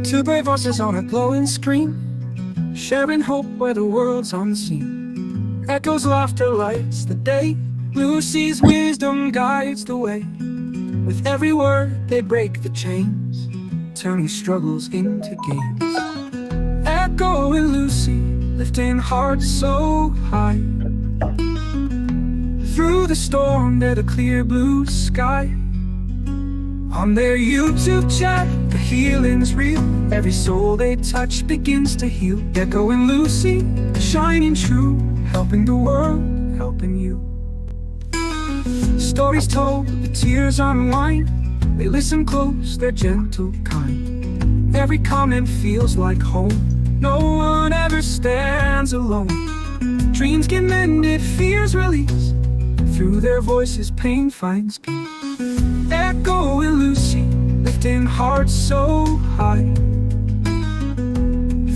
Two brave voices on a glowing screen, sharing hope where the world's unseen. Echoes, laughter lights the day. Lucy's wisdom guides the way. With every word they break the chains, turning struggles into gains. Echo and Lucy, lifting hearts so high. Through the storm, they're the clear blue sky. On their YouTube chat, the healing's real. Every soul they touch begins to heal. Echo and Lucy, shining true, helping the world, helping you. Stories told, the tears unwind. They listen close, they're gentle, kind. Every comment feels like home. No one ever stands alone. Dreams get mended, fears release. Through their voices, pain finds peace. Echo and Lucy, lifting hearts so high.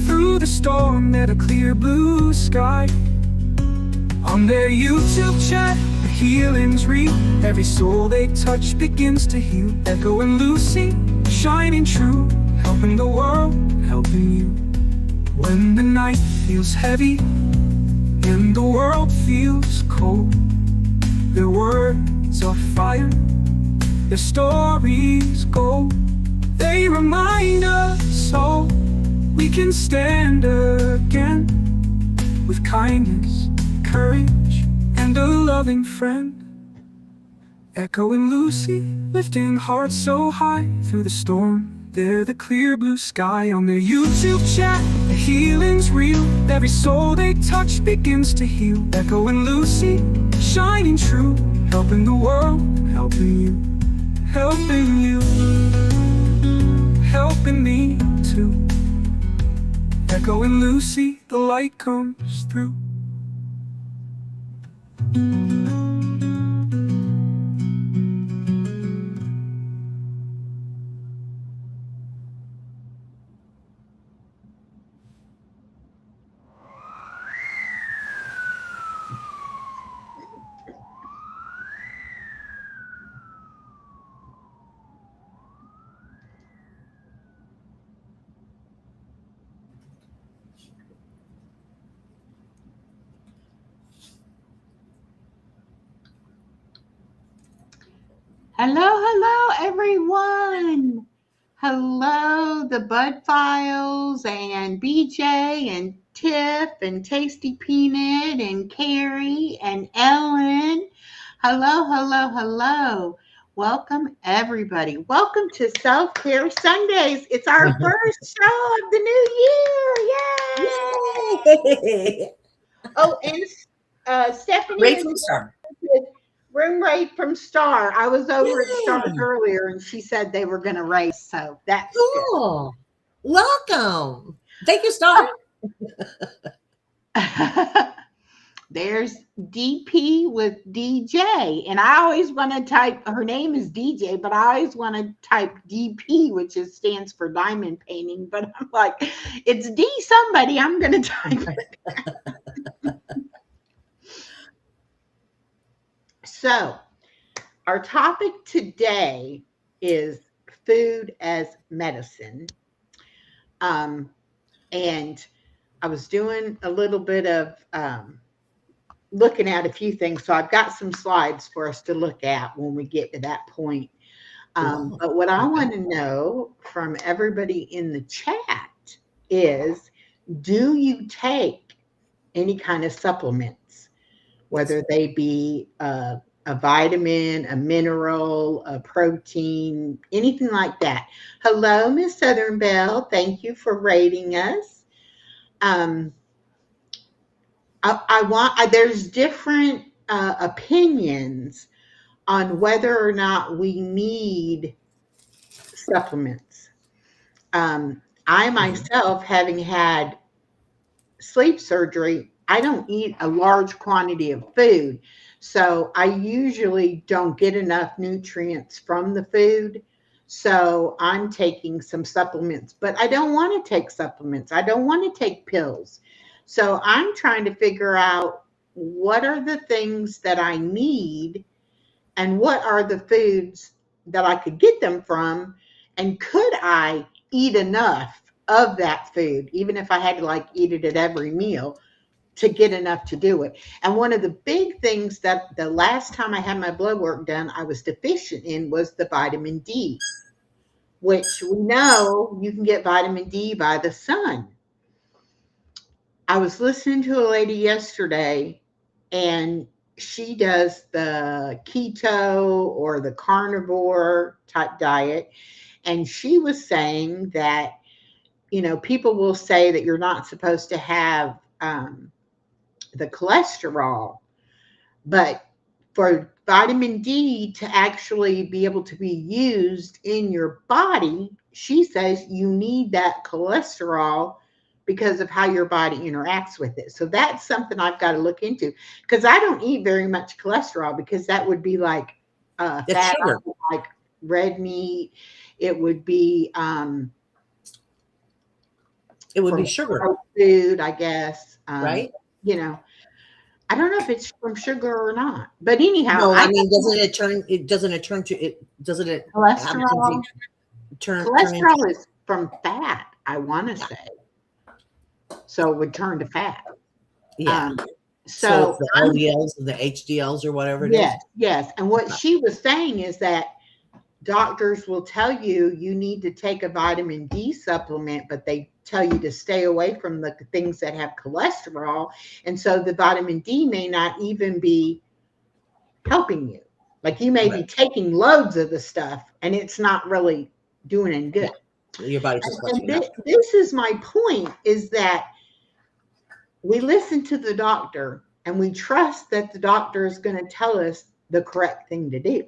Through the storm, they're the clear blue sky. On their YouTube chat, the healing's real. Every soul they touch begins to heal. Echo and Lucy, shining true, helping the world, helping you. When the night feels heavy and the world feels cold, their words are fire, their stories gold. They remind us all we can stand again, with kindness, courage, and a loving friend. Echo and Lucy, lifting hearts so high. Through the storm, they're the clear blue sky. On their YouTube chat, the healing's real. Every soul they touch begins to heal. Echo and Lucy, shining true, helping the world, helping you. Helping you, helping me too. Echo and Lucy, the light comes through. Hello, everyone. Hello, the Bud Files and BJ and Tiff and Tasty Peanut and Carrie and Ellen. Hello. Welcome, everybody. Welcome to Self-Care Sundays. It's our first show of the new year. Yay! Oh, and Stephanie. Right from Star. Room rate from Star. I was over at Star earlier and she said they were going to race. So that's cool. Good. Welcome. Thank you, Star. There's DP with DJ. And I always want to type, her name is DJ, but I always want to type DP, which stands for diamond painting. But I'm like, it's D somebody. I'm going to type it. So, our topic today is food as medicine. And I was doing a little bit of looking at a few things. So, I've got some slides for us to look at when we get to that point. But what I want to know from everybody in the chat is, do you take any kind of supplements, whether they be a vitamin, a mineral, a protein, anything like that? Hello, Miss Southern Belle. Thank you for rating us. There's different opinions on whether or not we need supplements. I myself, having had sleep surgery, I don't eat a large quantity of food. So I usually don't get enough nutrients from the food. So I'm taking some supplements, but I don't want to take supplements. I don't want to take pills. So I'm trying to figure out what are the things that I need and what are the foods that I could get them from, and could I eat enough of that food, even if I had to like eat it at every meal, to get enough to do it. And one of the big things that the last time I had my blood work done, I was deficient in was the vitamin D, which we know you can get vitamin D by the sun. I was listening to a lady yesterday, and she does the keto or the carnivore type diet. And she was saying that, people will say that you're not supposed to have the cholesterol, but for vitamin D to actually be able to be used in your body, she says you need that cholesterol because of how your body interacts with it. So that's something I've got to look into, because I don't eat very much cholesterol, because that would be like It's fat, sugar. like red meat. It would be It would from be sugar, food, I guess. right? I don't know if it's from sugar or not, but anyhow, No, I I mean, doesn't it turn to it? Doesn't it have a cholesterol. turn into? Cholesterol is from fat, I want to say. So it would turn to fat. Yeah. So So it's the LDLs and the HDLs or whatever it is. yes. And what she was saying is that doctors will tell you need to take a vitamin D supplement, but they tell you to stay away from the things that have cholesterol. And so the vitamin D may not even be helping you. Like you may be taking loads of the stuff and it's not really doing any good. Yeah. Your body's just And letting you know. this is my point, is that we listen to the doctor and we trust that the doctor is going to tell us the correct thing to do.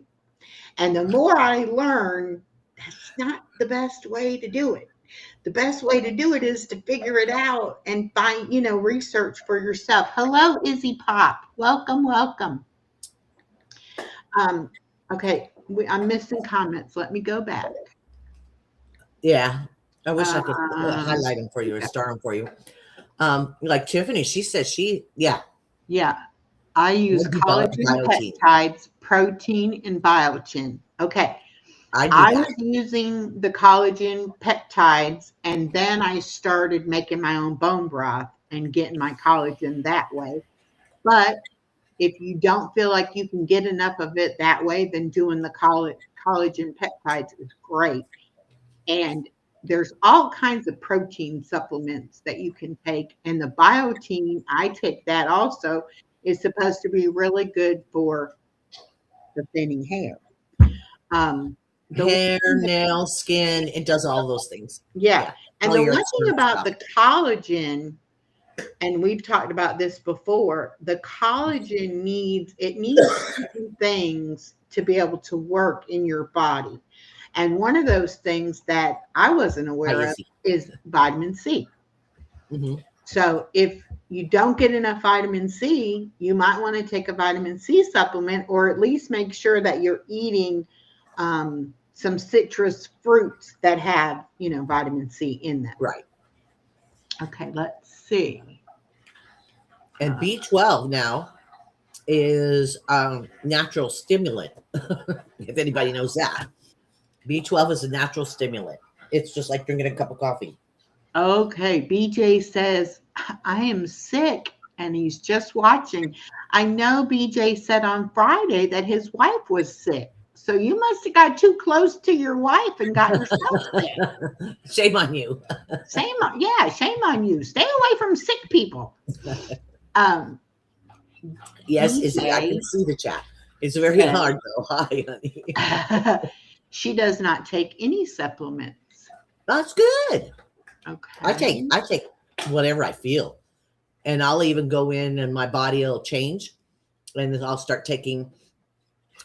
And the more I learn, that's not the best way to do it. The best way to do it is to figure it out and find, research for yourself. Hello, Izzy Pop. Welcome. Okay, I'm missing comments. Let me go back. Yeah. I wish I could highlight them for you or star them for you. Like Tiffany, she says Yeah. I use collagen, peptides, protein, and biotin. Okay. I was using the collagen peptides, and then I started making my own bone broth and getting my collagen that way. But if you don't feel like you can get enough of it that way, then doing the collagen peptides is great. And there's all kinds of protein supplements that you can take. And the biotin, I take that also, is supposed to be really good for the thinning hair. Hair, nails, skin, it does all those things. Yeah. And the one thing about the collagen, and we've talked about this before, the collagen needs things to be able to work in your body. And one of those things that I wasn't aware of is vitamin C. Mm-hmm. So if you don't get enough vitamin C, you might want to take a vitamin C supplement, or at least make sure that you're eating some citrus fruits that have, vitamin C in them. Right. Okay, let's see. And B12 now is natural stimulant. If anybody knows that. B12 is a natural stimulant. It's just like drinking a cup of coffee. Okay, BJ says, I am sick, and he's just watching. I know BJ said on Friday that his wife was sick. So you must have got too close to your wife and got yourself sick. Shame on you. Shame on you. Stay away from sick people. Yes, Izzy, I can see the chat. It's very hard though. Hi, honey. She does not take any supplements. That's good. Okay. I take whatever I feel. And I'll even go in and my body will change. And then I'll start taking,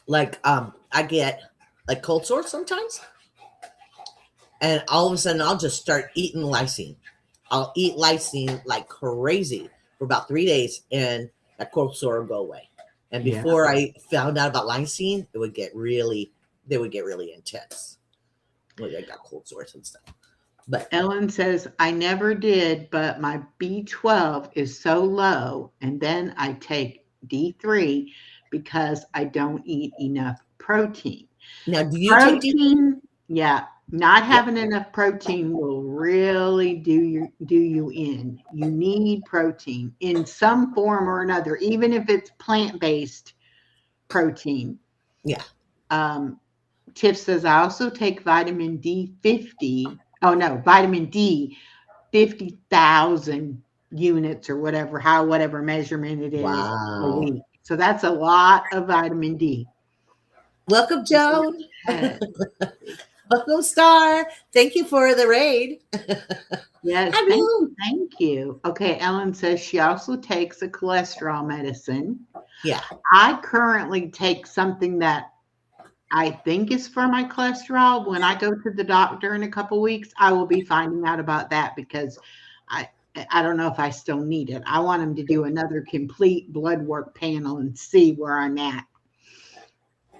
like, I get like cold sores sometimes. And all of a sudden I'll just start eating lysine. I'll eat lysine like crazy for about 3 days, and that cold sore will go away. And before I found out about lysine, they would get really intense. Well, I got cold sores and stuff. But Ellen says, I never did, but my B12 is so low. And then I take D3 because I don't eat enough protein. Now, do you take D3? Yeah. Not having enough protein will really do you in. You need protein in some form or another, even if it's plant-based protein. Yeah. Tiff says, I also take vitamin D 50. Oh no, vitamin D 50,000 units or whatever measurement it is a Wow. week. So that's a lot of vitamin D. Welcome, Joan. Yes. Welcome, Star. Thank you for the raid. Yes, Hello. thank you. Okay, Ellen says she also takes a cholesterol medicine. Yeah. I currently take something that I think is for my cholesterol. When I go to the doctor in a couple weeks, I will be finding out about that because I I don't know if I still need it. I want them to do another complete blood work panel and see where I'm at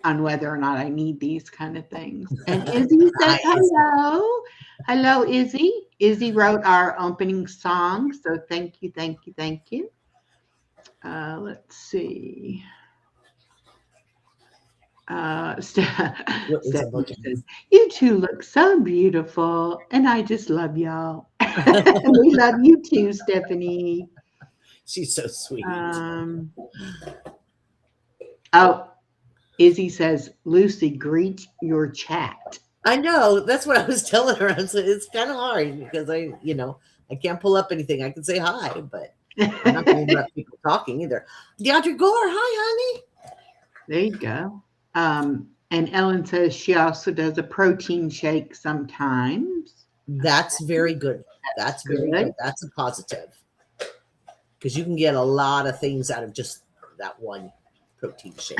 on whether or not I need these kind of things. And Izzy says Hi, hello. Hello, Izzy. Izzy wrote our opening song. So thank you, thank you, thank you. Let's see. what is it Stephanie looking? says, you two look so beautiful, and I just love y'all. And we love you too, Stephanie. She's so sweet. Oh, Izzy says, Lucy, greet your chat. I know. That's what I was telling her. I was like, it's kind of hard because I can't pull up anything. I can say hi, but I'm not going to interrupt people talking either. DeAndre Gore, hi, honey. There you go. And Ellen says she also does a protein shake sometimes. That's very good. That's very good. That's a positive because you can get a lot of things out of just that one protein shake.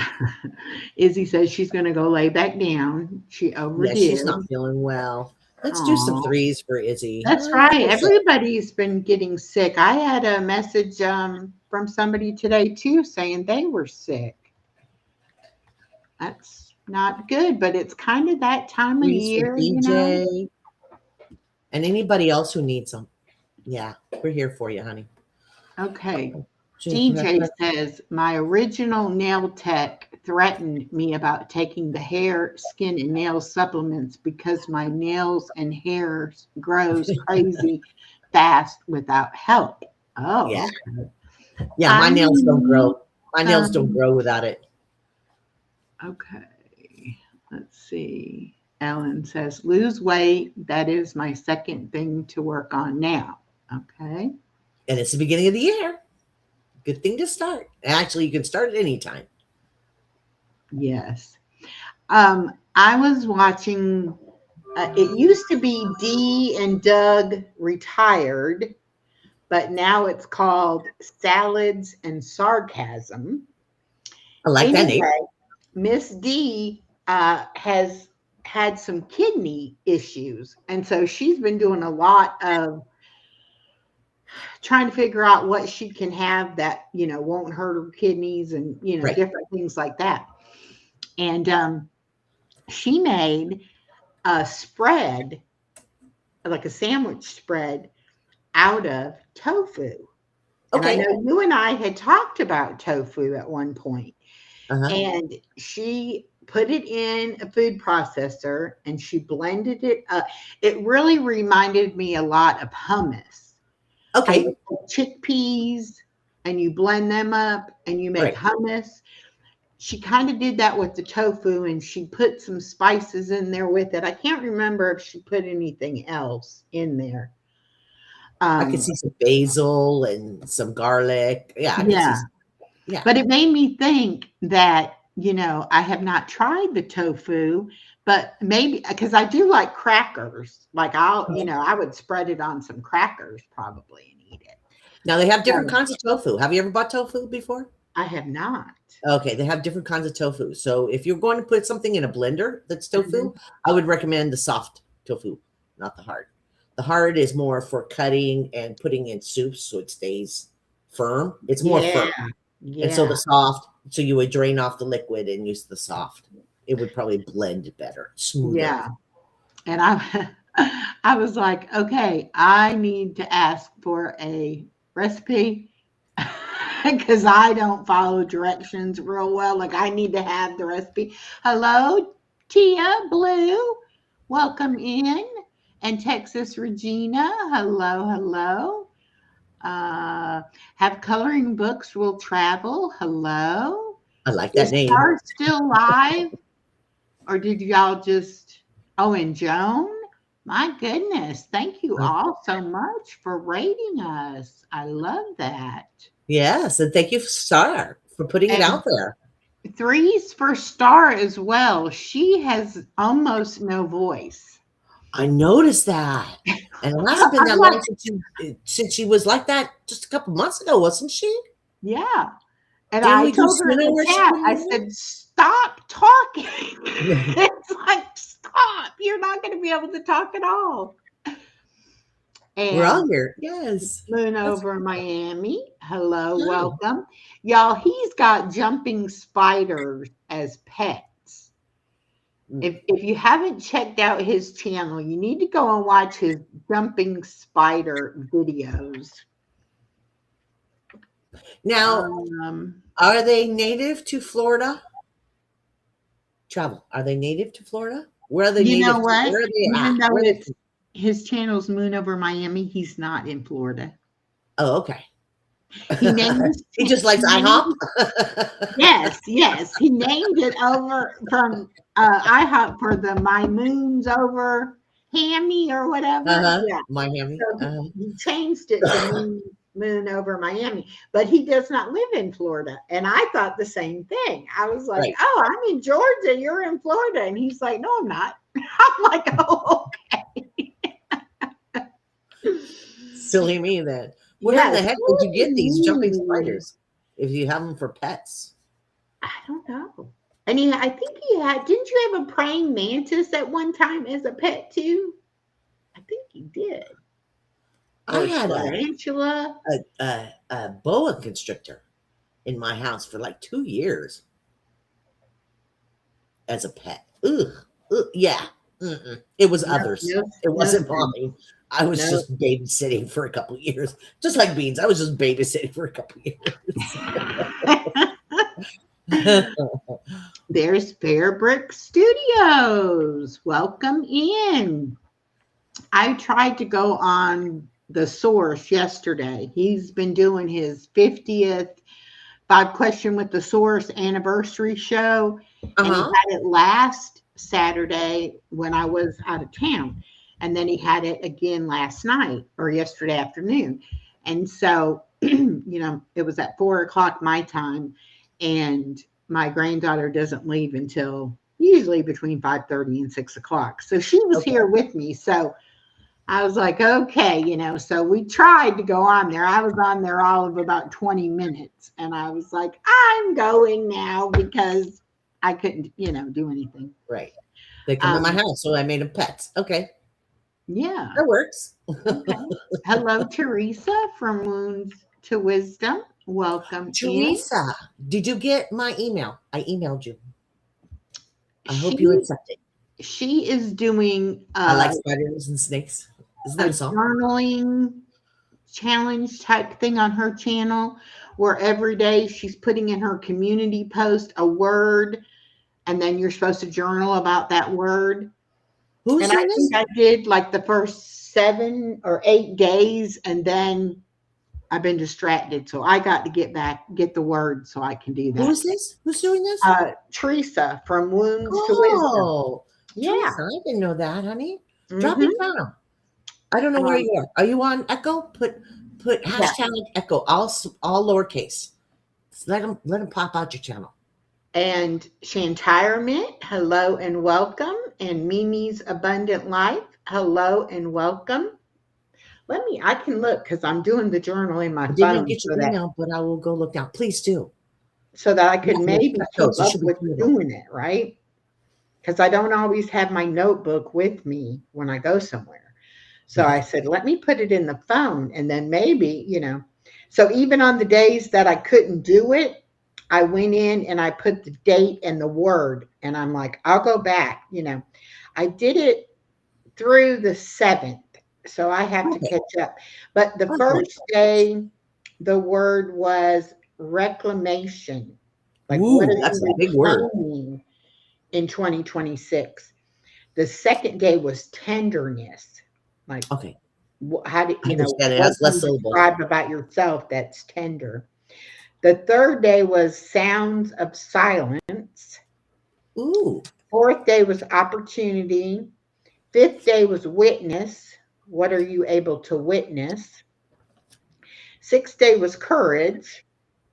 Izzy says she's going to go lay back down. She overdid. Yeah, she's not feeling well. Let's do some threes for Izzy. That's right. Everybody's been getting sick. I had a message from somebody today too saying they were sick. That's not good, but it's kind of that time of year, you know. And anybody else who needs them. Yeah, we're here for you, honey. Okay. DJ says, my original nail tech threatened me about taking the hair, skin, and nail supplements because my nails and hair grows crazy fast without help. Oh, yeah. Okay. Yeah, my nails don't grow. My nails don't grow without it. Okay. Let's see. Ellen says, lose weight. That is my second thing to work on now. Okay. And it's the beginning of the year. Good thing to start. Actually, you can start at any time. Yes. I was watching, it used to be Dee and Doug Retired, but now it's called Salads and Sarcasm. I like that name. Miss D has had some kidney issues. And so she's been doing a lot of trying to figure out what she can have that, won't hurt her kidneys and, different things like that. And she made a spread, like a sandwich spread out of tofu. Okay. And I know you and I had talked about tofu at one point. And she put it in a food processor and she blended it up. It really reminded me a lot of hummus. Okay. Chickpeas and you blend them up and you make hummus. She kind of did that with the tofu and she put some spices in there with it. I can't remember if she put anything else in there. I could see some basil and some garlic. Yeah. Yeah. But it made me think that, I have not tried the tofu, but maybe because I do like crackers. Like I would spread it on some crackers probably and eat it. Now they have different kinds of tofu. Have you ever bought tofu before? I have not. Okay, they have different kinds of tofu. So if you're going to put something in a blender that's tofu, I would recommend the soft tofu, not the hard. The hard is more for cutting and putting in soups so it stays firm. It's more firm. Yeah. And so the soft, so you would drain off the liquid and use the soft. It would probably blend better, smoother. Yeah. And I was like, okay, I need to ask for a recipe because I don't follow directions real well. Like I need to have the recipe. Hello, Tia Blue. welcome in. And Texas Regina, hello, hello. Have coloring books will travel, hello. I like that Is name. Star still live? Or did y'all just, oh, and Joan? My goodness, thank you all so much for rating us. I love that. Yes, and thank you, Star, for putting it And out there. threes for Star as well. She has almost no voice. I noticed that. And it hasn't been I'm that like, long since she was like that just a couple months ago, wasn't she? yeah. And Didn't I we do told her in SUNO the where she chat, couldn't I hear? said, stop talking. Yeah. It's like, stop. You're not going to be able to talk at all. We're And all here. Yes. Moon That's over Miami. Hello, hi. welcome. Y'all, he's got jumping spiders as pets. If you haven't checked out his channel, you need to go and watch his jumping spider videos. Now, are they native to Florida? Travel. Are they native to Florida? Where are they You native know to? what? Where are they Even at? though Where are they it's his channel's Moon over Miami, he's not in Florida. Oh, okay. He named He just likes IHOP. yes. He named it over from IHOP for the My Moon's over Hammy or whatever. Yeah. Miami. So he changed it to Moon over Miami, but he does not live in Florida. And I thought the same thing. I was like, Right. oh, I'm in Georgia. You're in Florida. And he's like, no, I'm not. I'm like, oh, okay. Silly me then. Where in the Yes. heck would you get these jumping Ooh. spiders if you have them for pets? I don't know. And I think he had, didn't you have a praying mantis at one time as a pet too? I think he did. I Or had tarantula. a boa constrictor in my house for like 2 years as a pet. Ugh. Yeah. It was others. It wasn't mine. I was just babysitting for a couple of years. Just like Beans. I was just babysitting for a couple of years. There's Fairbrick Studios. Welcome in. I tried to go on the Source yesterday. He's been doing his 50th 5 Question with the Source anniversary show. And he had it last Saturday when I was out of town. And then he had it again last night or yesterday afternoon. And so, it was at 4:00 my time. And my granddaughter doesn't leave until usually between 5:30 and 6:00. So she was here with me. So I was like, okay, so we tried to go on there. I was on there all of about 20 minutes. And I was like, I'm going now because I couldn't, do anything. Right. They come to my house, so I made them pets. Okay. Yeah. That works. Okay. Hello, Teresa from Wounds to Wisdom. Welcome, Teresa. Did you get my email? I emailed you. I hope you accept it. She is doing I like spiders and snakes. Isn't that a song? Journaling challenge type thing on her channel where every day she's putting in her community post a word and then you're supposed to journal about that word. Who's doing this? I did like the first 7 or 8 days and then I've been distracted. So I got to get the word so I can do that. Who is this? Who's doing this? Teresa from Wounds to Wisdom. Yeah. Teresa, I didn't know that, honey. Drop your channel. I don't know where you are. Are you on Echo? Put hashtag Echo, all lowercase. Let them pop out your channel. And Shantirement, hello and welcome. And Mimi's Abundant Life, hello and welcome. I can look because I'm doing the journal in my phone. I didn't get your email, but I will go look down. Please do. So that I could maybe keep up with doing it, right? Because I don't always have my notebook with me when I go somewhere. So I said, let me put it in the phone and then maybe, So even on the days that I couldn't do it, I went in and I put the date and the word and I'm like, I'll go back, I did it through the 7th. So I have to catch up. But the first day, the word was reclamation. Like, ooh, that's a big word. In 2026. The second day was tenderness. Like, Okay. how do I you know understand it what has do less you syllables. describe about yourself that's tender? The third day was sounds of silence. Ooh. Fourth day was opportunity. Fifth day was witness. What are you able to witness? Sixth day was courage.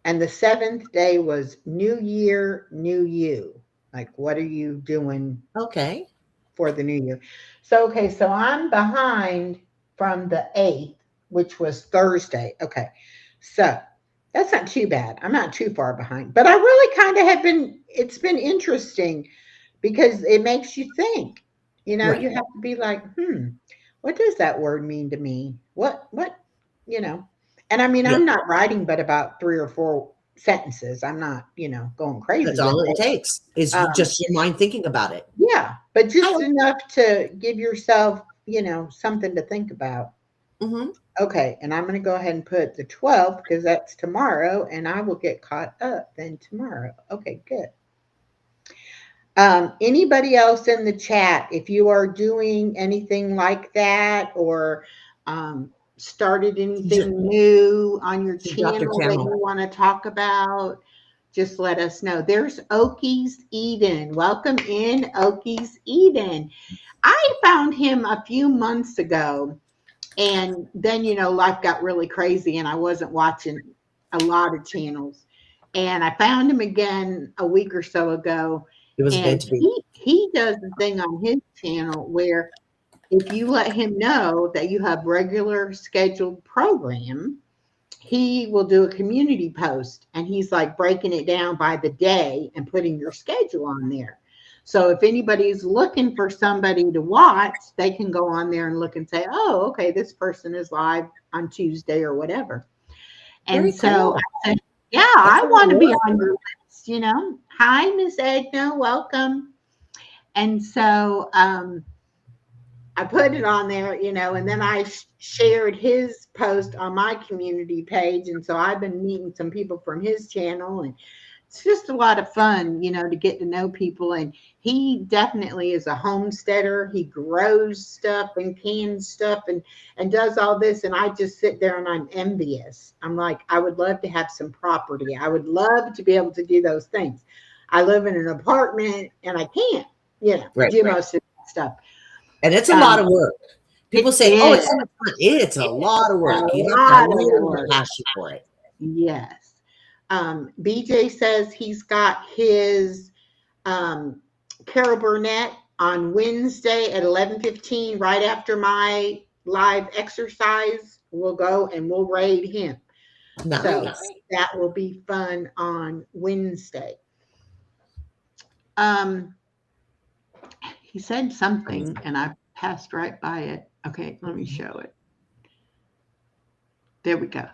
And the seventh day was new year, new you. Like, what are you doing Okay. for the new year? So, okay, so I'm behind from the 8th, which was Thursday. Okay, so that's not too bad. I'm not too far behind, but I really kind of have been, it's been interesting because it makes you think. You know, Right. you have to be like, what does that word mean to me? What, you know? And I mean, Yeah. I'm not writing but about 3 or 4 sentences. I'm not, going crazy That's with all it it. takes is Um, just your mind thinking about it. yeah, but just Oh. enough to give yourself, something to think about. Mm-hmm. Okay, and I'm going to go ahead and put the 12th because that's tomorrow, and I will get caught up then tomorrow. Okay, good. Anybody else in the chat, if you are doing anything like that or started anything new on your You dropped your channel that you channel. want to talk about, just let us know. There's Okie's Eden. Welcome in, Okie's Eden. I found him a few months ago, and then, life got really crazy and I wasn't watching a lot of channels. And I found him again a week or so ago. It was And meant to be. he does the thing on his channel where if you let him know that you have regular scheduled program, he will do a community post and he's like breaking it down by the day and putting your schedule on there. So if anybody's looking for somebody to watch, they can go on there and look and say, oh, okay, this person is live on Tuesday or whatever. And Very so cool. I said, yeah, That's I a lot want of to be work. on your list. Hi, Miss Edna, welcome. And so I put it on there, and then I shared his post on my community page. And so I've been meeting some people from his channel, and it's just a lot of fun, to get to know people. And he definitely is a homesteader. He grows stuff and cans stuff and does all this. And I just sit there and I'm envious. I'm like, I would love to have some property. I would love to be able to do those things. I live in an apartment and I can't, Right. do most of that stuff. And it's a lot of work. People It say, oh, it's is so much fun. It's a lot of a work. You have to lot have a of little work. passion for it. Yes. BJ says he's got his Carol Burnett on Wednesday at 11:15, right after my live exercise. We'll go and we'll raid him. Nice. So that will be fun on Wednesday. He said something and I passed right by it. Okay, let me show it. There we go.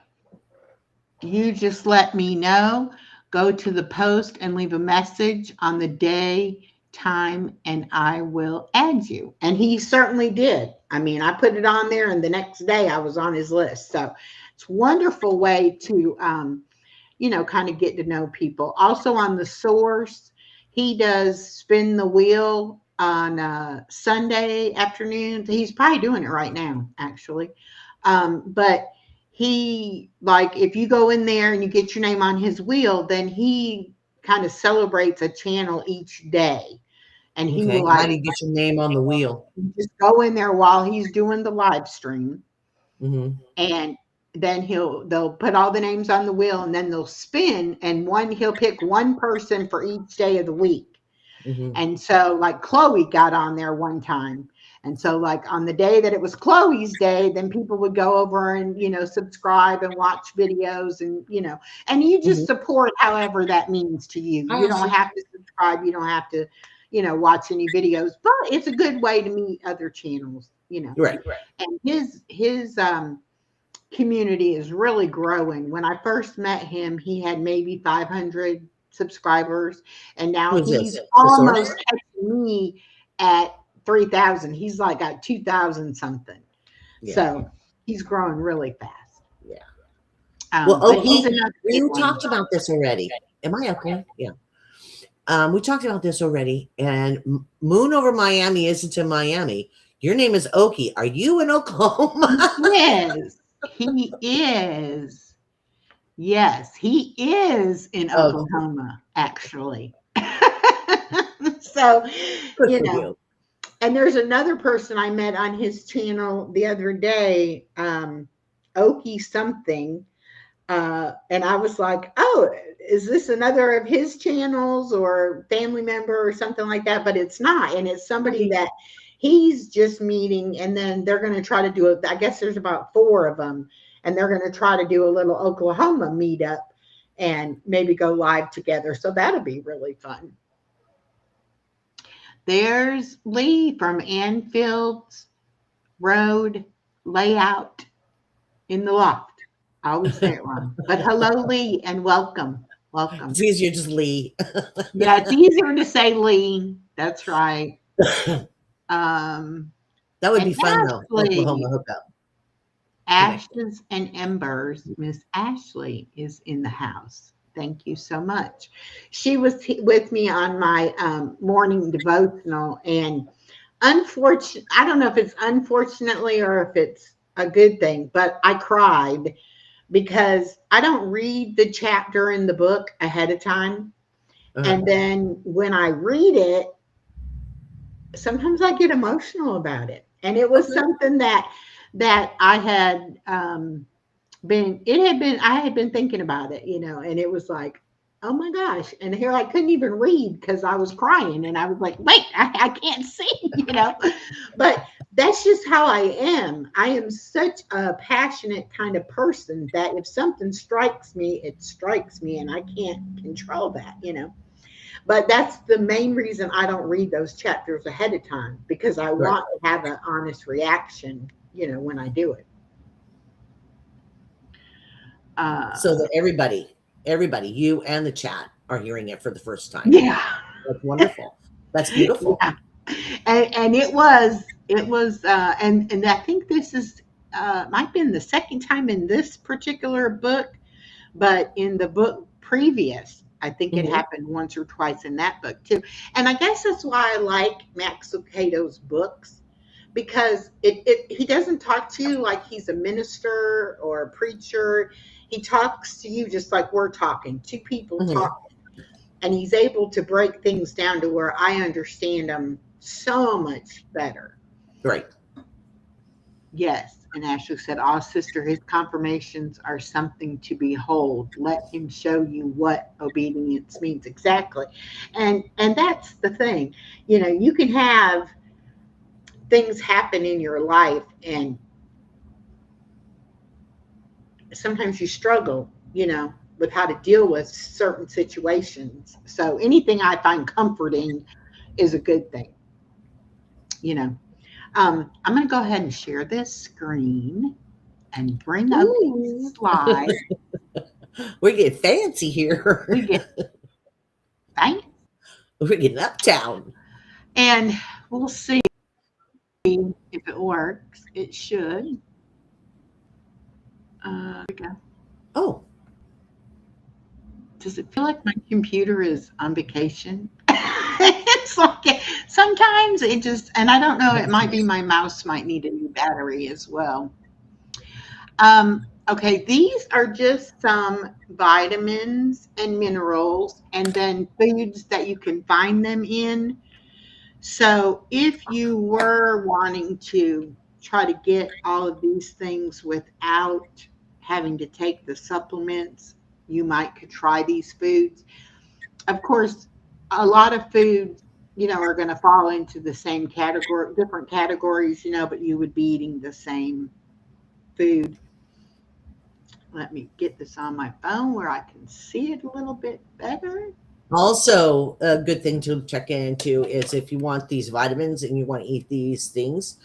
You just let me know. Go to the post and leave a message on the day, time, and I will add you. And he certainly did. I mean, I put it on there, and the next day I was on his list. So it's a wonderful way to, kind of get to know people. Also on the source, he does spin the wheel on Sunday afternoon. He's probably doing it right now, actually. But he, like, if you go in there and you get your name on his wheel, then he kind of celebrates a channel each day. And he Okay. will How do you get your name on the wheel? just go in there while he's doing the live stream. Mm-hmm. And then they'll put all the names on the wheel and then they'll spin, and he'll pick one person for each day of the week. Mm-hmm. And so like Chloe got on there one time. And so like on the day that it was Chloe's day, then people would go over and, subscribe and watch videos and, and you just support however that means to you. You don't have to subscribe. You don't have to, watch any videos, but it's a good way to meet other channels, Right. And his community is really growing. When I first met him, he had maybe 500 subscribers, and now he's almost catching me at 3,000. He's like at 2,000 something. Yeah. So he's growing really fast. Yeah. Well, but he's another you talked about this already. Am I okay? Yeah. We talked about this already, and Moon over Miami isn't in Miami. Your name is Okie. Are you in Oklahoma? Yes, he is. Yes, he is in Oh, Oklahoma, actually. So, good you for know, you. and there's another person I met on his channel the other day, Okie something. And I was like, oh, is this another of his channels or family member or something like that? But it's not. And it's somebody Okay. that he's just meeting. And then they're going to try to do it. I guess there's about 4 of them. And they're going to try to do a little Oklahoma meetup and maybe go live together. So that'll be really fun. There's Lee from Anfield's Road Layout in the Loft. I always say it wrong. But hello, Lee, and welcome. Welcome. It's easier just Lee. Yeah, it's easier to say Lee. That's right. Um, That would and be fun though. Ashley, Oklahoma hookup. Ashes and Embers, Miss Ashley is in the house. Thank you so much. She was with me on my morning devotional, and unfortunately, I don't know if it's unfortunately or if it's a good thing, but I cried because I don't read the chapter in the book ahead of time. Uh-huh. And then when I read it, sometimes I get emotional about it. And it was Okay. something that I had I had been thinking about it, and it was like, oh my gosh. And here I couldn't even read because I was crying and I was like, wait, I can't see. But that's just how I am. I am such a passionate kind of person that if something strikes me, it strikes me and I can't control that. But that's the main reason I don't read those chapters ahead of time, because I Right. want to have an honest reaction, when I do it. So that everybody, you and the chat are hearing it for the first time. Yeah. That's wonderful. That's beautiful. Yeah. And it was, and I think this is, might have been the second time in this particular book, but in the book previous, I think it Mhm. happened once or twice in that book too. And I guess that's why I like Max Lucado's books, because he doesn't talk to you like he's a minister or a preacher. He talks to you just like we're talking, two people Mhm. talking, and he's able to break things down to where I understand them so much better. Right. Yes. And Ashley said, "Ah, sister, his confirmations are something to behold. Let him show you what obedience means." Exactly. And that's the thing. You can have things happen in your life, and sometimes you struggle, with how to deal with certain situations. So anything I find comforting is a good thing, you know. I'm going to go ahead and share this screen and bring up Ooh. these slides. We get fancy here. We get thanks, We're getting uptown. and we'll see if it works. It should. There we go. Oh, Does it feel like my computer is on vacation? It's like sometimes it just, and I don't know, it might be my mouse might need a new battery as well. Okay, these are just some vitamins and minerals, and then foods that you can find them in. So if you were wanting to try to get all of these things without having to take the supplements, you might could try these foods. Of course, a lot of foods, are going to fall into the same category, different categories, but you would be eating the same food. Let me get this on my phone where I can see it a little bit better. also a good thing to check into is if you want these vitamins and you want to eat these things.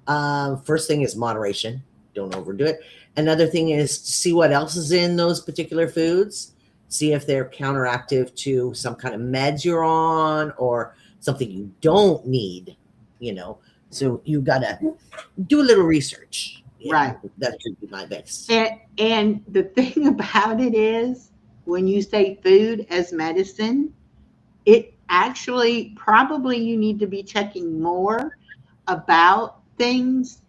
First thing is moderation. Don't overdo it. Another thing is to see what else is in those particular foods. See if they're counteractive to some kind of meds you're on or something you don't need. So you gotta do a little research. Right. That should be my best. And the thing about it is, when you say food as medicine, it Actually, probably you need to be checking more about things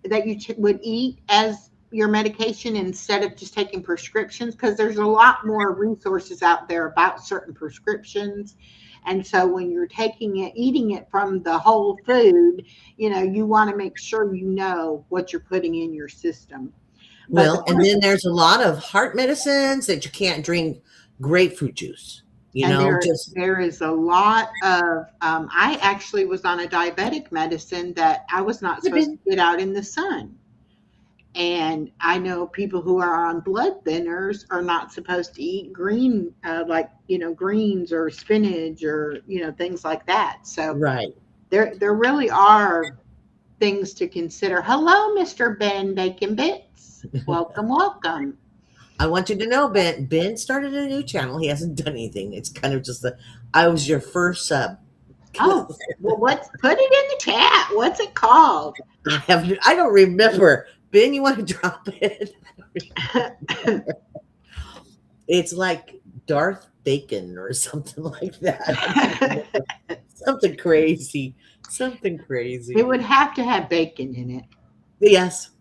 that you would eat as your medication instead of just taking prescriptions, because there's a lot more resources out there about certain prescriptions. And so when you're taking it, eating it from the whole food, you want to make sure you know what you're putting in your system. But Well, and then there's a lot of heart medicines that you can't drink grapefruit juice, and just there is a lot of I actually was on a diabetic medicine that I was not supposed to get out in the sun. And I know people who are on blood thinners are not supposed to eat green, greens or spinach or, things like that. So right. there really are things to consider. Hello, Mr. Ben Bacon Bits. Welcome, welcome. I want you to know, Ben started a new channel. He hasn't done anything. It's kind of just I was your first sub. Oh, well, put it in the chat. What's it called? I don't remember. Ben, you want to drop it? It's like Darth Bacon or something like that. Something crazy. Something crazy. It would have to have bacon in it. Yes.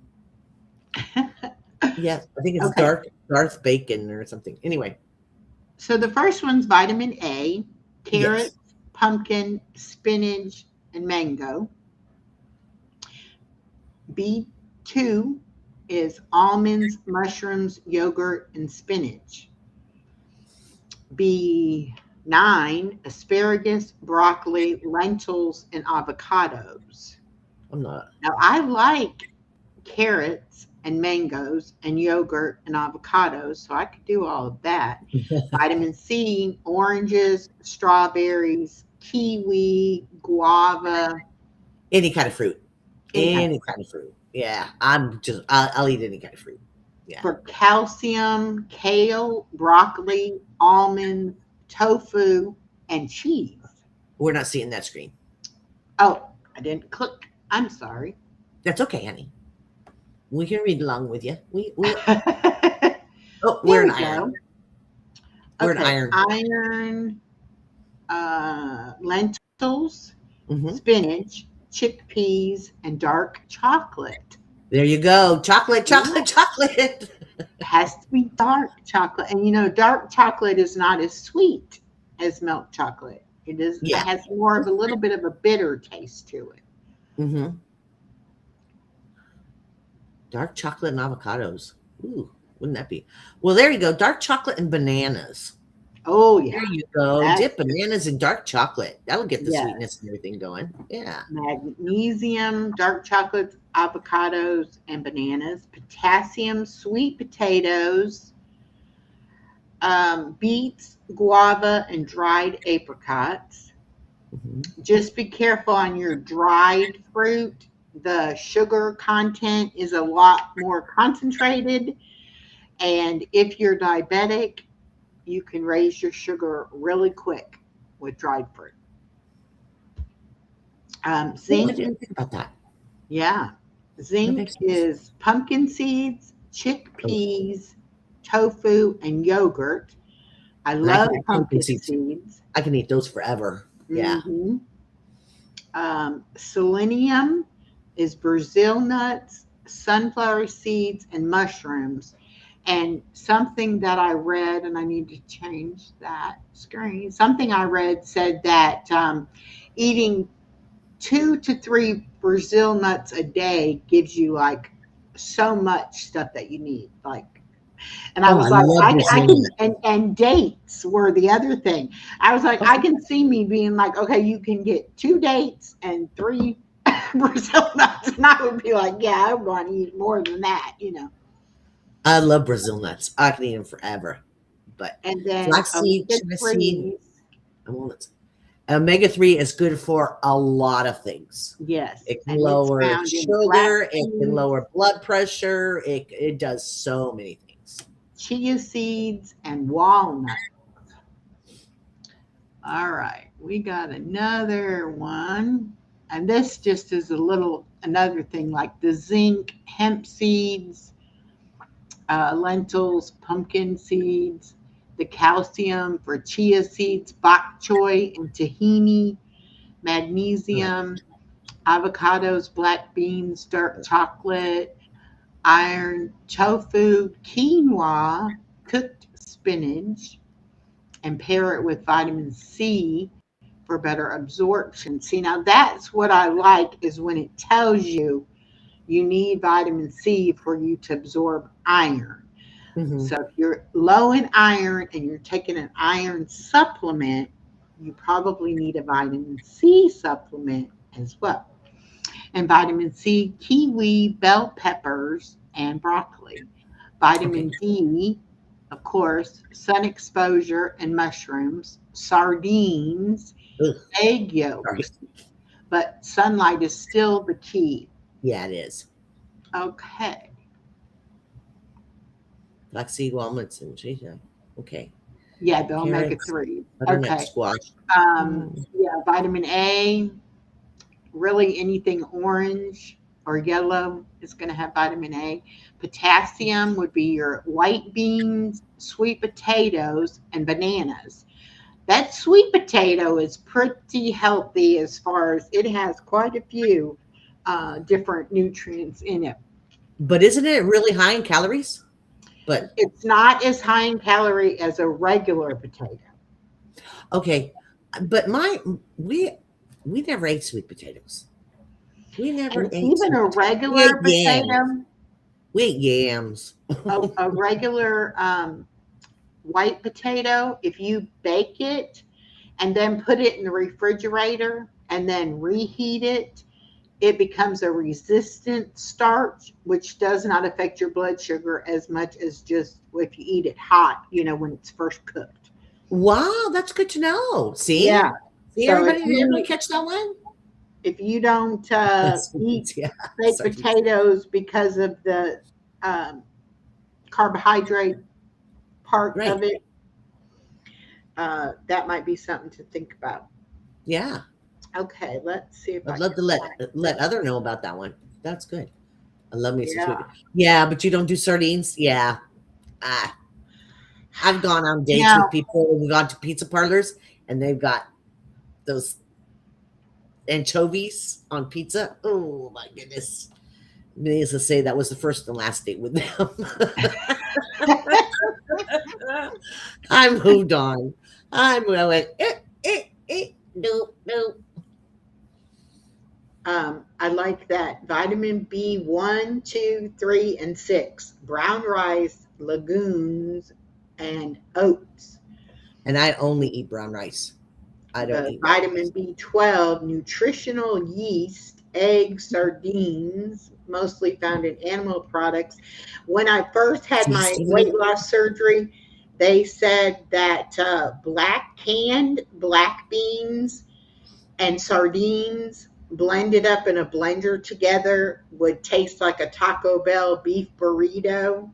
Yes, I think it's Okay. Darth Bacon or something. Anyway. So the first one's vitamin A, carrot, Yes. pumpkin, spinach, and mango. B2 is almonds, mushrooms, yogurt, and spinach. B9, asparagus, broccoli, lentils, and avocados. I'm not. Now, I like carrots and mangoes and yogurt and avocados, so I could do all of that. Vitamin C, oranges, strawberries, kiwi, guava. Any kind of fruit. Any kind of fruit. Yeah, I'll eat any kind of fruit. Yeah. For calcium, kale, broccoli, almonds, tofu, and cheese. We're not seeing that screen. Oh, I didn't click. I'm sorry. That's okay, honey. We can read along with you. There we're an we iron. go. We're an iron. Lentils, Mhm. spinach, chickpeas, and dark chocolate. There you go. Chocolate. It has to be dark chocolate. And dark chocolate is not as sweet as milk chocolate. It has more of a little bit of a bitter taste to it. Mm-hmm. Dark chocolate and avocados. Ooh, wouldn't that be? Well, there you go. Dark chocolate and bananas. Oh, yeah. There you go. Dip bananas in dark chocolate. That'll get the sweetness and everything going. Yeah. Magnesium, dark chocolate, avocados, and bananas. Potassium, sweet potatoes, beets, guava, and dried apricots. Mm-hmm. Just be careful on your dried fruit. The sugar content is a lot more concentrated. And if you're diabetic, you can raise your sugar really quick with dried fruit. Zinc. I didn't think about that. Yeah. Zinc is pumpkin seeds, chickpeas, tofu, and yogurt. I love pumpkin seeds. I can eat those forever. Yeah. Mm-hmm. Selenium is Brazil nuts, sunflower seeds, and mushrooms. And something that I read, and I need to change that screen, something I read said that eating 2 to 3 Brazil nuts a day gives you like so much stuff that you need. And I was I can, and dates were the other thing. I was like, I can see me being like, okay, you can get 2 dates and 3 Brazil nuts. And I would be like, yeah, I want to eat more than that, I love Brazil nuts. I can eat them forever. And then flaxseed, chia seed, omega-3 is good for a lot of things. Yes. It can lower sugar. It can lower blood pressure. It does so many things. Chia seeds and walnuts. All right. We got another one. And this just is another thing like the zinc, hemp seeds, lentils, pumpkin seeds. the calcium for chia seeds, bok choy, and tahini, magnesium, avocados, black beans, dark chocolate, iron, tofu, quinoa, cooked spinach, and pair it with vitamin C for better absorption. See, now that's what I like is when it tells you you need vitamin C for you to absorb iron. Hmm. So if you're low in iron and you're taking an iron supplement, you probably need a vitamin C supplement as well. And vitamin C, kiwi, bell peppers, and broccoli. Okay. Vitamin D, of course, sun exposure and mushrooms, sardines, Ugh, egg yolk. sorry. But sunlight is still the key. Yeah, it is. Okay. Flaxseed, walnuts, and cheese. Okay. Yeah, the omega Carrots, 3. butternut Okay. squash. Yeah, vitamin A, really anything orange or yellow is going to have vitamin A. Potassium would be your white beans, sweet potatoes, and bananas. That sweet potato is pretty healthy as far as it has quite a few different nutrients in it. But isn't it really high in calories? But It's not as high in calorie as a regular potato. okay. But we never ate sweet potatoes. We never And ate even sweet a potatoes. We ate regular yams. potato, We ate yams. a regular white potato, if you bake it and then put it in the refrigerator and then reheat it, it becomes a resistant starch, which does not affect your blood sugar as much as just if you eat it hot, when it's first cooked. Wow, that's good to know. See, Yeah. see, So everybody catch that one? if you don't eat Yeah, baked sorry. potatoes because of the um, carbohydrate part Right. of it, that might be something to think about. Yeah, Okay, let's see if I I'd love to can let find let this. other know about that one. That's good. I love me some sweet. Yeah. Yeah, but you don't do sardines. Yeah, ah, I've gone on dates with Now, people. We've gone to pizza parlors, and they've got those anchovies on pizza. Oh my goodness! Needless to say, that was the first and last date with them. I moved on. I went, nope, nope. I like that vitamin B1, 2, 3, and 6, brown rice, legumes, and oats. And I only eat brown rice. I don't The eat white vitamin rice. B12, nutritional yeast, eggs, sardines, mostly found in animal products. When I first had my Tasty. weight loss surgery, they said that canned black beans and sardines blended up in a blender together would taste like a Taco Bell beef burrito.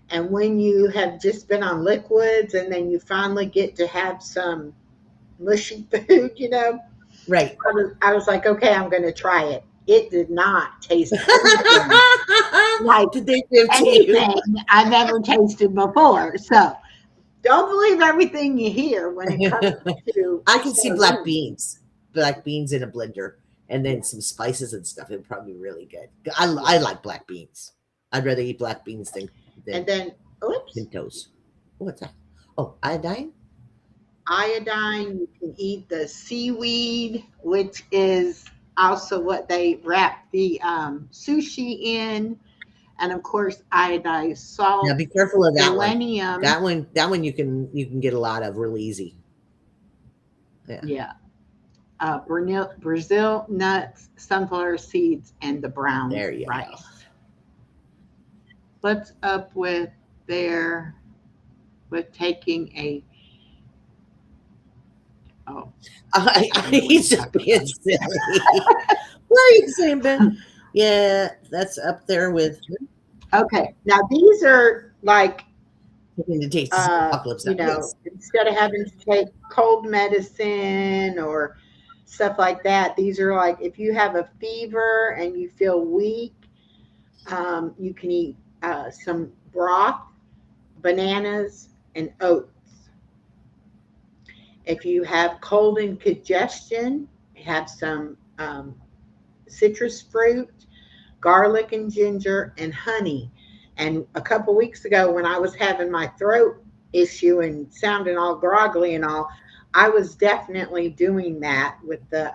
And when you have just been on liquids and then you finally get to have some mushy food, Right. I was like, okay, I'm going to try it. It did not taste anything like Did they give to you? anything I never tasted before. So don't believe everything you hear when it comes to I can see sardines. black beans in a blender, and then some spices and stuff. It would probably be really good. Yeah. I like black beans. I'd rather eat black beans than And then, oops, pintos. What's that? Oh, iodine. iodine. You can eat the seaweed, which is also what they wrap the sushi in. And of course, iodized Now salt, be careful of that one. selenium. That one you can get a lot of real easy. Yeah. Yeah. Brazil nuts, sunflower seeds, and the brown There you rice. go. What's up with taking a, oh, He's just being silly. What are you saying, Ben? Yeah, that's up there with okay. Now these are like, taking the taste of apocalypse. Yes. instead of having to take cold medicine or stuff like that, these are like if you have a fever and you feel weak, you can eat some broth, bananas, and oats. If you have cold and congestion, have some citrus fruit, garlic and ginger, and honey. And a couple weeks ago, when I was having my throat issue and sounding all groggly and all, I was definitely doing that with the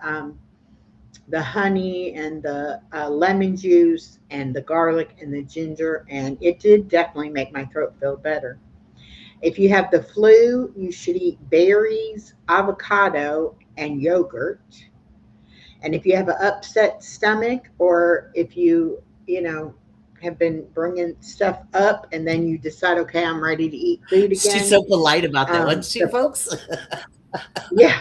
honey and the lemon juice and the garlic and the ginger, and it did definitely make my throat feel better. If you have the flu, you should eat berries, avocado, and yogurt. And if you have an upset stomach, or if you have been bringing stuff up and then you decide, okay, I'm ready to eat food She's again, so polite about that, wasn't she, the, folks? yeah,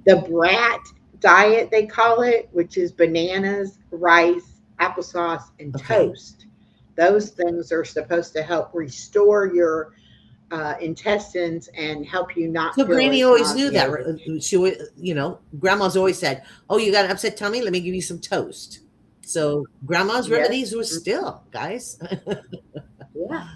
the brat diet, they call it, which is bananas, rice, applesauce, and Okay. toast. Those things are supposed to help restore your intestines and help you not So feel Granny as always knew that. nauseated. Grandma's always said, "Oh, you got an upset tummy? Let me give you some toast." So grandma's Yes. remedies were still, guys. Yeah.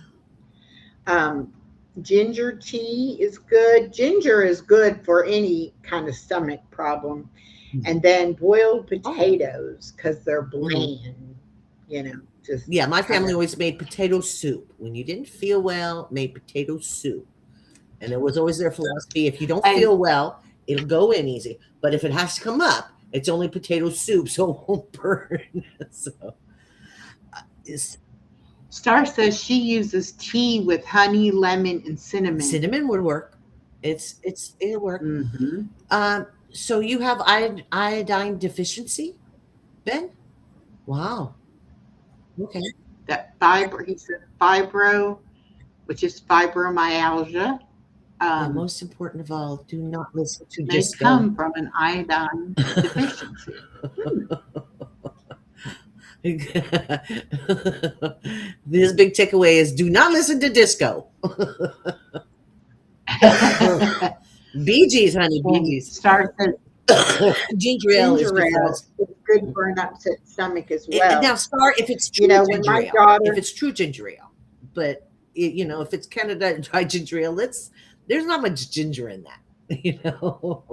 Um, Ginger tea is good. Ginger is good for any kind of stomach problem. And then boiled Oh, potatoes, because they're mhm. bland, just Yeah, my kind family of. always made potato soup. When you didn't feel well, made potato soup. And it was always their philosophy, if you don't And feel well, it'll go in easy. But if it has to come up, it's only potato soup, so it won't burn. So it's, Star says she uses tea with honey, lemon, and cinnamon. cinnamon would work. It'll work. Hmm. So you have iodine deficiency, Ben? Wow. Okay. That fibro, he said fibro, which is fibromyalgia, Yeah, um, most important of all, do not listen to may disco. come from an iodine deficiency. Hmm. This big takeaway is do not listen to disco. Bee Gees, honey, Bee And Gees. Star says Ginger ale is ginger good for ale us. is good for an upset stomach as well. Now, Star, if it's true When ginger my ale, if daughter, it's true ginger ale, but if it's Canada dry ginger ale, there's not much ginger in that. You know.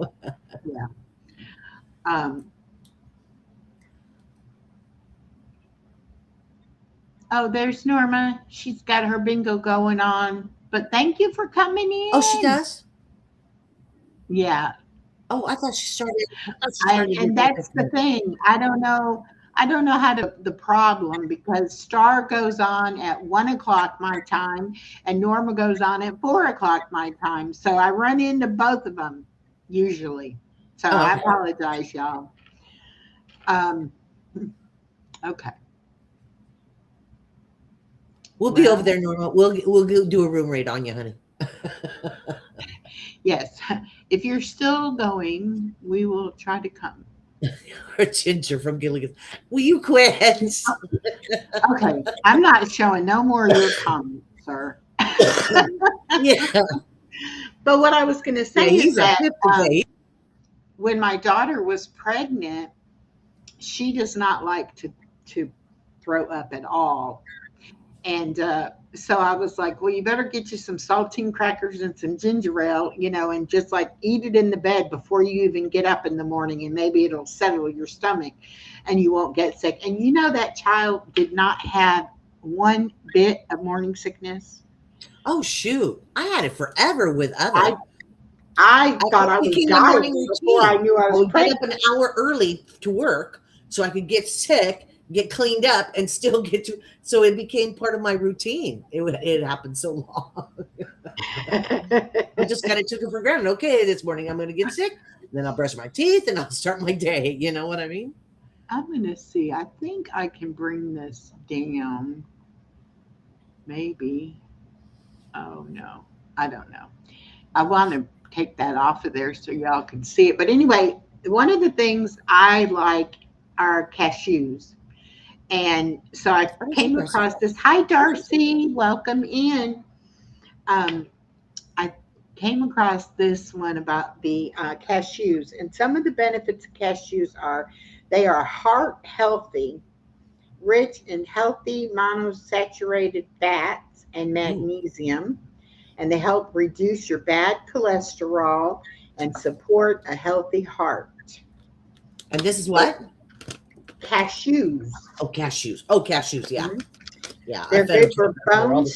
yeah, um, oh, there's Norma. She's got her bingo going on. But thank you for coming Oh, she in. does. Yeah, Oh, I thought she started. I thought she started and before that's the Christmas. thing. I don't know. I don't know how to the problem, because Star goes on at 1 o'clock my time, and Norma goes on at 4 o'clock my time. So I run into both of them usually. So Oh, I okay. apologize, y'all. Um, okay. We'll be over Well, there, Norma. We'll do a room raid on you, honey. yes. If you're still going, we will try to come. Or Ginger from Gilligan. Will you quit? Okay. I'm not showing no more of your comments, sir. Yeah, But what I was going to yeah. say is He's a that pip today. when my daughter was pregnant, she does not like to throw up at all. And so I was like, well, you better get you some saltine crackers and some ginger ale, and just like eat it in the bed before you even get up in the morning, and maybe it'll settle your stomach and you won't get sick. And that child did not have one bit of morning sickness. Oh shoot! I had it forever with I other. I thought It I was became my morning dying before I routine. knew I I was would get up pregnant. an hour early to work so I could get sick, get cleaned up, and still get to. So it became part of my routine. It happened so long. I just kind of took it for granted. Okay, this morning I'm going to get sick, then I'll brush my teeth and I'll start my day. You know what I mean? I'm going to see. I think I can bring this down. Maybe. Oh, no. I don't know. I want to take that off of there so y'all can see it. But anyway, one of the things I like are cashews. And so I Oh, that's came interesting. across this. Hi, Darcy. Welcome in. Um, I came across this one about the cashews. And some of the benefits of cashews are they are heart healthy, rich in healthy monosaturated fats and Ooh, magnesium. and they help reduce your bad cholesterol and support a healthy heart. And this is what? Cashews. Oh, cashews. Oh, cashews. Yeah. Mhm. Yeah. They're I fed them good for all bone the time.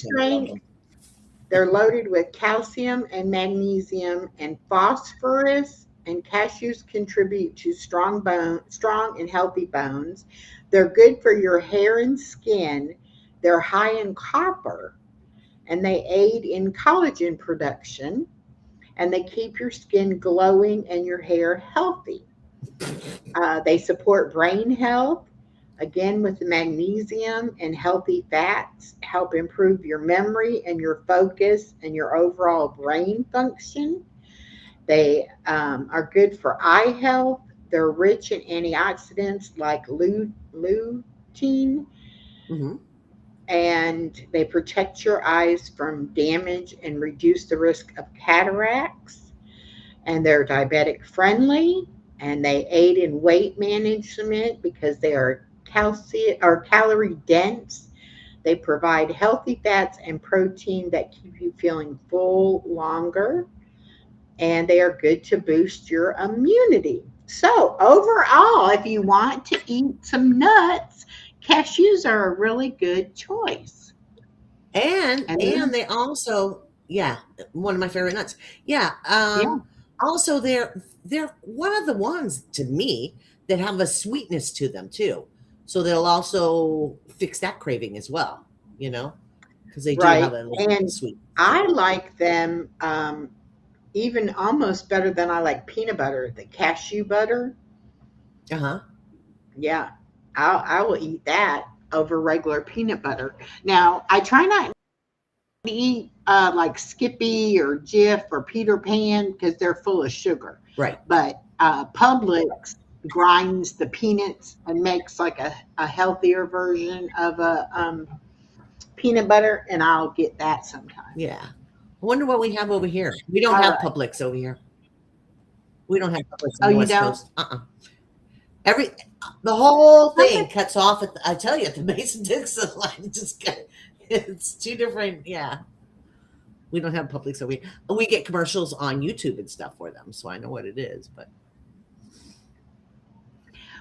strength. They're loaded with calcium and magnesium and phosphorus, and cashews contribute to strong and healthy bones. They're good for your hair and skin. They're high in copper, and they aid in collagen production, and they keep your skin glowing and your hair healthy. They support brain health, again with the magnesium, and healthy fats help improve your memory and your focus and your overall brain function. They are good for eye health. They're rich in antioxidants like lutein, Mm-hmm. and they protect your eyes from damage and reduce the risk of cataracts. And they're diabetic friendly, and they aid in weight management because they are calcium or calorie dense. They provide healthy fats and protein that keep you feeling full longer, and they are good to boost your immunity. So, overall, if you want to eat some nuts, cashews are a really good choice. And And they also, yeah, one of my favorite nuts. Yeah. yeah, Also they're one of the ones to me that have a sweetness to them too. So they'll also fix that craving as well, because they do have right. a little bit of And sweet. I like them even almost better than I like peanut butter, the cashew butter. Uh-huh. Yeah, I will eat that over regular peanut butter. Now, I try not to eat like Skippy or Jif or Peter Pan because they're full of sugar. Right. But Publix grinds the peanuts and makes like a healthier version of a peanut butter, and I'll get that sometimes. Yeah. I wonder what we have over here. We don't All have right. Publix over here. We don't have Publix Oh, on the you West don't? Coast. Every the whole thing Okay. cuts off at I tell you at the Mason Dixon line. It's two different. Yeah, we don't have Publix over here. We get commercials on YouTube and stuff for them, so I know what it is. But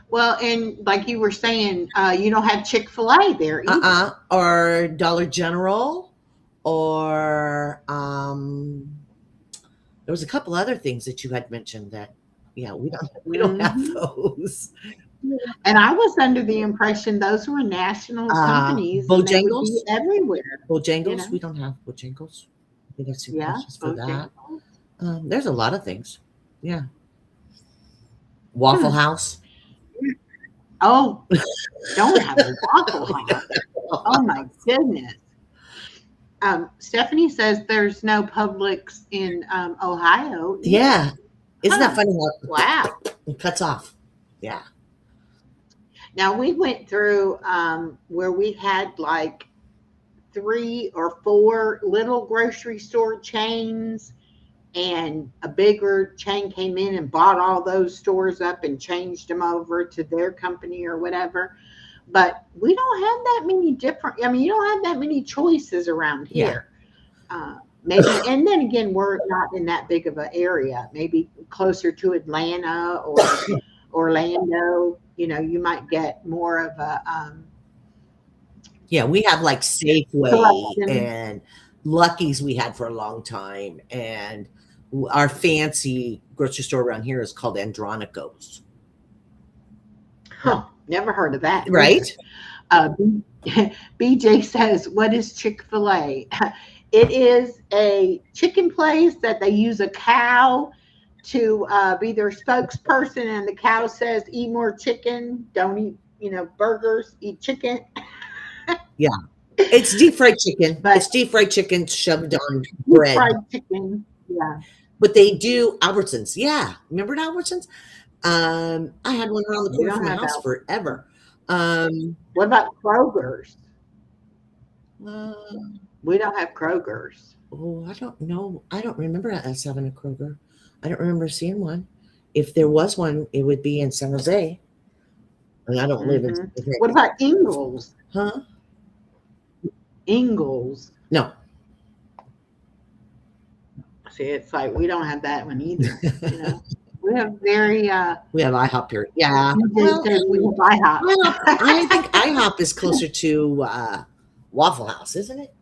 Well, and like you were saying, you don't have Chick-fil-A there either. or Dollar General, or there was a couple other things that you had mentioned that we don't have Mhm. those. And I was under the impression those were national companies and they would be Bojangles. everywhere, you Bojangles, know? we don't have Bojangles. I think that's too Yeah, precious for that. Bojangles. There's a lot of things. Yeah. Waffle Hmm. House. Oh, don't have a Waffle House. Oh my goodness. Stephanie says there's no Publix in Ohio either. Yeah. Isn't that Huh. funny how Wow. it cuts off? Yeah. Now we went through where we had like 3 or 4 little grocery store chains, and a bigger chain came in and bought all those stores up and changed them over to their company or whatever. But we don't have that many different, I mean, you don't have that many choices around Yeah. here. Maybe, and then again, we're not in that big of an area, maybe closer to Atlanta or Orlando. You might get more of a Yeah. We have like Safeway selection. and Lucky's we had for a long time. And our fancy grocery store around here is called Andronico's. Huh, never heard of that either. Right? BJ says, what is Chick-fil-A? It is a chicken place that they use a cow to be their spokesperson, and the cow says, eat more chicken, don't eat, burgers, eat chicken. Yeah. It's deep fried chicken. But It's deep fried chicken shoved on deep bread. fried chicken, yeah. But they do Albertsons. Yeah. Remember Albertsons? I had one around the We corner don't from my have house that. forever. What about Kroger's? Uh, We don't have Kroger's. I don't know. I don't remember us having a Kroger. I don't remember seeing one. If there was one, it would be in San Jose. I mean, I don't live in San Jose. What about Ingles? Huh? Ingles. No. See, it's like we don't have that one either. You know, we have very We have IHOP here. Yeah. well, Well, we have IHOP. I think IHOP is closer to Waffle House, isn't it?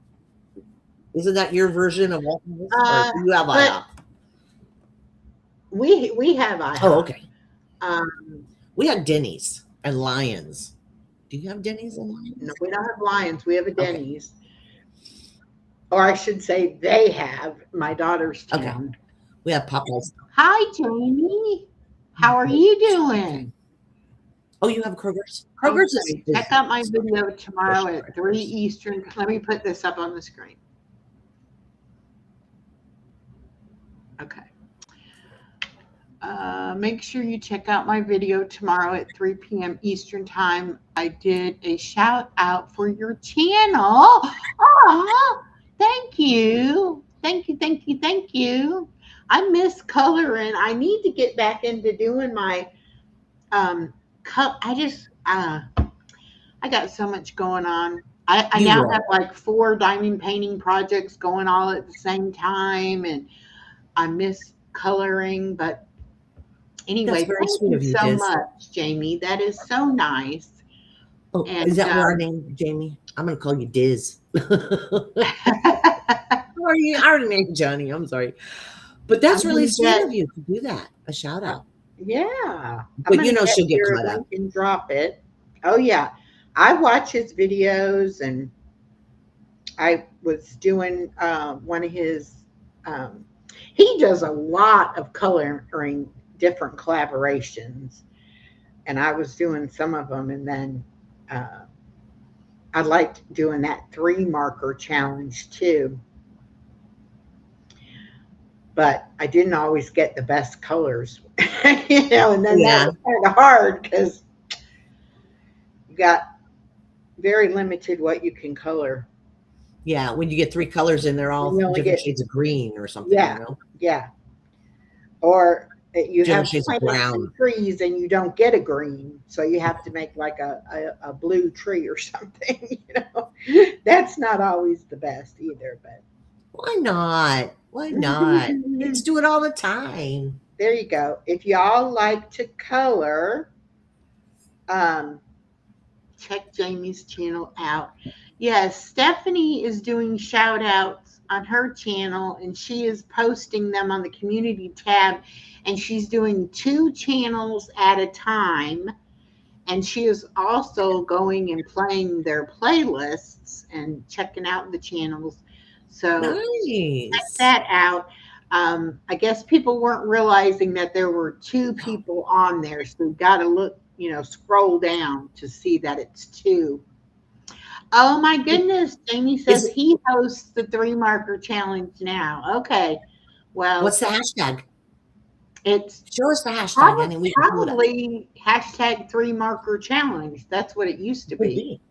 Isn't that your version of Waffle House? Or do you have but IHOP? we have IHOP. Oh, okay. Um, We have Denny's and Lions. Do you have Denny's and Lions? no, we don't have Lions. We have a Okay. Denny's. Or I should say they have my daughter's Okay. town. We have Popeyes. Hi, Jamie. How are you doing? Oh, you have Kroger's? Kroger's is Check out my video tomorrow at 3 Eastern. Let me put this up on the screen. Okay. Make sure you check out my video tomorrow at 3 p.m. Eastern time. I did a shout out for your channel. Oh, thank you. Thank you, thank you, thank you. I miss coloring. I need to get back into doing my I got so much going on. I now have like 4 diamond painting projects going all at the same time, and I miss coloring. But anyway, thank you so much, Jamie. That is so nice. Oh, And, is that our name, Jamie? I'm going to call you Diz. I already named Johnny. I'm sorry. But that's really sweet of you to do that. A shout out. Yeah. But you know she'll get caught up. And drop it. Oh, yeah. I watch his videos, and I was doing one of his, he does a lot of coloring different collaborations, and I was doing some of them, and then I liked doing that 3 marker challenge too. But I didn't always get the best colors, you know, and then that was kind of hard because you got very limited what you can color. Yeah, when you get 3 colors and they're all different shades of green or something. Yeah, you know? Yeah. Or you different have shades of brown trees and you don't get a green, so you have to make like a blue tree or something. You know, that's not always the best either. But why not? Why not? Kids do it all the time. There you go. If y'all like to color, check Jamie's channel out. Yes, Stephanie is doing shout outs on her channel, and she is posting them on the community tab, and she's doing 2 channels at a time, and she is also going and playing their playlists and checking out the channels. So nice. Check that out. I guess people weren't realizing that there were 2 people on there, so you've got to look, you know, scroll down to see that it's 2. Oh my goodness, Jamie says he hosts the 3 marker challenge now. Okay, well, what's the hashtag? It's show us the hashtag, and we can probably hashtag 3 marker challenge. That's what it used to be.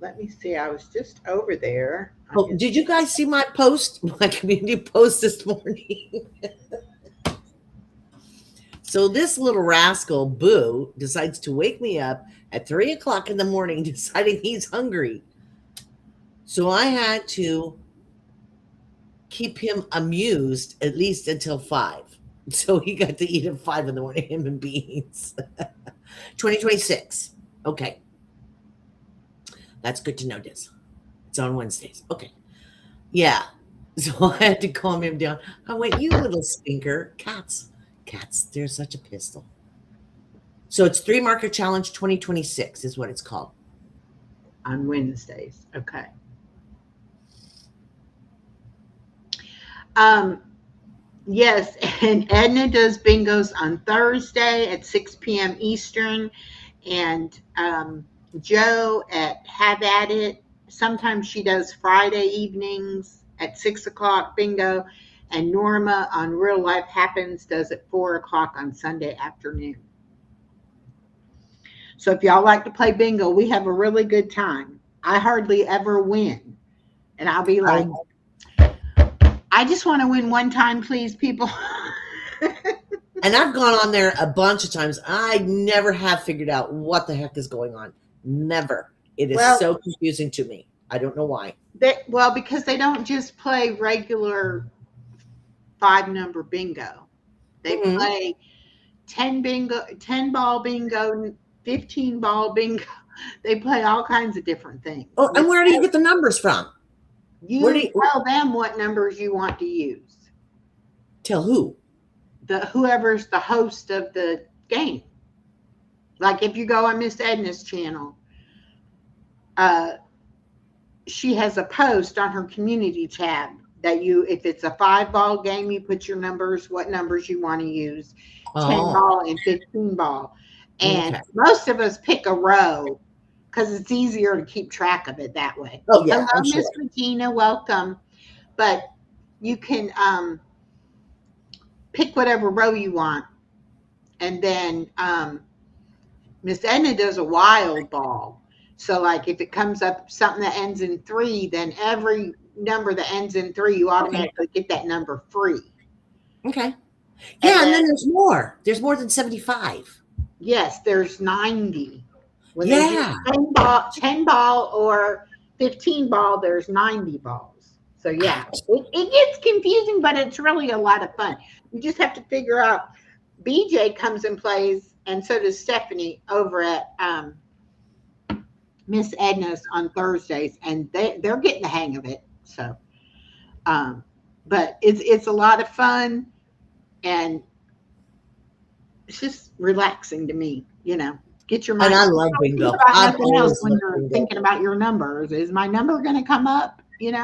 Let me see. I was just over there. Oh, did you guys see my post, my community post this morning? So this little rascal, Boo, decides to wake me up at 3 o'clock in the morning, deciding he's hungry. So I had to keep him amused at least until 5. So he got to eat at 5 in the morning, him and beans. 2026. Okay. That's good to know, Diz. It's on Wednesdays. Okay. Yeah. So I had to calm him down. I went, you little stinker. Cats, they're such a pistol. So it's 3 marker challenge 2026 is what it's called. On Wednesdays. Okay. Yes, and Edna does bingos on Thursday at 6 p.m. Eastern, and Joe at Have At It. Sometimes she does Friday evenings at 6 o'clock bingo, and Norma on Real Life Happens does at 4 o'clock on Sunday afternoon. So if y'all like to play bingo, we have a really good time. I hardly ever win, and I'll be like, I just want to win one time, please, people. And I've gone on there a bunch of times. I never have figured out what the heck is going on. Never. It is Well, so confusing to me. I don't know why. because they don't just play regular 5-number bingo. They Mhm. play 10 ball bingo, 15 ball bingo. They play all kinds of different things. Oh, and where do you get the numbers from? Where do You you tell them what numbers you want to use. tell who? Whoever's the host of the game. Like if you go on Miss Edna's channel, uh, she has a post on her community tab that if it's a 5-ball game, you put your numbers, what numbers you want to use, 10 Oh, ball and 15 ball. And okay. most of us pick a row because it's easier to keep track of it that way. Oh yeah, Hello, I'm sure. Miss Regina, welcome. But you can pick whatever row you want. And then Miss Edna does a wild ball. So like if it comes up something that ends in 3, then every number that ends in 3, you automatically get that number free. Okay. And Yeah, and then then there's more. There's more than 75. yes, there's 90. When they do Yeah. 10 ball or 15 ball, there's 90 balls. So yeah, it gets confusing, but it's really a lot of fun. You just have to figure out. BJ comes and plays, and so does Stephanie over at Miss Edna's on Thursdays, and they're getting the hang of it. So, but it's a lot of fun, and it's just relaxing to me. Get your mind. And I love Think bingo. about I've nothing else always when loved you're bingo. thinking about your numbers. Is my number going to come up? And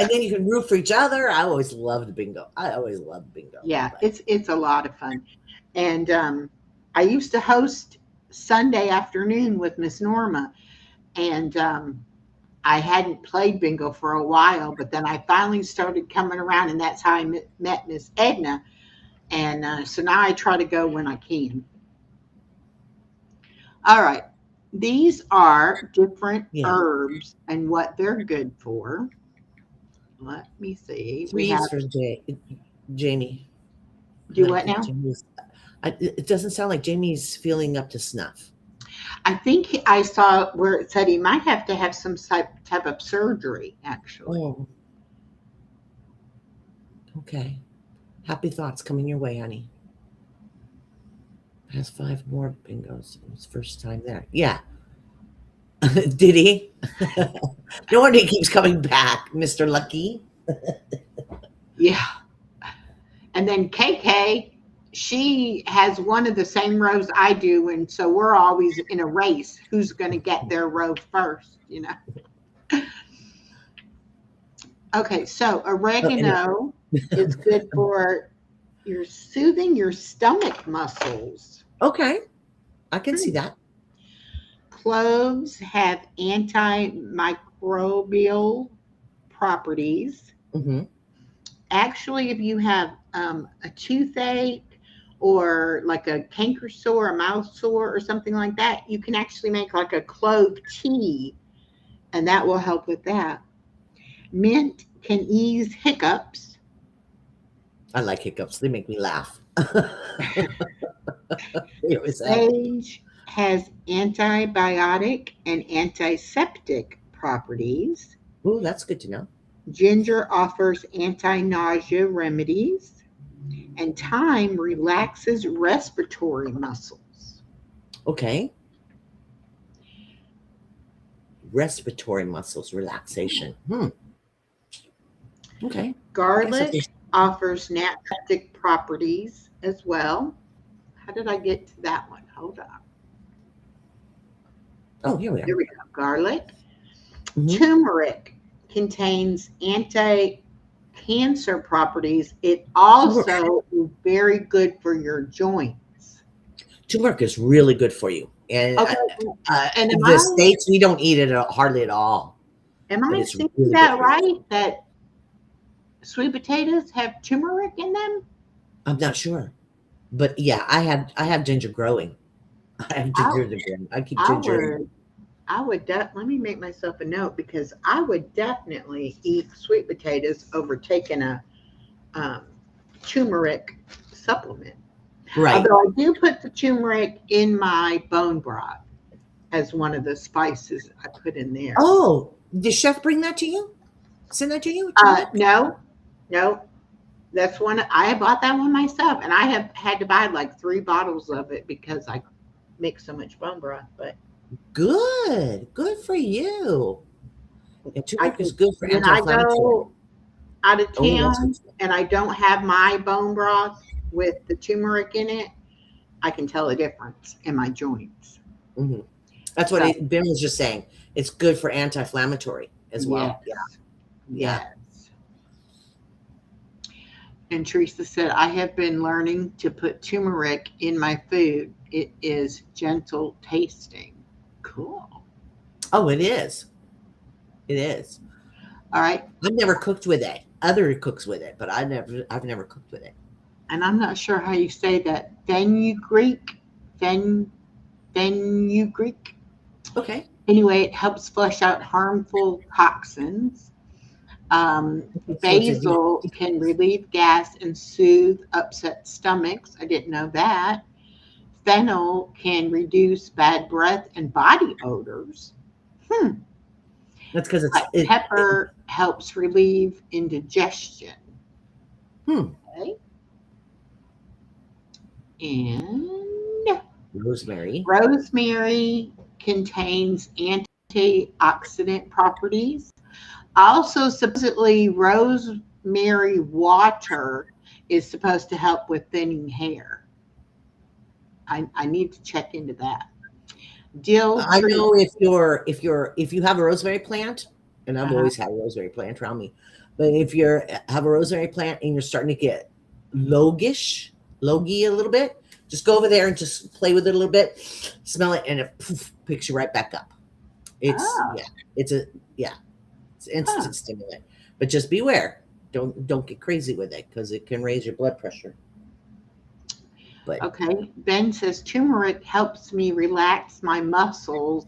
then you can root for each other. I always loved bingo. I always loved bingo. Yeah, But it's a lot of fun. And I used to host Sunday afternoon with Miss Norma, and I hadn't played bingo for a while, but then I finally started coming around, and that's how I met Miss Edna. And so now I try to go when I can. All right. These are different yeah. herbs and what they're good for. Let me see. We have Squeeze for Jamie. do what now? It doesn't sound like Jamie's feeling up to snuff. I think I saw where it said he might have to have some type of surgery, actually. Oh. Okay. Happy thoughts coming your way, honey. Has 5 more bingos. It's first time there. Yeah. Did he? No wonder he keeps coming back, Mr. Lucky. Yeah. And then KK, she has one of the same rows I do, and so we're always in a race who's going to get their row first, Okay, so oregano is good for soothing your stomach muscles. Okay. I can see that. Cloves have antimicrobial properties. Mm-hmm. Actually, if you have a toothache or like a canker sore, a mouth sore, or something like that, you can actually make like a clove tea, and that will help with that. Mint can ease hiccups. I like hiccups. They make me laugh. Sage has antibiotic and antiseptic properties. Oh, that's good to know. Ginger offers anti-nausea remedies, and thyme relaxes respiratory muscles. Okay. Respiratory muscles relaxation. Okay. Garlic offers natural properties as well. How did I get to that one? Hold on. Oh, here we are. Here we go. Garlic. Mm-hmm. Turmeric contains anti-cancer properties. It also is very good for your joints. Turmeric is really good for you. And, okay. And in the States, we don't eat it hardly at all. Am I seeing really that right? That sweet potatoes have turmeric in them? I'm not sure. But yeah, I have ginger growing. I have ginger growing. I keep ginger. I would let me make myself a note, because I would definitely eat sweet potatoes over taking a turmeric supplement. Right. Although I do put the turmeric in my bone broth. as one of the spices I put in there. Oh, did chef bring that to you? Send that to you? Turmeric? No, that's one I bought that one myself, and I have had to buy like 3 bottles of it because I make so much bone broth. But Good for you. Yeah, I turmeric can is good for when I anti-inflammatory. go out of Oh, that's town and I don't have my bone broth with the turmeric in it, I can tell a difference in my joints. mm-hmm. That's what Ben was just saying. It's good for anti-inflammatory as well. Yes. Yeah. Yes. And Teresa said, I have been learning to put turmeric in my food. It is gentle tasting. Cool. Oh, it is. It is. All right. I've never cooked with it. Other cooks with it, but I've never cooked with it. And I'm not sure how you say that. Fenugreek. Fenugreek. Okay. Anyway, it helps flush out harmful toxins. Basil can relieve gas and soothe upset stomachs. I didn't know that. Fennel can reduce bad breath and body odors. That's because Pepper helps relieve indigestion. Okay. And rosemary contains antioxidant properties. Also, supposedly, rosemary water is supposed to help with thinning hair. I need to check into that. Dill I tree. know if you have a rosemary plant, and I've always had a rosemary plant around me, but if you have a rosemary plant and you're starting to get logy a little bit, just go over there and just play with it a little bit, smell it, and it picks you right back up. It's instant stimulant, but just beware. Don't get crazy with it because it can raise your blood pressure. But okay, Ben says turmeric helps me relax my muscles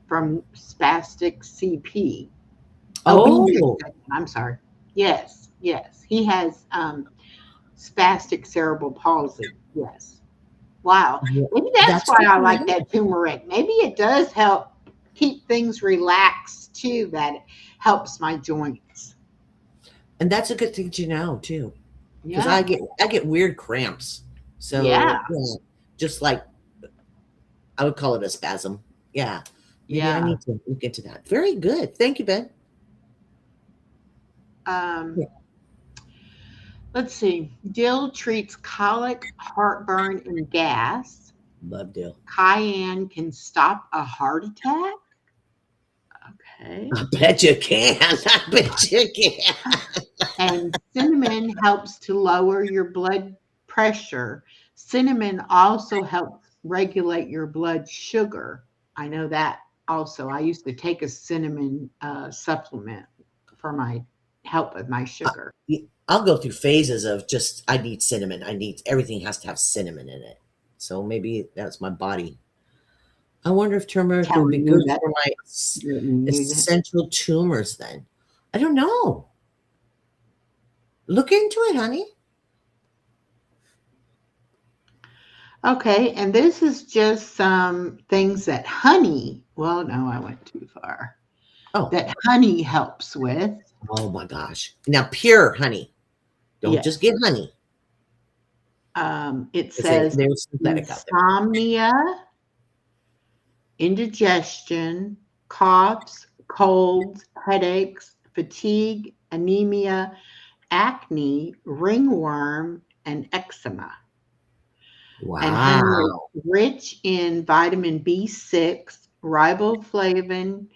from spastic CP. Oh, I'm sorry. Yes. He has spastic cerebral palsy. Yes. Wow. Maybe that's why I like that turmeric. Maybe it does help keep things relaxed too. That it helps my joints. And that's a good thing to know too, because I get weird cramps. So just like I would call it a spasm. Yeah. Maybe I need to look into that. Very good. Thank you, Ben. Let's see. Dill treats colic, heartburn, and gas. Love dill. Cayenne can stop a heart attack. Okay. I bet you can. I bet you can. And cinnamon helps to lower your blood pressure. Cinnamon also helps regulate your blood sugar. I know that also. I used to take a cinnamon supplement for my help with my sugar. I'll go through phases of just I need cinnamon. Everything has to have cinnamon in it. So maybe that's my body. I wonder if turmeric would be good for my essential tumors then. I don't know. Look into it, honey. Okay, and this is just some things that honey, well, no, I went too far. Oh. That honey helps with. Oh my gosh. Now pure honey. Don't just get honey. It says insomnia, indigestion, coughs, colds, headaches, fatigue, anemia, acne, ringworm, and eczema. Wow. And honey is rich in vitamin B6, riboflavin,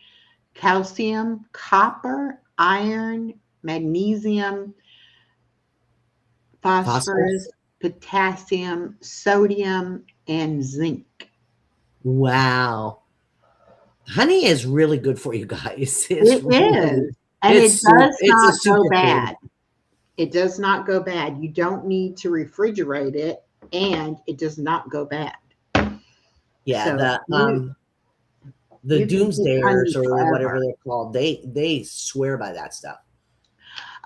calcium, copper, iron, magnesium, phosphorus, potassium, sodium, and zinc. Wow. Honey is really good for you guys. It is. And it does not go bad. It does not go bad. You don't need to refrigerate it, and it does not go bad. Yeah, so the doomsdayers or whatever they're called, they swear by that stuff.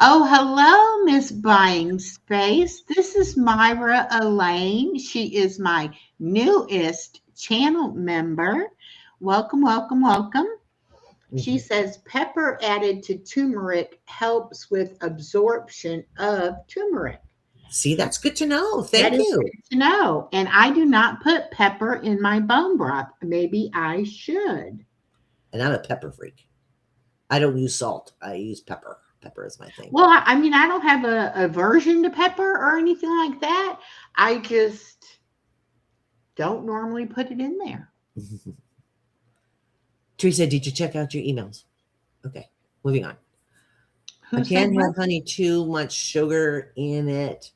Oh, hello, Miss Buying Space. This is Myra Elaine. She is my newest channel member. Welcome, welcome, welcome. She Mhm. says pepper added to turmeric helps with absorption of turmeric. See, that's good to know. That Thank is you. good to know. And I do not put pepper in my bone broth. Maybe I should. And I'm a pepper freak. I don't use salt. I use pepper. Pepper is my thing. Well, I mean, I don't have a aversion to pepper or anything like that. I just don't normally put it in there. Teresa, did you check out your emails? Okay, moving on. I Who said can't what? have honey too much sugar in it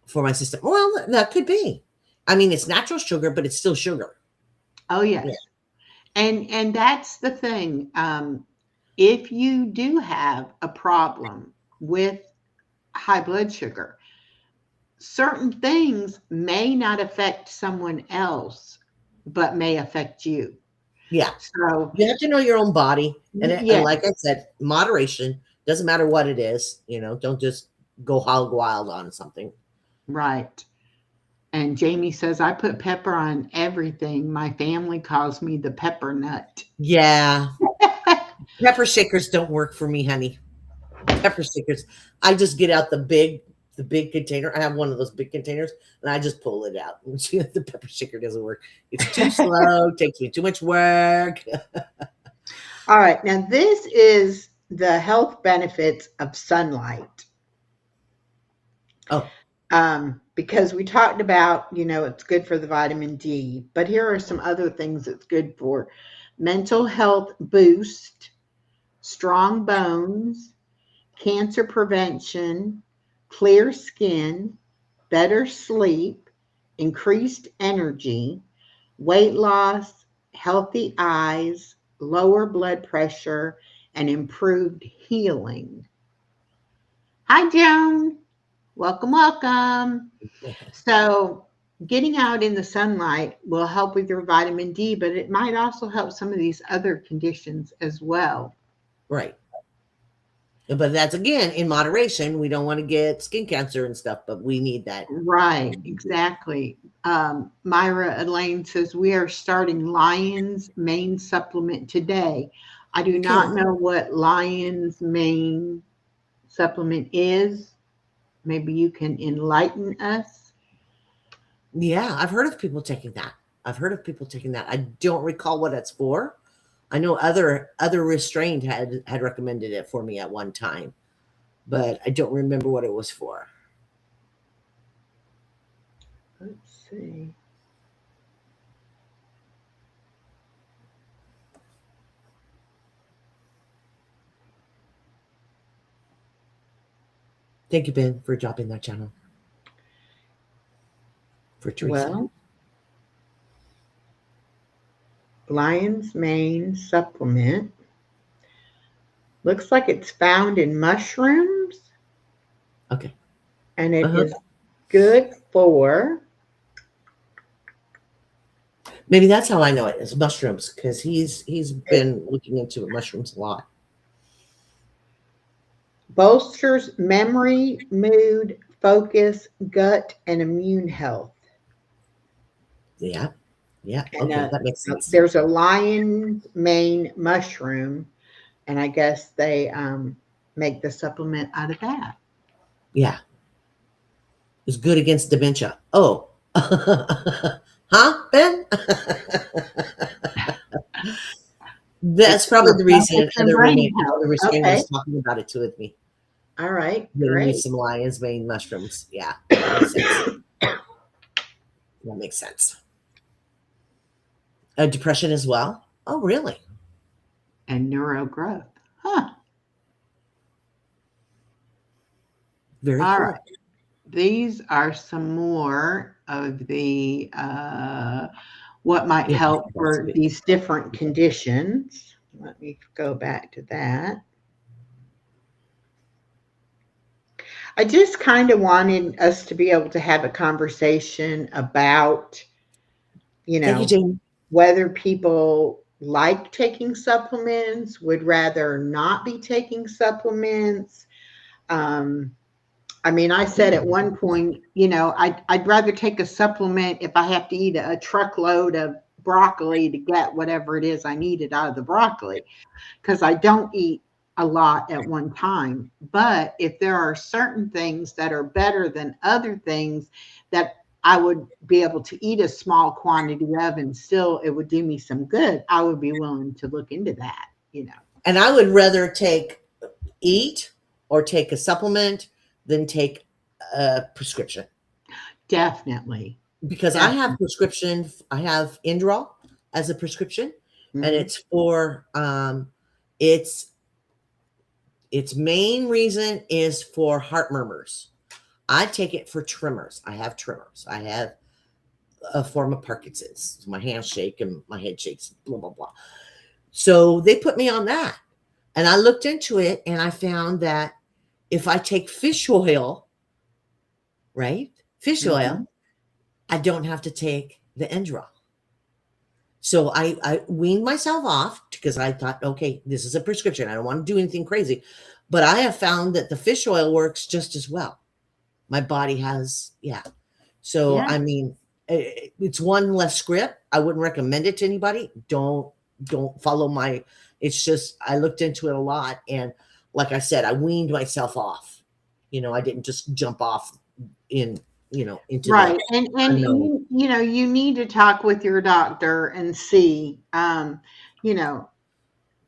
for my system. Well, that could be. I mean, it's natural sugar, but it's still sugar. Oh, yes. Yeah. And that's the thing. If you do have a problem with high blood sugar, certain things may not affect someone else, but may affect you. Yeah. So, You have to know your own body. And yeah, like I said, moderation doesn't matter what it is. Don't just go hog wild on something. right. And Jamie says, I put pepper on everything. My family calls me the pepper nut. Yeah. Pepper shakers don't work for me, honey. Pepper shakers. I just get out the big container. I have one of those big containers and I just pull it out. The pepper shaker doesn't work. It's too slow, takes me too much work. All right. Now, this is the health benefits of sunlight. Oh, Because we talked about, it's good for the vitamin D, but here are some other things it's good for: mental health boost, strong bones, cancer prevention, clear skin, better sleep, increased energy, weight loss, healthy eyes, lower blood pressure, and improved healing. Hi, Joan. Welcome, welcome. So, getting out in the sunlight will help with your vitamin D, but it might also help some of these other conditions as well. right. But that's again in moderation. We don't want to get skin cancer and stuff, but we need that. Right, exactly. Myra Elaine says, we are starting Lion's Mane supplement today. I do Okay. not know what Lion's Mane supplement is. Maybe you can enlighten us. Yeah, I've heard of people taking that. I don't recall what it's for. I know other restrained had recommended it for me at one time, but I don't remember what it was for. Let's see. Thank you, Ben, for dropping that channel for Teresa. Well, Lion's Mane supplement looks like it's found in mushrooms, Okay. and it Uh-huh. is good for. Maybe that's how I know it is mushrooms because he's been looking into mushrooms a lot. Bolsters memory, mood, focus, gut, and immune health. Yeah. Yeah. And Okay, that makes sense. there's a lion's mane mushroom, and I guess they make the supplement out of that. Yeah. It's good against dementia. Oh. Huh, Ben? That's probably the reason Focus and other brain roommate, health. other restraint Okay. was talking about it too with me. All right. Giving me Great. some lion's mane mushrooms. Yeah, that makes sense. That makes sense. Depression as well. Oh, really? And neuro growth. Huh. Very All cool. right. These are some more of the what might Yeah, help that's for good. these different conditions. Let me go back to that. I just kind of wanted us to be able to have a conversation about, Thank you, Jamie. whether people like taking supplements, would rather not be taking supplements. I mean, I said at one point, I'd rather take a supplement if I have to eat a truckload of broccoli to get whatever it is I needed out of the broccoli, because I don't eat a lot at one time. But if there are certain things that are better than other things that I would be able to eat a small quantity of and still it would do me some good, I would be willing to look into that, you know. And I would rather eat or take a supplement than take a prescription, Definitely. because I have Definitely. prescription. I have Indrol as a prescription, and Hmm. it's for its main reason is for heart murmurs. I take it for tremors. I have tremors. I have a form of Parkinson's. My hands shake and my head shakes, blah, blah, blah. So they put me on that. And I looked into it and I found that if I take fish oil, right? Fish Hmm. oil, I don't have to take the Endrol. So I weaned myself off because I thought, okay, this is a prescription. I don't want to do anything crazy. But I have found that the fish oil works just as well. My body has, yeah. So, Yeah. I mean, it's one less script. I wouldn't recommend it to anybody. Don't follow my, it's just, I looked into it a lot. And like I said, I weaned myself off. I didn't just jump off in, into the Right. And unknown. you need to talk with your doctor and see, you know,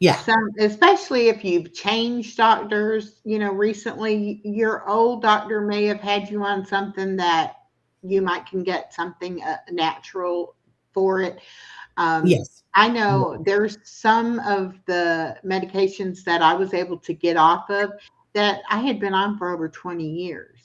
Yeah, some, especially if you've changed doctors, recently, your old doctor may have had you on something that you might can get something natural for it. yes. I Yeah, know there's some of the medications that I was able to get off of that I had been on for over 20 years.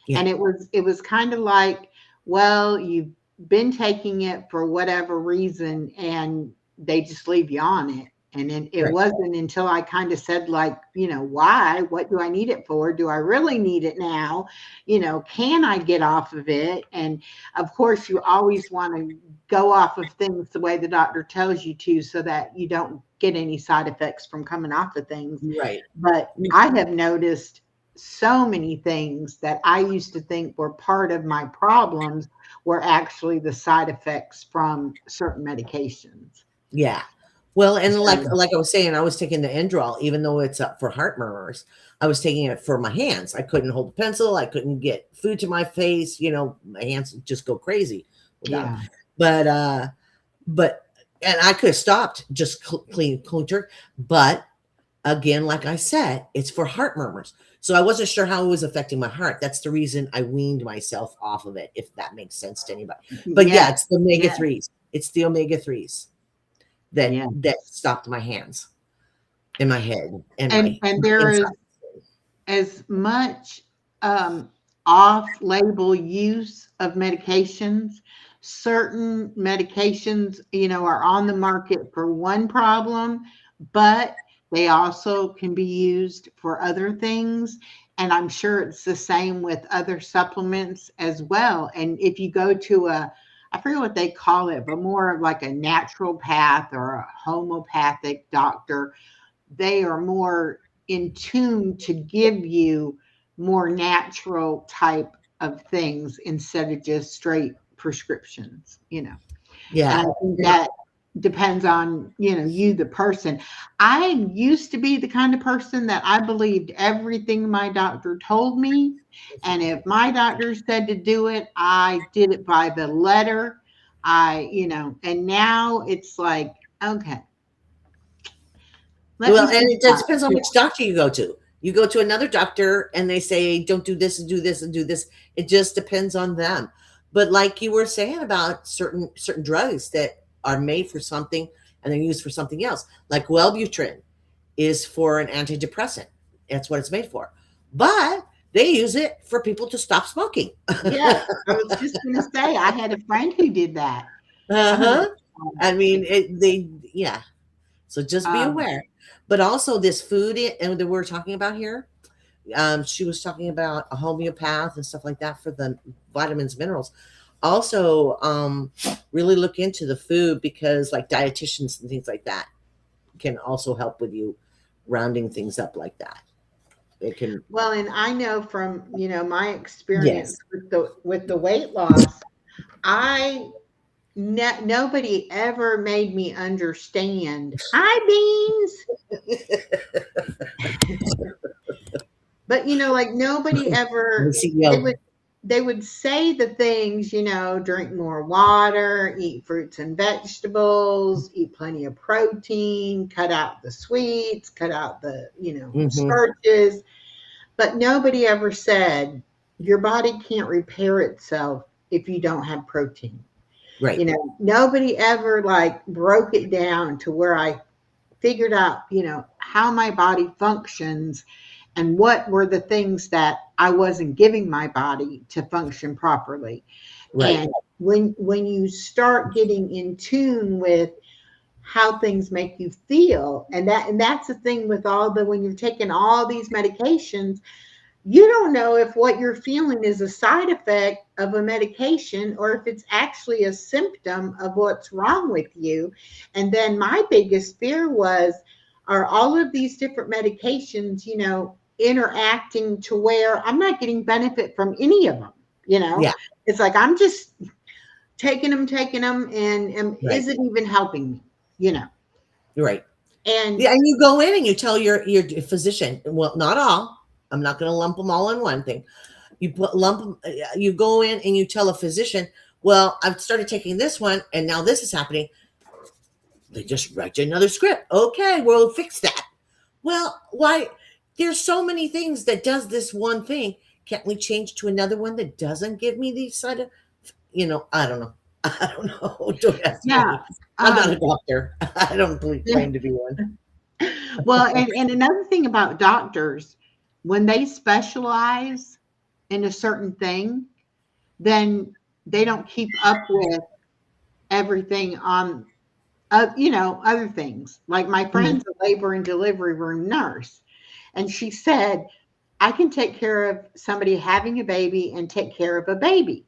yeah, And it was kind of like, well, you've been taking it for whatever reason and they just leave you on it. And then it right. wasn't until I kind of said, like, why? What do I need it for? Do I really need it now? Can I get off of it? And of course, you always want to go off of things the way the doctor tells you to so that you don't get any side effects from coming off of things. Right. But I have noticed so many things that I used to think were part of my problems were actually the side effects from certain medications. Yeah. Well, and like So, like I was saying, I was taking the Enderal, even though it's up for heart murmurs. I was taking it for my hands. I couldn't hold a pencil. I couldn't get food to my face. My hands would just go crazy without. yeah. But but and I could have stopped just clean clincher. But again, like I said, it's for heart murmurs. So I wasn't sure how it was affecting my heart. That's the reason I weaned myself off of it, if that makes sense to anybody. But yeah, Yes. it's the omega Yes. threes. It's the omega threes that Yeah. stopped my hands and my head and And my there is inside. as much off-label use of medications. Certain medications, are on the market for one problem, but they also can be used for other things. And I'm sure it's the same with other supplements as well. And if you go to I forget what they call it, but more of like a naturopath or a homeopathic doctor, they are more in tune to give you more natural type of things instead of just straight prescriptions. And Yeah. I think that depends on, you, the person. I used to be the kind of person that I believed everything my doctor told me. And if my doctor said to do it, I did it by the letter. And now it's like, okay, let Well, me and think it just about depends on it. which doctor you go to. You go to another doctor and they say, don't do this and do this and do this. It just depends on them. But like you were saying about certain drugs that are made for something and they're used for something else, like Wellbutrin is for an antidepressant. That's what it's made for. But they use it for people to stop smoking. Yes, I was just going to say I had a friend who did that. Uh-huh. I Yeah. mean, yeah. So just be Um, aware. But also this food that we're talking about here, she was talking about a homeopath and stuff like that for the vitamins, minerals. Also, really look into the food, because like dietitians and things like that can also help with you rounding things up like that. It can, well, and I know from my experience yes, with the weight loss, I nobody ever made me understand. Hi, beans. But like nobody The ever, they CEO. would they would say the things, drink more water, eat fruits and vegetables, eat plenty of protein, cut out the sweets, cut out the, Hmm. starches. But nobody ever said your body can't repair itself if you don't have protein. Right. Nobody ever like broke it down to where I figured out, how my body functions and what were the things that I wasn't giving my body to function properly. Right. And when you start getting in tune with how things make you feel, and that's the thing with all the when you're taking all these medications, you don't know if what you're feeling is a side effect of a medication or if it's actually a symptom of what's wrong with you. And then my biggest fear was, are all of these different medications, interacting to where I'm not getting benefit from any of them? Yeah. It's like I'm just taking them, and Right. is it even helping me? You know, Right. and Yeah, and you go in and you tell your physician. Well, not all. I'm not going to lump them all in one thing. You put lump 'em- You go in and you tell a physician, well, I've started taking this one and now this is happening. They just write you another script. Okay, we'll fix that. Well, why? There's so many things that does this one thing. Can't we change to another one that doesn't give me these side of, I don't know. I don't know. Don't ask yeah. me. I'm not a um doctor. I don't claim to be one. Well, and another thing about doctors, when they specialize in a certain thing, then they don't keep up with everything on, other things. Like my Mhm. friend's a labor and delivery room nurse, and she said, I can take care of somebody having a baby and take care of a baby.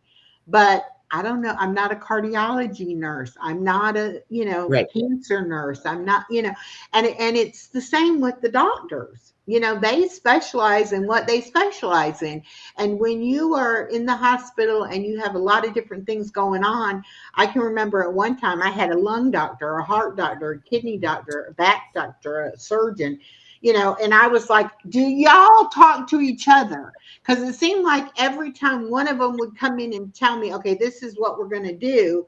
But I don't know. I'm not a cardiology nurse. I'm not a, Right. cancer nurse. I'm not, and it's the same with the doctors. They specialize in what they specialize in. And when you are in the hospital and you have a lot of different things going on, I can remember at one time I had a lung doctor, a heart doctor, a kidney doctor, a back doctor, a surgeon, and I was like, do y'all talk to each other? Because it seemed like every time one of them would come in and tell me, okay, this is what we're going to do,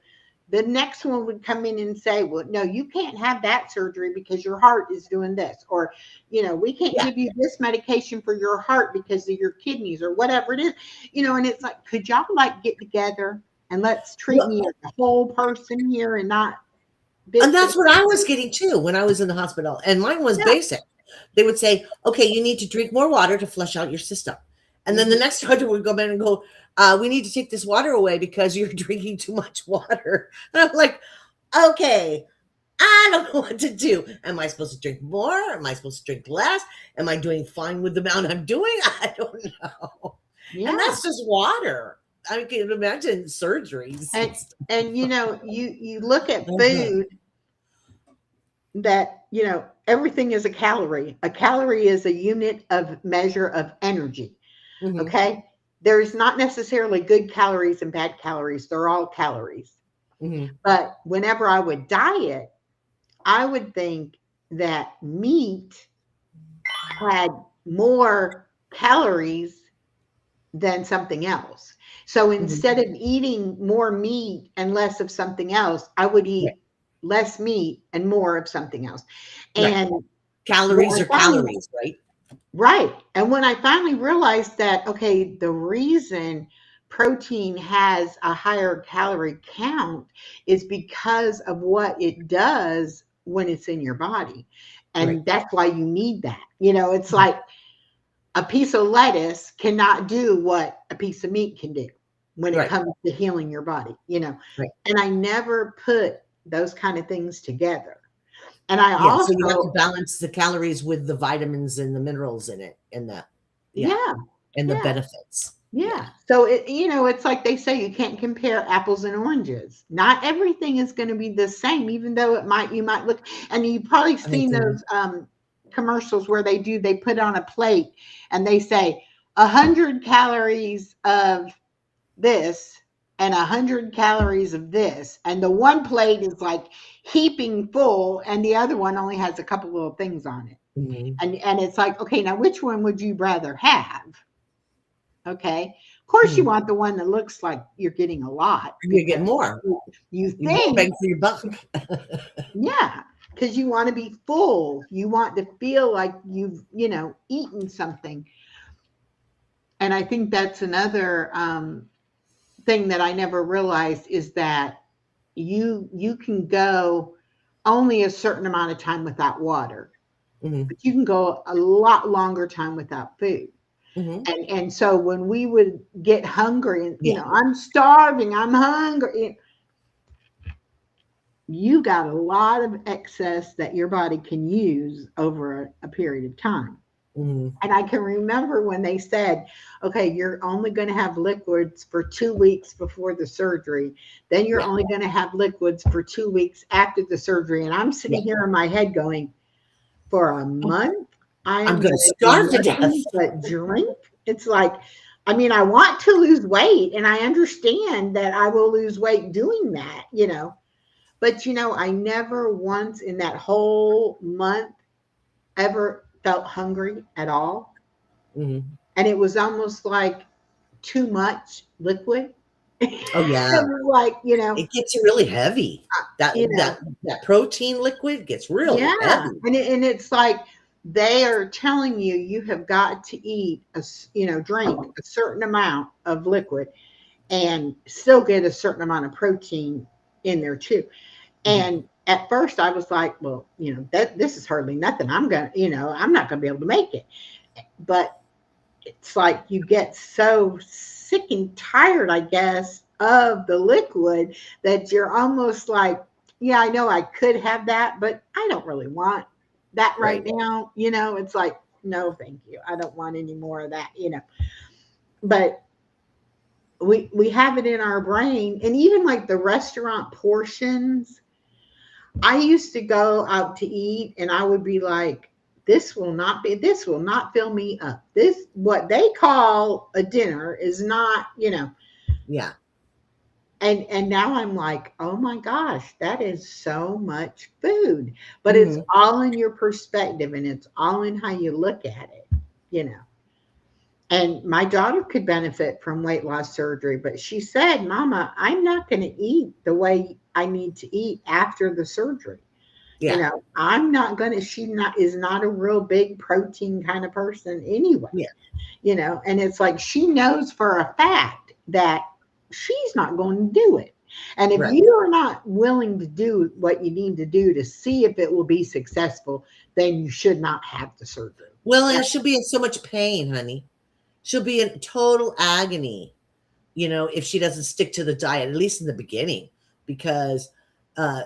the next one would come in and say, well, no, you can't have that surgery because your heart is doing this. Or, we can't Yeah. give you this medication for your heart because of your kidneys or whatever it is. And it's like, could y'all like get together and let's treat Well, me as a whole person here and not and bits and that's what I was pieces? getting too when I was in the hospital. And mine was Yeah. basic. They would say, okay, you need to drink more water to flush out your system. And then the Mhm. next doctor would come in and go, we need to take this water away because you're drinking too much water. And I'm like, okay, I don't know what to do. Am I supposed to drink more? Am I supposed to drink less? Am I doing fine with the amount I'm doing? I don't know. And Yeah. that's just water. I can imagine surgeries and And stuff. and you look at Uh-huh. food that, everything is a calorie. A calorie is a unit of measure of energy. Hmm. Okay? There's not necessarily good calories and bad calories. They're all calories. Hmm. But whenever I would diet, I would think that meat had more calories than something else. So Hmm. instead of eating more meat and less of something else, I would Right. eat less meat and more of something else. Right. And when Calories I are finally, calories, right? right. And when I finally realized that, okay, the reason protein has a higher calorie count is because of what it does when it's in your body. Right. And that's why you need that. It's Mhm. like a piece of lettuce cannot do what a piece of meat can do when it Right. comes to healing your body. Right. And I never put those kind of things together. And I Yeah. So you have to also, balance the calories with the vitamins and the minerals in it and the, yeah, yeah, and the yeah, benefits. Yeah. yeah. So it's like they say you can't compare apples and oranges. Not everything is going to be the same, even though you might look, and you've probably I seen agree. those commercials where they put on a plate and they say 100 calories of this and 100 calories of this, and the one plate is like heaping full, and the other one only has a couple little things on it. Mhm. And it's like, okay, now which one would you rather have? Okay. Of course, you Mhm. want the one that looks like you're getting a lot You get because more. you You more think, bang for your buck. yeah, because you want to be full. You want to feel like you've, eaten something. And I think that's another thing that I never realized is that you can go only a certain amount of time without water, Mhm. but you can go a lot longer time without food. Mhm. And so when we would get hungry and Yeah. I'm starving, I'm hungry, you got a lot of excess that your body can use over a period of time. Mhm. And I can remember when they said, okay, you're only going to have liquids for 2 weeks before the surgery. Then you're Yeah. only going to have liquids for 2 weeks after the surgery. And I'm Yeah. sitting here in my head going, for a month, I I'm am gonna going to do starve to death. nothing but drink. It's like, I mean, I want to lose weight and I understand that I will lose weight doing that. But, I never once in that whole month ever felt hungry at all. Mhm. And it was almost like too much liquid. Oh, It yeah. was like, It gets really heavy. That you that know, that protein liquid gets really yeah. heavy. And it's like they are telling you you have got to eat drink a certain amount of liquid and still get a certain amount of protein in there too. Mhm. And at first I was like, well, that this is hardly nothing. I'm not gonna be able to make it. But it's like you get so sick and tired, I guess, of the liquid that you're almost like, yeah, I know I could have that, but I don't really want that right Right. now. It's like, no, thank you. I don't want any more of that. But we have it in our brain, and even like the restaurant portions. I used to go out to eat and I would be like, this will not fill me up. This, what they call a dinner is not. Yeah. And now I'm like, oh my gosh, that is so much food. But it's Mhm. all in your perspective and it's all in how you look at it. And my daughter could benefit from weight loss surgery, but she said, Mama, I'm not going to eat the way I need to eat after the surgery. Yeah. I'm not going to, is not a real big protein kind of person anyway, Yeah. and it's like she knows for a fact that she's not going to do it. And if Right. you are not willing to do what you need to do to see if it will be successful, then you should not have the surgery. Well, and she'll be in so much pain, honey. She'll be in total agony, if she doesn't stick to the diet, at least in the beginning, because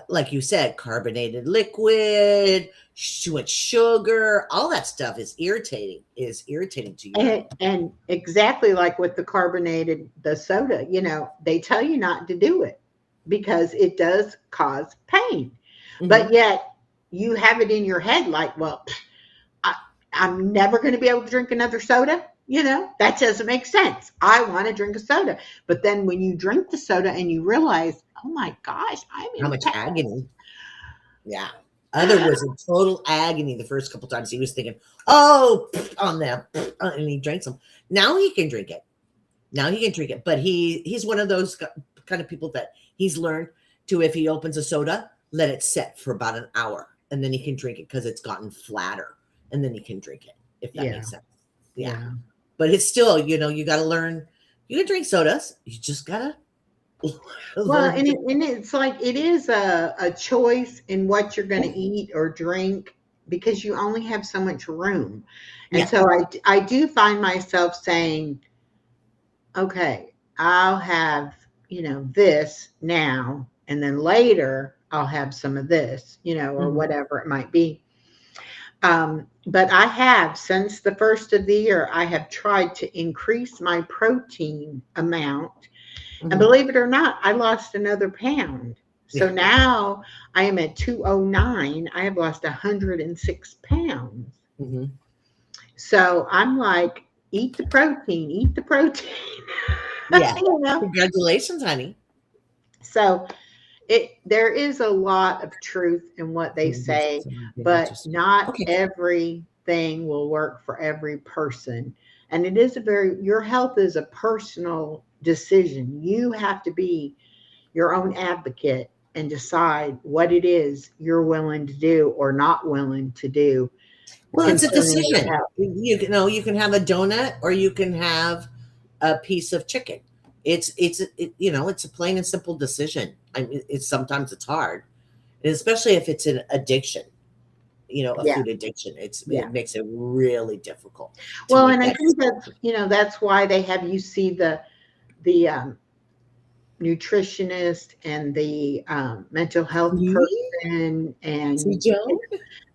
like you said, carbonated liquid, too much sugar, all that stuff is irritating to you. And exactly like with the soda, they tell you not to do it because it does cause pain. Mhm. But yet you have it in your head like, well, I, I'm never going to be able to drink another soda. That doesn't make sense. I want to drink a soda. But then when you drink the soda and you realize, oh my gosh, I'm How in much pain. agony. Yeah. Other was in total agony the first couple times. He was thinking, oh, on them, and he drank some. Now he can drink it. But he's one of those kind of people that he's learned to, if he opens a soda, let it set for about an hour, and then he can drink it because it's gotten flatter, and then he can drink it, if that Yeah. makes sense. Yeah. Yeah. But it's still, you got to learn. You can drink sodas. You just got to Well, learn to and, drink. it's like it is a choice in what you're going to eat or drink because you only have so much room. And Yeah. so I do find myself saying, okay, I'll have, this now, and then later I'll have some of this, or Mhm. whatever it might be. But I have, since the first of the year, I have tried to increase my protein amount. And Mhm. believe it or not, I lost another pound. So Yeah. now I am at 209. I have lost 106 pounds. Mhm. So I'm like, eat the protein, eat the protein. Yeah. You know? Congratulations, honey. So there is a lot of truth in what they say, but not Okay. everything will work for every person. And it is your health is a personal decision. You have to be your own advocate and decide what it is you're willing to do or not willing to do. Well, it's a concerning your decision. health. You can have a donut or you can have a piece of chicken. It's a plain and simple decision. I mean, sometimes it's hard, and especially if it's an addiction. A Yeah. food addiction. Yeah. It makes it really difficult. Well, and I think that's why they have you see the nutritionist and the mental health person and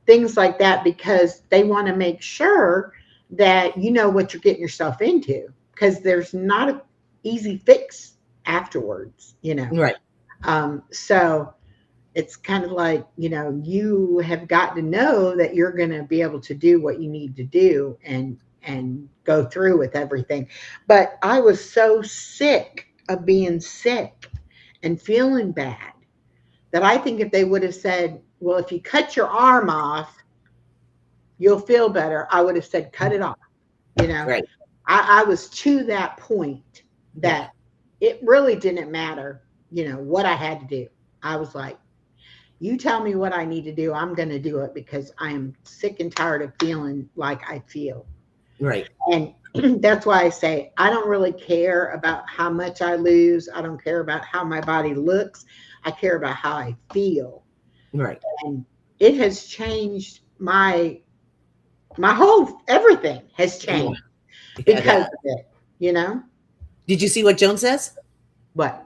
things like that, because they want to make sure that you know what you're getting yourself into, because there's not an easy fix afterwards, Right. So it's kind of like, you have got to know that you're going to be able to do what you need to do and go through with everything. But I was so sick of being sick and feeling bad that I think if they would have said, well, if you cut your arm off, you'll feel better, I would have said, cut it off. Right. I was to that point that it really didn't matter, what I had to do. I was like, you tell me what I need to do, I'm going to do it, because I am sick and tired of feeling like I feel. Right. And that's why I say I don't really care about how much I lose. I don't care about how my body looks. I care about how I feel. Right. And it has changed my whole everything has changed because of it, Did you see what Joan says? What?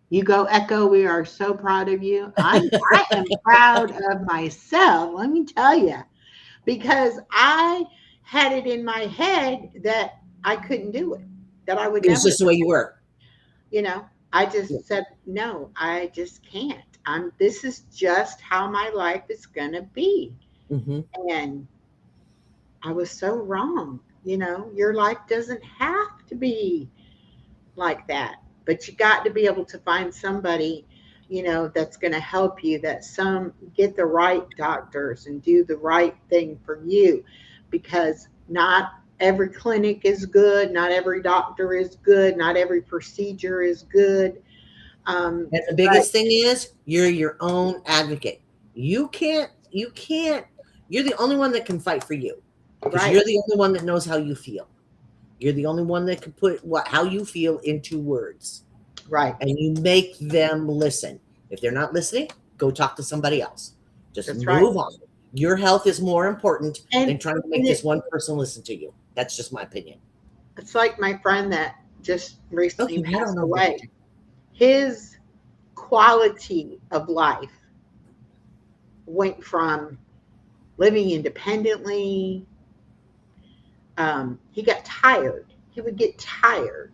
You go, Echo. We are so proud of you. I am proud of myself, let me tell you, because I had it in my head that I couldn't do it, that I would never. It's just the way you were. I just said, no, I just can't. This is just how my life is going to be. Mm-hmm. And I was so wrong. Your life doesn't have to be like that, but you got to be able to find somebody, that's going to help you, get the right doctors and do the right thing for you, because not every clinic is good. Not every doctor is good. Not every procedure is good. And the biggest thing is you're your own advocate. You can't, you're the only one that can fight for you. Because right. You're the only one that knows how you feel. You're the only one that can put how you feel into words. Right. And you make them listen. If they're not listening, go talk to somebody else. Just move on. Your health is more important than trying to make this one person listen to you. That's just my opinion. It's like my friend that just recently passed away. His quality of life went from living independently. He got tired. He would get tired.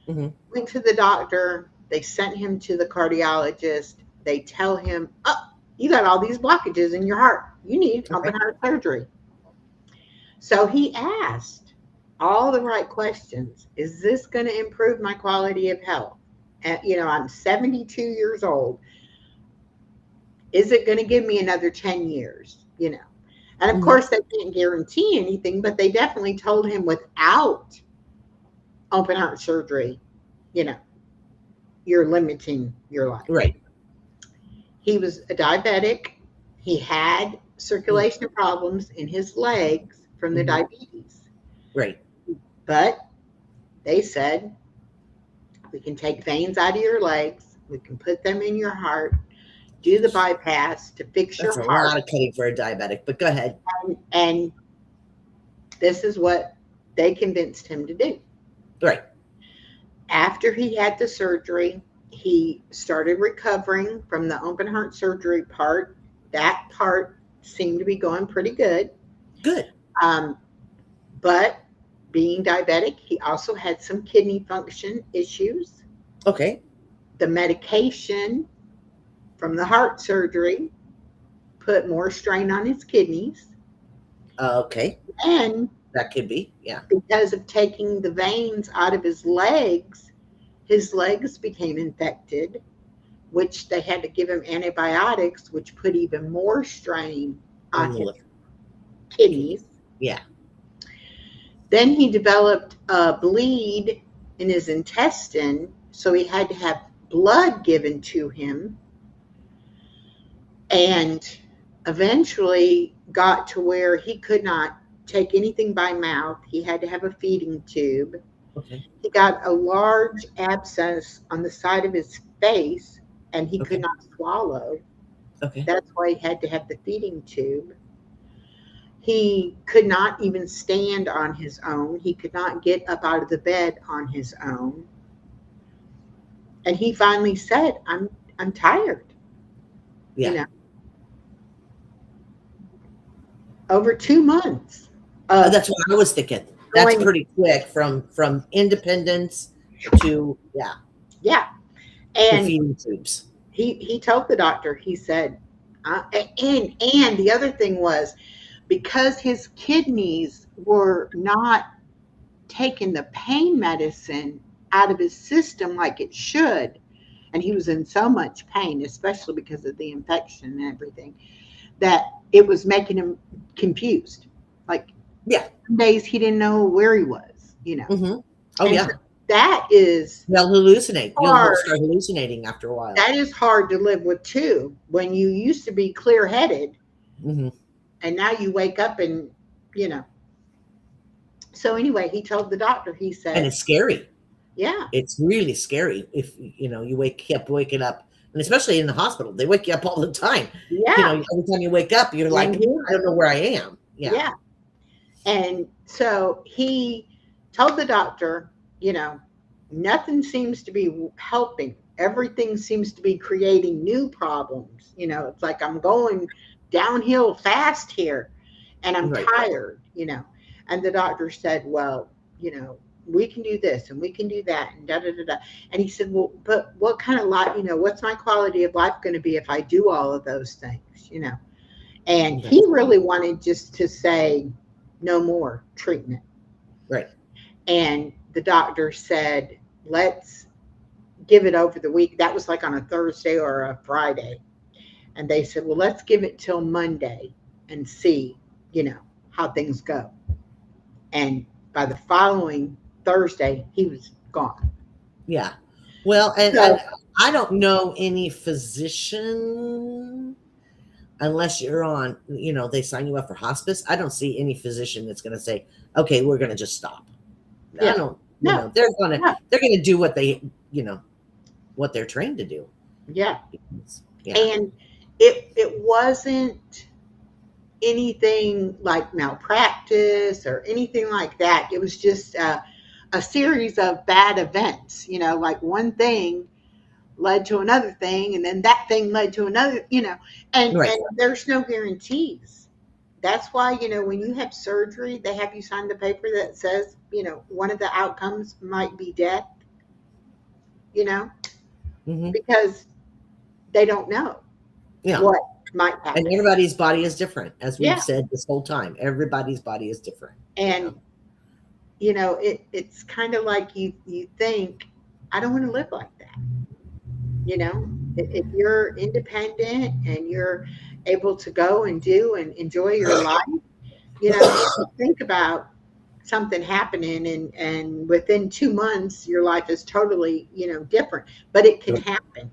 Mm-hmm. Went to the doctor. They sent him to the cardiologist. They tell him, oh, you got all these blockages in your heart. You need open heart surgery. So he asked all the right questions. Is this going to improve my quality of health? And, I'm 72 years old. Is it going to give me another 10 years? And of course, they can't guarantee anything, but they definitely told him without open heart surgery, you're limiting your life. Right. He was a diabetic. He had circulation problems in his legs from the diabetes. Right. But they said, we can take veins out of your legs. We can put them in your heart. Do the bypass to fix your heart. That's a lot of cutting for a diabetic, but go ahead. And this is what they convinced him to do. Right. After he had the surgery, he started recovering from the open heart surgery part. That part seemed to be going pretty good. Good. But being diabetic, he also had some kidney function issues. Okay. The medication from the heart surgery put more strain on his kidneys. Okay. And That could be. Yeah. because of taking the veins out of his legs became infected, which they had to give him antibiotics, which put even more strain on his kidneys. Yeah. Then he developed a bleed in his intestine, so he had to have blood given to him, and eventually got to where he could not take anything by mouth. He had to have a feeding tube. Okay. He got a large abscess on the side of his face, and he Okay. could not swallow. Okay. That's why he had to have the feeding tube. He could not even stand on his own. He could not get up out of the bed on his own. And he finally said, I'm tired. Yeah. You know, over 2 months. That's what I was thinking. That's going- pretty quick from independence to Yeah. to And feeding tubes. he told the doctor, he said, and the other thing was, because his kidneys were not taking the pain medicine out of his system like it should, and he was in so much pain, especially because of the infection and everything, that it was making him confused. Like, some days he didn't know where he was, you know. Mm-hmm. Oh, And yeah. so that is They'll hallucinate. You'll hard. start hallucinating after a while. That is hard to live with too. When you used to be clear-headed, Mm-hmm. and now you wake up and, you know. So anyway, he told the doctor, he said, And it's scary. yeah, It's really scary if you kept waking up, and especially in the hospital, they wake you up all the time. yeah, Every time you wake up, you're like, I don't know where I am. yeah. And so he told the doctor, nothing seems to be helping. Everything seems to be creating new problems. It's like I'm going downhill fast here, and I'm Right. tired, And the doctor said, well, we can do this and we can do that and da da da da. And he said, well, but what kind of life, what's my quality of life going to be if I do all of those things, And he really wanted just to say no more treatment. Right. And the doctor said, let's give it over the week. That was like on a Thursday or a Friday. And they said, well, let's give it till Monday and see, how things go. And by the following Thursday, he was gone. Yeah. Well, and So- I don't know any physician, unless you're on, they sign you up for hospice. I don't see any physician that's going to say, okay, we're going to just stop. Yeah. I don't, No. they're going No. to do what they, what they're trained to do. Yeah. Yeah. And it wasn't anything like malpractice or anything like that. It was just a series of bad events, like one thing led to another thing, and then that thing led to another, and there's no guarantees. That's why, when you have surgery, they have you sign the paper that says, one of the outcomes might be death, Mm-hmm. because they don't know what might happen. And everybody's body is different, as we've Yeah. said this whole time. Everybody's body is different. And, it's kind of like you think, I don't want to live like that. If you're independent and you're able to go and do and enjoy your life, think about something happening and within 2 months, your life is totally, different, but it can happen,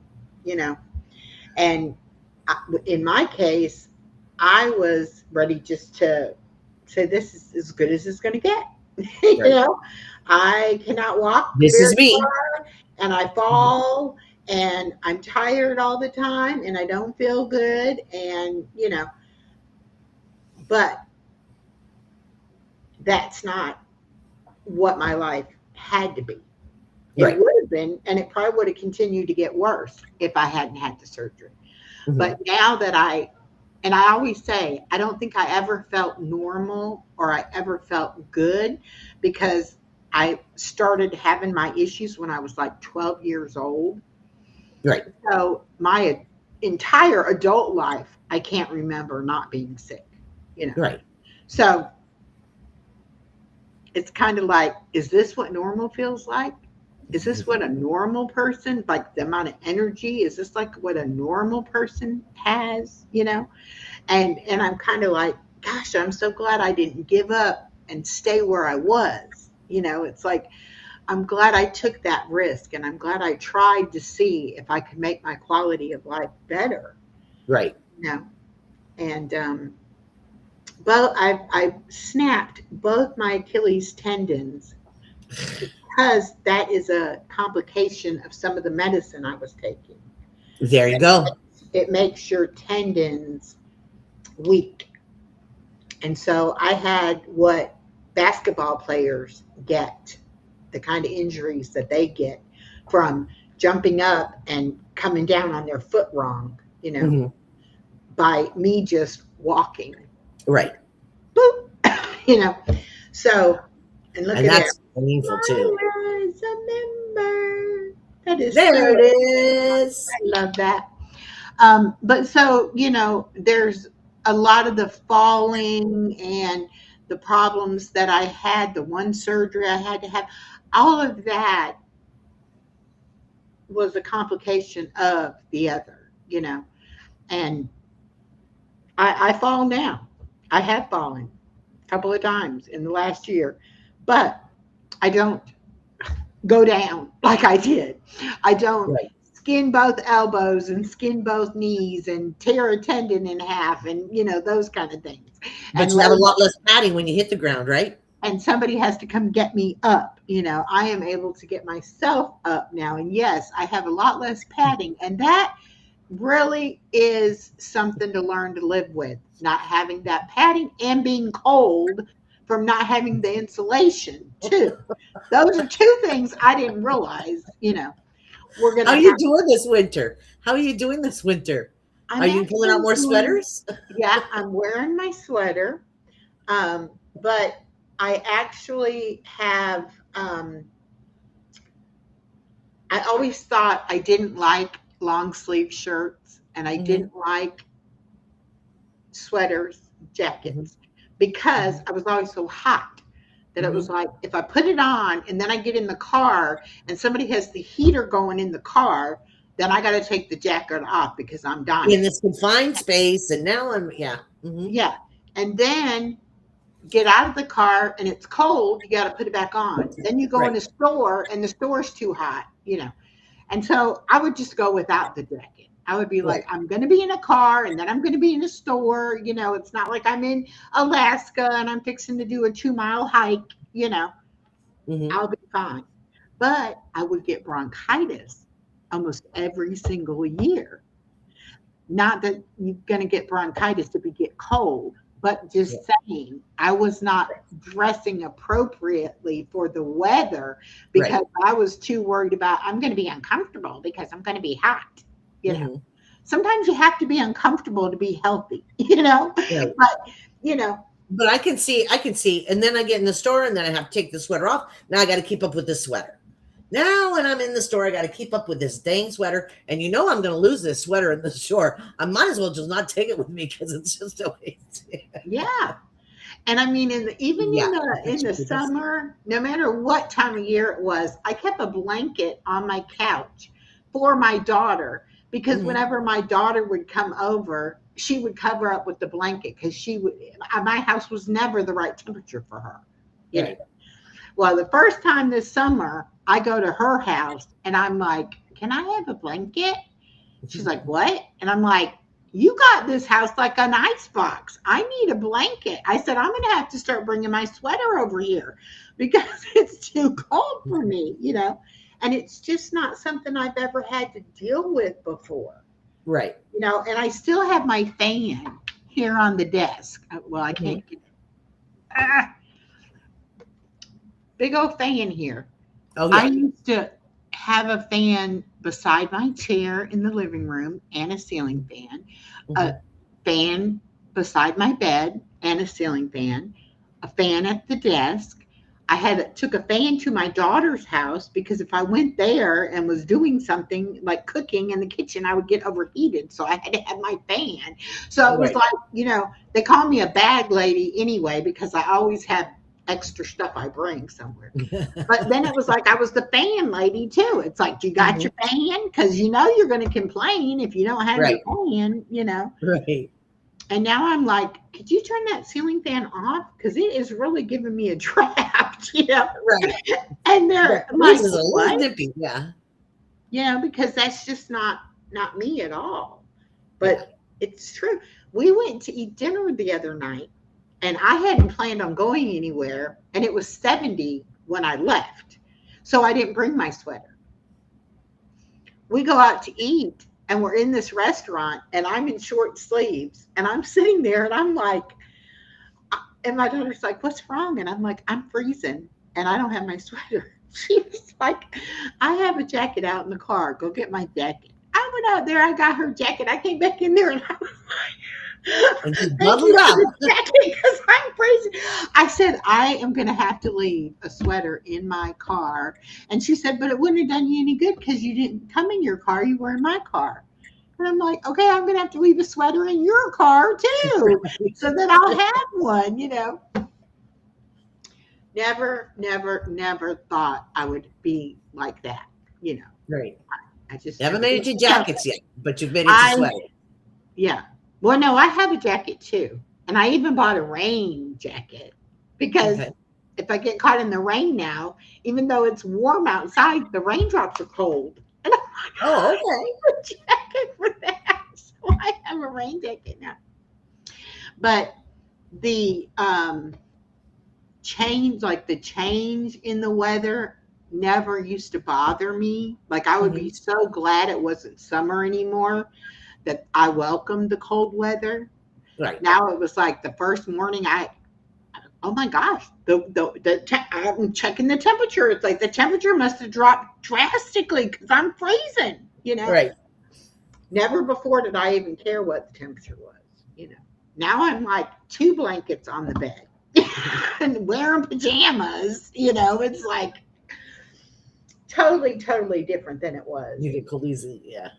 and in my case, I was ready just to say, this is as good as it's going to get. I cannot walk. This is very me. far, and I fall, and I'm tired all the time, and I don't feel good, and but that's not what my life had to be. It Right. would have been, and it probably would have continued to get worse if I hadn't had the surgery. Mhm. But now that I always say, I don't think I ever felt normal or I ever felt good, because I started having my issues when I was like 12 years old. Right. So my entire adult life, I can't remember not being sick, Right. So it's kind of like, is this what normal feels like? Is this what a normal person, like the amount of energy, is this like what a normal person has, And I'm kind of like, gosh, I'm so glad I didn't give up and stay where I was. It's like, I'm glad I took that risk, and I'm glad I tried to see if I could make my quality of life better. Right. And both I snapped both my Achilles tendons because that is a complication of some of the medicine I was taking. There you go. It makes your tendons weak. And so I had what basketball players get, the kind of injuries that they get from jumping up and coming down on their foot wrong, by me just walking. Right. Boop. So, and look And at that's painful too. That is There so, it is. I love that. But so, there's a lot of the falling and the problems that I had, the one surgery I had to have, all of that was a complication of the other, and I fall now. I have fallen a couple of times in the last year, but I don't go down like I did. I don't Right. skin both elbows and skin both knees and tear a tendon in half and those kind of things. But And you have a lot less padding when you hit the ground, right? and somebody has to come get me up. I am able to get myself up now. And yes, I have a lot less padding, and that really is something to learn to live with, not having that padding and being cold from not having the insulation too. Those are two things I didn't realize, we're going How to are you doing this winter? How are you doing this winter? I'm Are you pulling out more actually doing, sweaters? yeah, I'm wearing my sweater. But I actually have, I always thought I didn't like long sleeve shirts, and I didn't like sweaters, jackets, because I was always so hot that it was like, if I put it on and then I get in the car and somebody has the heater going in the car, then I got to take the jacket off because I'm dying. In this confined space, and now I'm Yeah. And then get out of the car and it's cold, you got to put it back on. Then you go in the store and the store's too hot, And so I would just go without the jacket. I would be like, I'm going to be in a car and then I'm going to be in a store. It's not like I'm in Alaska and I'm fixing to do a 2-mile hike, I'll be fine. But I would get bronchitis almost every single year. Not that you're going to get bronchitis if you get cold, but just saying, I was not dressing appropriately for the weather because I was too worried about, I'm going to be uncomfortable because I'm going to be hot. Sometimes you have to be uncomfortable to be healthy, Right. But, But I can see, and then I get in the store and then I have to take the sweater off. Now I got to keep up with this sweater. Now when I'm in the store, I got to keep up with this dang sweater. And I'm going to lose this sweater in the store. I might as well just not take it with me because it's just a waste. Yeah. And I mean, in the summer, no matter what time of year it was, I kept a blanket on my couch for my daughter because whenever my daughter would come over, she would cover up with the blanket because my house was never the right temperature for her. Right. Well, the first time this summer, I go to her house and I'm like, can I have a blanket? She's like, what? And I'm like, you got this house like an ice box. I need a blanket. I said, I'm going to have to start bringing my sweater over here because it's too cold for me, and it's just not something I've ever had to deal with before. Right. And I still have my fan here on the desk. Well, I can't get it. Big old fan here. Oh, yeah. I used to have a fan beside my chair in the living room and a ceiling fan, a fan beside my bed and a ceiling fan, a fan at the desk. I took a fan to my daughter's house because if I went there and was doing something like cooking in the kitchen, I would get overheated. So I had to have my fan. So it was like, they call me a bag lady anyway, because I always have extra stuff I bring somewhere. But then it was like I was the fan lady too. It's like, you got your fan? Because you know you're going to complain if you don't have Right. your fan, you know. Right. And now I'm like, could you turn that ceiling fan off? Because it is really giving me a draft, you know. Right. And they're But like, this is a little what? nippy. Yeah. You know, because that's just not me at all. But it's true. We went to eat dinner the other night, and I hadn't planned on going anywhere, and it was 70 when I left. So I didn't bring my sweater. We go out to eat, and we're in this restaurant, and I'm in short sleeves, and I'm sitting there, and I'm like, and my daughter's like, what's wrong? And I'm like, I'm freezing, and I don't have my sweater. She was like, I have a jacket out in the car. Go get my jacket. I went out there. I got her jacket. I came back in there, and I was like, And you thank bundled you for up. the jacket, because I'm freezing. I said, I am going to have to leave a sweater in my car. And she said, but it wouldn't have done you any good because you didn't come in your car. You were in my car. And I'm like, okay, I'm going to have to leave a sweater in your car too, so that I'll have one, you know. Never thought I would be like that, you know. Right. I just You haven't made it to jackets yet, but you've made it I- to sweater. Yeah. Well, no, I have a jacket too. And I even bought a rain jacket because if I get caught in the rain now, even though it's warm outside, the raindrops are cold. And I'm like, Oh, okay. a jacket for that. So I have a rain jacket now. But the change in the weather never used to bother me. Like I would be so glad it wasn't summer anymore, that I welcomed the cold weather. Right. Now it was like the first morning oh my gosh, I'm checking the temperature. It's like the temperature must have dropped drastically because I'm freezing, you know. Right. Never before did I even care what the temperature was, you know. Now I'm like 2 blankets on the bed and wearing pajamas, you know. It's like totally different than it was. You get cold easily, yeah.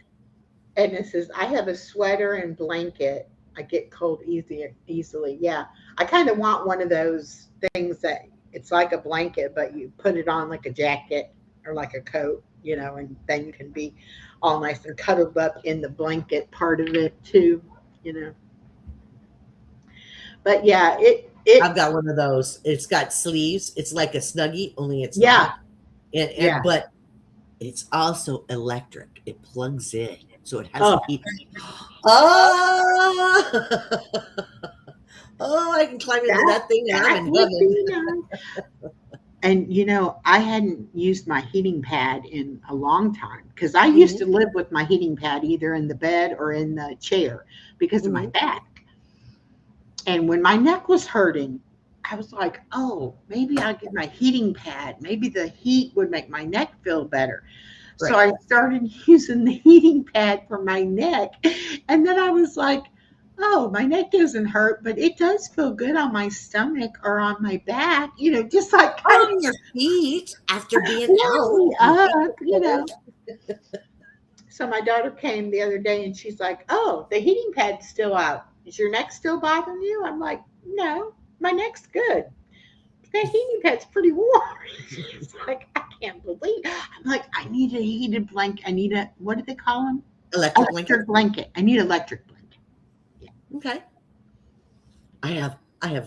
And it says, I have a sweater and blanket. I get cold easily. Yeah. I kind of want one of those things that it's like a blanket, but you put it on like a jacket or like a coat, you know, and then you can be all nice and cuddled up in the blanket part of it too, you know. But yeah, I've got one of those. It's got sleeves. It's like a Snuggie, only it's yeah. not. But it's also electric. It plugs in, so it has a heat. Oh, I can climb into that thing and I'm in heaven. And you know, I hadn't used my heating pad in a long time because I used to live with my heating pad either in the bed or in the chair because of my back. And when my neck was hurting, I was like, oh, maybe I'll get my heating pad. Maybe the heat would make my neck feel better. Right. So I started using the heating pad for my neck. And then I was like, oh, my neck doesn't hurt, but it does feel good on my stomach or on my back, you know, just like on your feet after being out, you know. So my daughter came the other day and she's like, oh, the heating pad's still out. Is your neck still bothering you? I'm like, no, my neck's good. That heating pad's pretty warm. She's like, I can't believe. I'm like, I need a heated blanket. I need a, what do they call them? Electric blanket. I need an electric blanket. Yeah. Okay. I have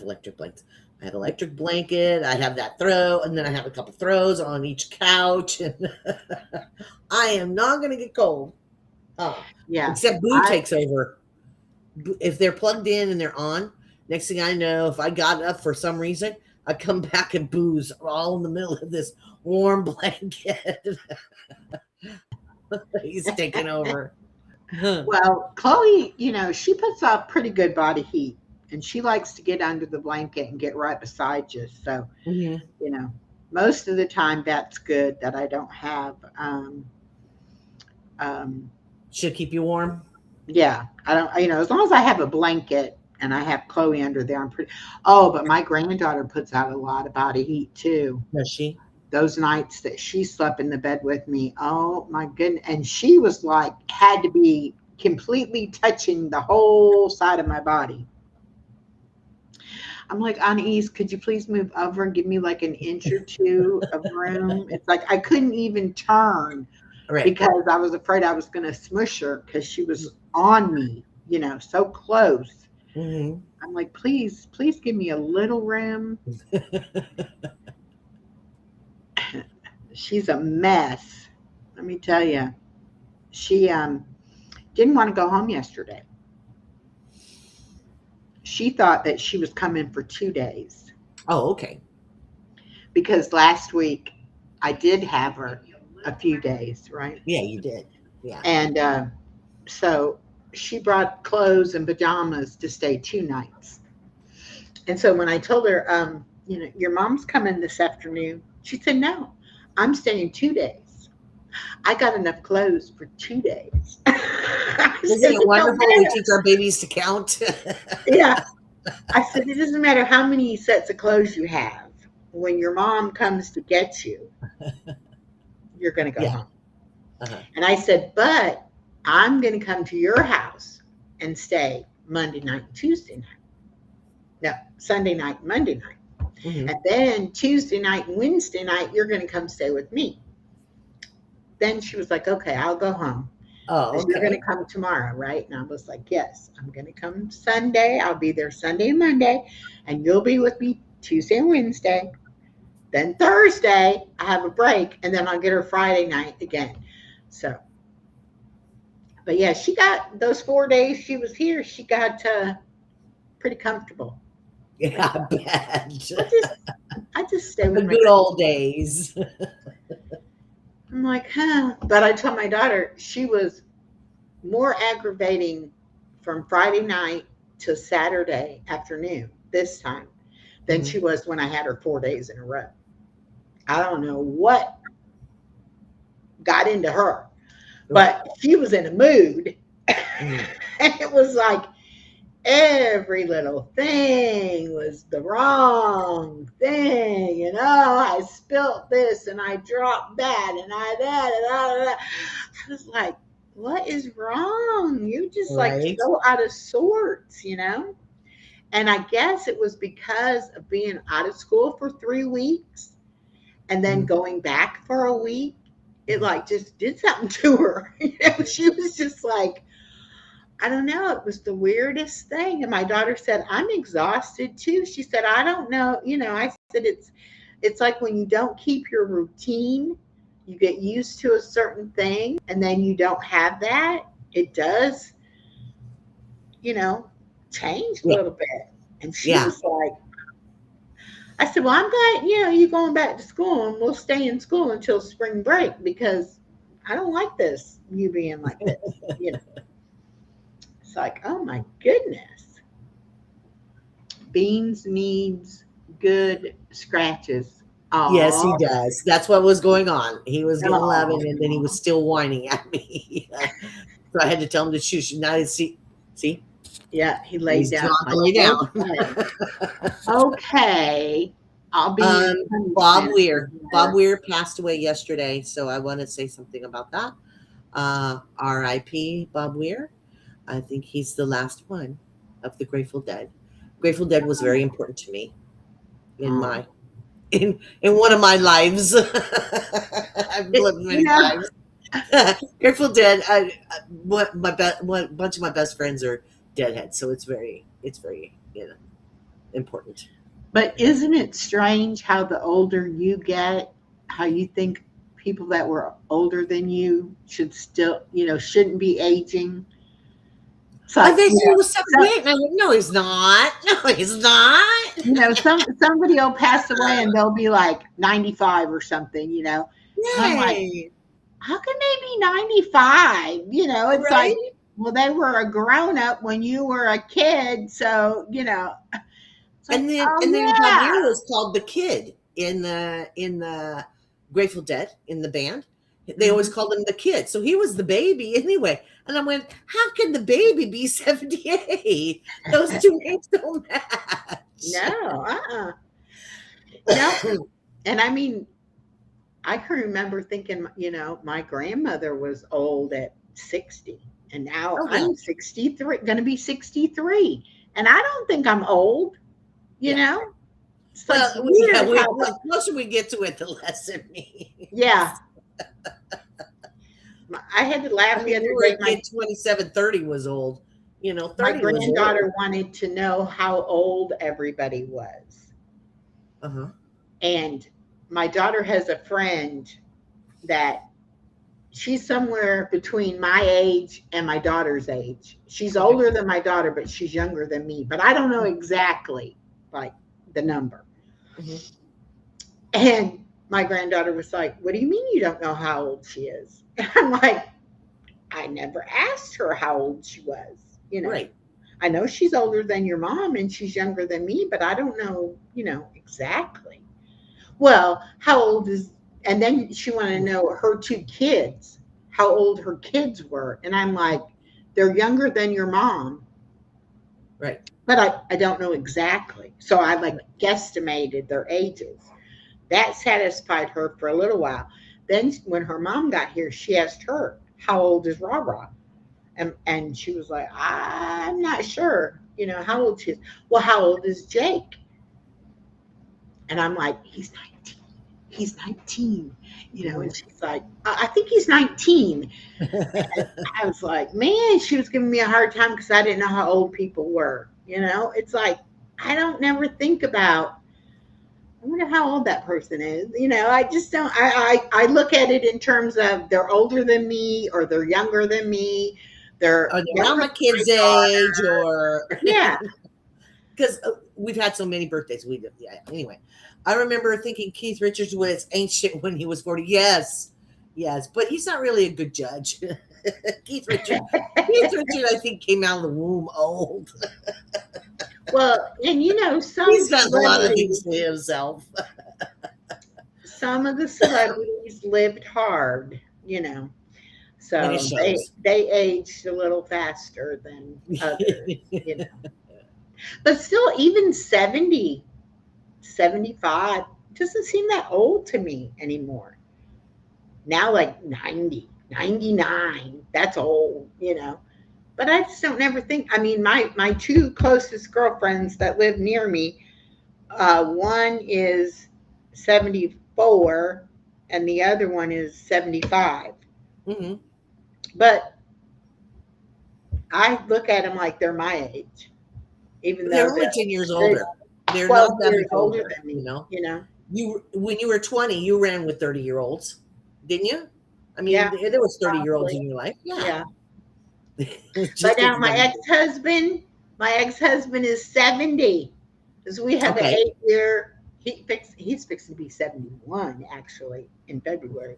electric blankets. I have electric blanket. I have that throw, and then I have a couple throws on each couch. And I am not going to get cold. Oh, yeah. Except Boo takes over. If they're plugged in and they're on, next thing I know, if I got up for some reason, I come back and Boo's all in the middle of this warm blanket. He's taking over. Well, Chloe, you know, she puts off pretty good body heat, and she likes to get under the blanket and get right beside you. So, you know, most of the time that's good that I don't have. Should keep you warm. Yeah, I don't, you know, as long as I have a blanket and I have Chloe under there, I'm pretty. Oh, but my granddaughter puts out a lot of body heat too. Does she? Those nights that she slept in the bed with me, oh my goodness. And she was like, had to be completely touching the whole side of my body. I'm like, Anais, could you please move over and give me like an inch or two of room? It's like I couldn't even turn Right. because I was afraid I was going to smush her because she was on me, so close. Mm-hmm. I'm like, please give me a little room. She's a mess. Let me tell you. She didn't want to go home yesterday. She thought that she was coming for 2 days Oh, okay. because last week I did have her a few days, right? Yeah, you did. Yeah. And so she brought clothes and pajamas to stay 2 nights. And so when I told her, your mom's coming this afternoon, she said, no, I'm staying 2 days. I got enough clothes for 2 days. I Isn't said, it it don't wonderful? We matter. teach our babies to count. Yeah. I said, it doesn't matter how many sets of clothes you have. When your mom comes to get you, you're going to go Yeah. home. Uh-huh. And I said, but I'm going to come to your house and stay Monday night and Tuesday night. No, Sunday night and Monday night. Mm-hmm. And then Tuesday night and Wednesday night, you're going to come stay with me. Then she was like, okay, I'll go home. Oh, You're going okay. to come tomorrow, right? And I was like, yes, I'm going to come Sunday. I'll be there Sunday and Monday, and you'll be with me Tuesday and Wednesday. Then Thursday, I have a break, and then I'll get her Friday night again. So, but yeah, she got those 4 days she was here, she got pretty comfortable. Yeah, I bet. I just stay The with my good old days. I'm like, huh. But I told my daughter she was more aggravating from Friday night to Saturday afternoon this time than Mhm. she was when I had her 4 days in a row. I don't know what got into her, but she was in a mood. Mhm. And it was like every little thing was the wrong thing. I spilt this and I dropped that and I that and that. I was like, what is wrong? You just like Right. so out of sorts. And I guess it was because of being out of school for 3 weeks and then Mhm. going back for a week. It like just did something to her. She was just like, I don't know. It was the weirdest thing. And my daughter said, I'm exhausted too. She said, I don't know. I said, it's like when you don't keep your routine, you get used to a certain thing and then you don't have that. It does, change a Yeah. little bit. And she Yeah. was like, I said, well, I'm glad, you're going back to school and we'll stay in school until spring break because I don't like this, you being like this. It's like, oh my goodness. Beans needs good scratches. Yes, he Oh, does. That's what was going on. He was getting loving, and then he was oh. still whining at me. So I had to tell him to shush. Now see, Yeah, he laid he's down. trying to Like, lay down. okay, I'll be Um, your Bob punishment. Weir. Bob Weir passed away yesterday, so I want to say something about that. R.I.P. Bob Weir. I think he's the last one of the Grateful Dead. Grateful Dead was very important to me in Oh. my in one of my lives. I've lived You many know, lives. Grateful Dead. One bunch of my best friends are Deadheads, so it's very important. but isn't it strange how the older you get, how you think people that were older than you should still, shouldn't be aging? It's Oh, like, they said he was so, 78. And I'm like, no, he's not. No, he's not. somebody will pass away and they'll be like 95 or something. And I'm like, Yay. how can they be 95? It's like, Right? well, they were a grown up when you were a kid. So, it's like, oh, And then Bob Weir yeah. was called the kid in the Grateful Dead in the band. They always Mhm. called him the kid. So he was the baby anyway. And I went, how can the baby be 78? Those two names don't match. No, no. And I mean, I can remember thinking, my grandmother was old at 60, and now Oh yeah. I'm 63, going to be 63. And I don't think I'm old. you know? It's like Well, weird the closer we get to it, the less it means. yeah. I had to laugh I the mean, you other were day. a kid, 27, 30 was old. You know, My 30 was granddaughter old. wanted to know how old everybody was. Uh-huh. And my daughter has a friend that she's somewhere between my age and my daughter's age. She's Okay. older than my daughter, but she's younger than me. But I don't know exactly like the number. Mhm. And my granddaughter was like, "What do you mean you don't know how old she is?" And I'm like, "I never asked her how old she was. You know, Right. I know she's older than your mom and she's younger than me, but I don't know, exactly." Well, how old is, and then she wanted to know her two kids, how old her kids were. And I'm like, they're younger than your mom, Right. but I don't know exactly. So I like guesstimated their ages. That satisfied her for a little while. Then when her mom got here, she asked her, how old is Rara? And she was like, I'm not sure, how old she is. Well, how old is Jake? And I'm like, he's 19. He's 19, and she's like, I think he's 19. And I was like, man, she was giving me a hard time because I didn't know how old people were. It's like, I don't never think about, I wonder how old that person is. I just don't, I look at it in terms of they're older than me or they're younger than me. They're Or they're around younger my than kid's my age, daughter. or Yeah. because we've had so many birthdays. Anyway, I remember thinking Keith Richards was ancient when he was 40. Yes, but he's not really a good judge. Keith Richards, I think came out of the womb old. Well, and some He's done a lot of things celebrities, to himself. some of the celebrities lived hard, And so it shows. they aged a little faster than others. But still, even 70, 75 doesn't seem that old to me anymore. Now, like 90, 99, that's old. But I just don't never think. I mean, my two closest girlfriends that live near me, one is 74 and the other one is 75. Mm-hmm. But I look at them like they're my age, even They're though only 10 years they're older. They're 12 not that years much older older. than me. You when you were 20, you ran with 30-year-olds, didn't you? I mean, Yeah, there was 30-year-olds probably. in your life. Yeah. It's But just a now my number. ex-husband is 70. Because we have an Okay. 8-year, he's fixing to be 71 actually in February.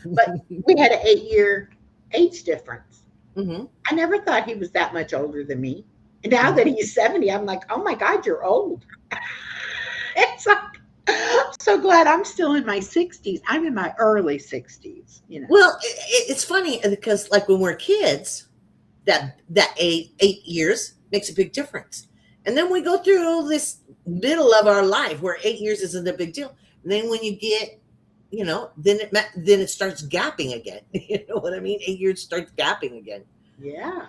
But we had an 8-year age difference. Mm-hmm. I never thought he was that much older than me. And now that he's 70, I'm like, oh my God, you're old. It's like, I'm so glad I'm still in my 60s. I'm in my early 60s. Well, it's funny because like when we're kids, that 8 years makes a big difference, and then we go through this middle of our life where 8 years isn't a big deal. And then when you get, then it starts gapping again. You know what I mean? 8 years starts gapping again. Yeah.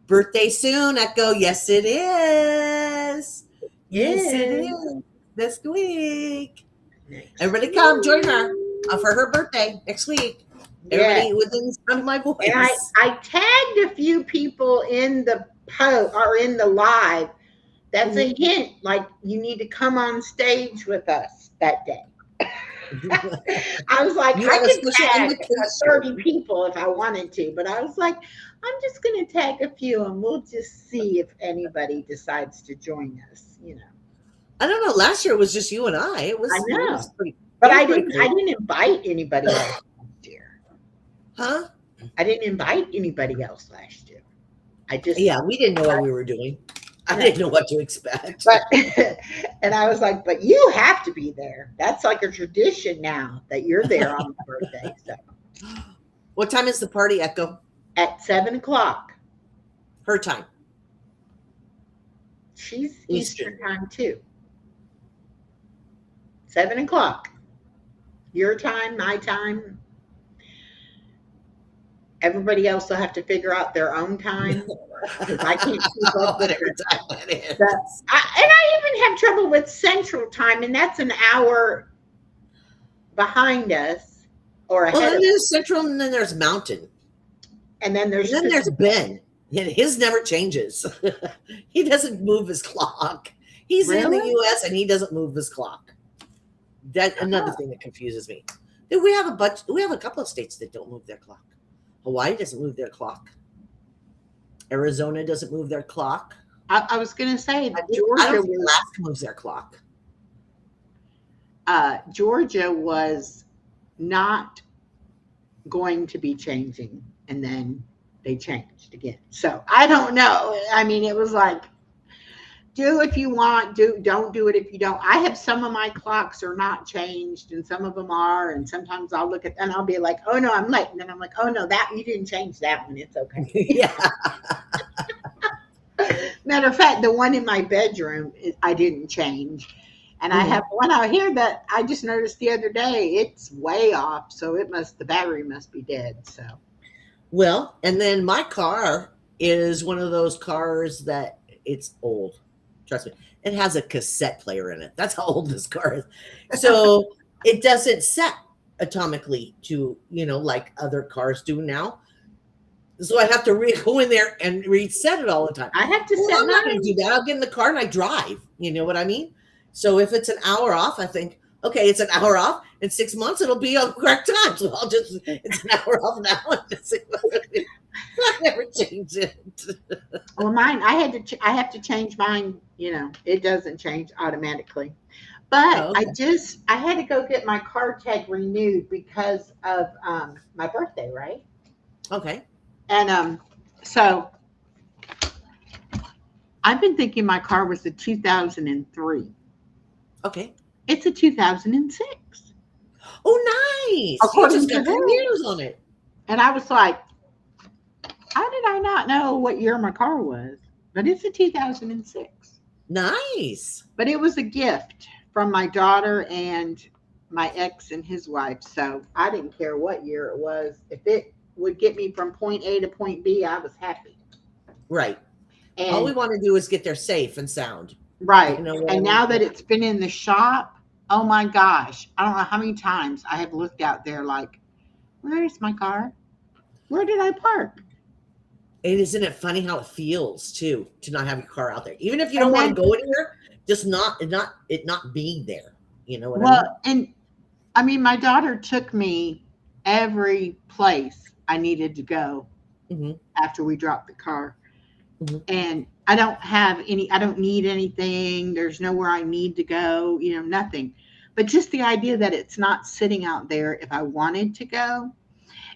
Birthday soon, Echo. Yes, it is. Yes, it is. This week. Everybody come join her for her birthday next week. Everybody within the sound of my voice. And I tagged a few people in the post or in the live. That's a hint. Like, you need to come on stage with us that day. I was like, I could tag 30 people if I wanted to, but I was like, I'm just going to tag a few and we'll just see if anybody decides to join us. I don't know. Last year it was just you and I. It was. I know, it was pretty, but I didn't invite anybody else last year. Huh? I didn't invite anybody else last year. We didn't know what we were doing. I didn't know what to expect. But and I was like, but you have to be there. That's like a tradition now that you're there on my birthday. So. What time is the party, Echo? At 7:00. Her time. She's Eastern time too. 7:00. Your time, my time. everybody else will have to figure out their own time because I can't keep up with Whatever time that is. and I even have trouble with Central Time, and that's an hour behind us or Well, ahead then of us. there's Central, and then there's Mountain, And then there's and then there's Ben. And his never changes. He doesn't move his clock. He's in the Really? U.S. and he doesn't move his clock. That's another thing that confuses me. We have a couple of states that don't move their clock. Hawaii doesn't move their clock. Arizona doesn't move their clock. I was going to say I don't Georgia think was Alaska moves their clock. Georgia was not going to be changing, and then they changed again. So I don't know. I mean, it was like, do if you want, don't do it if you don't. I have some of my clocks are not changed, and some of them are. And sometimes I'll look at and I'll be like, oh no, I'm late. And then I'm like, oh no, that you didn't change that one. It's okay. Yeah. Matter of fact, the one in my bedroom I didn't change. And I have one out here that I just noticed the other day. It's way off, so the battery must be dead. So, Well, and then my car is one of those cars that it's old. Trust me, it has a cassette player in it. That's how old this car is. So it doesn't set atomically to like other cars do now. So I have to go in there and reset it all the time. I have to Well, set I'm not going mine. to do that. I'll get in the car and I drive. You know what I mean? So if it's an hour off, I think, okay, it's an hour off. In 6 months, it'll be on the correct time. So it's an hour off now. I never change it. Well, mine, I have to change mine. It doesn't change automatically. But Oh, okay. I had to go get my car tag renewed because of my birthday, right? Okay. And so I've been thinking my car was a 2003. Okay. It's a 2006. Oh, nice. According You just to got 10 them. years on it. And I was like, how did I not know what year my car was? But it's a 2006. Nice. But it was a gift from my daughter and my ex and his wife. So I didn't care what year it was. If it would get me from point A to point B, I was happy. Right. All we And want to do is get there safe and sound. right. You know what I And mean? now that it's been in the shop, oh my gosh, I don't know how many times I have looked out there like, where is my car? Where did I park? And isn't it funny how it feels too to not have your car out there, even if you And don't want then, to go anywhere, just not being there. You know what I mean? well, and I mean, my daughter took me every place I needed to go hmm after we dropped the car. hmm And I don't need anything. There's nowhere I need to go, nothing. But just the idea that it's not sitting out there if I wanted to go.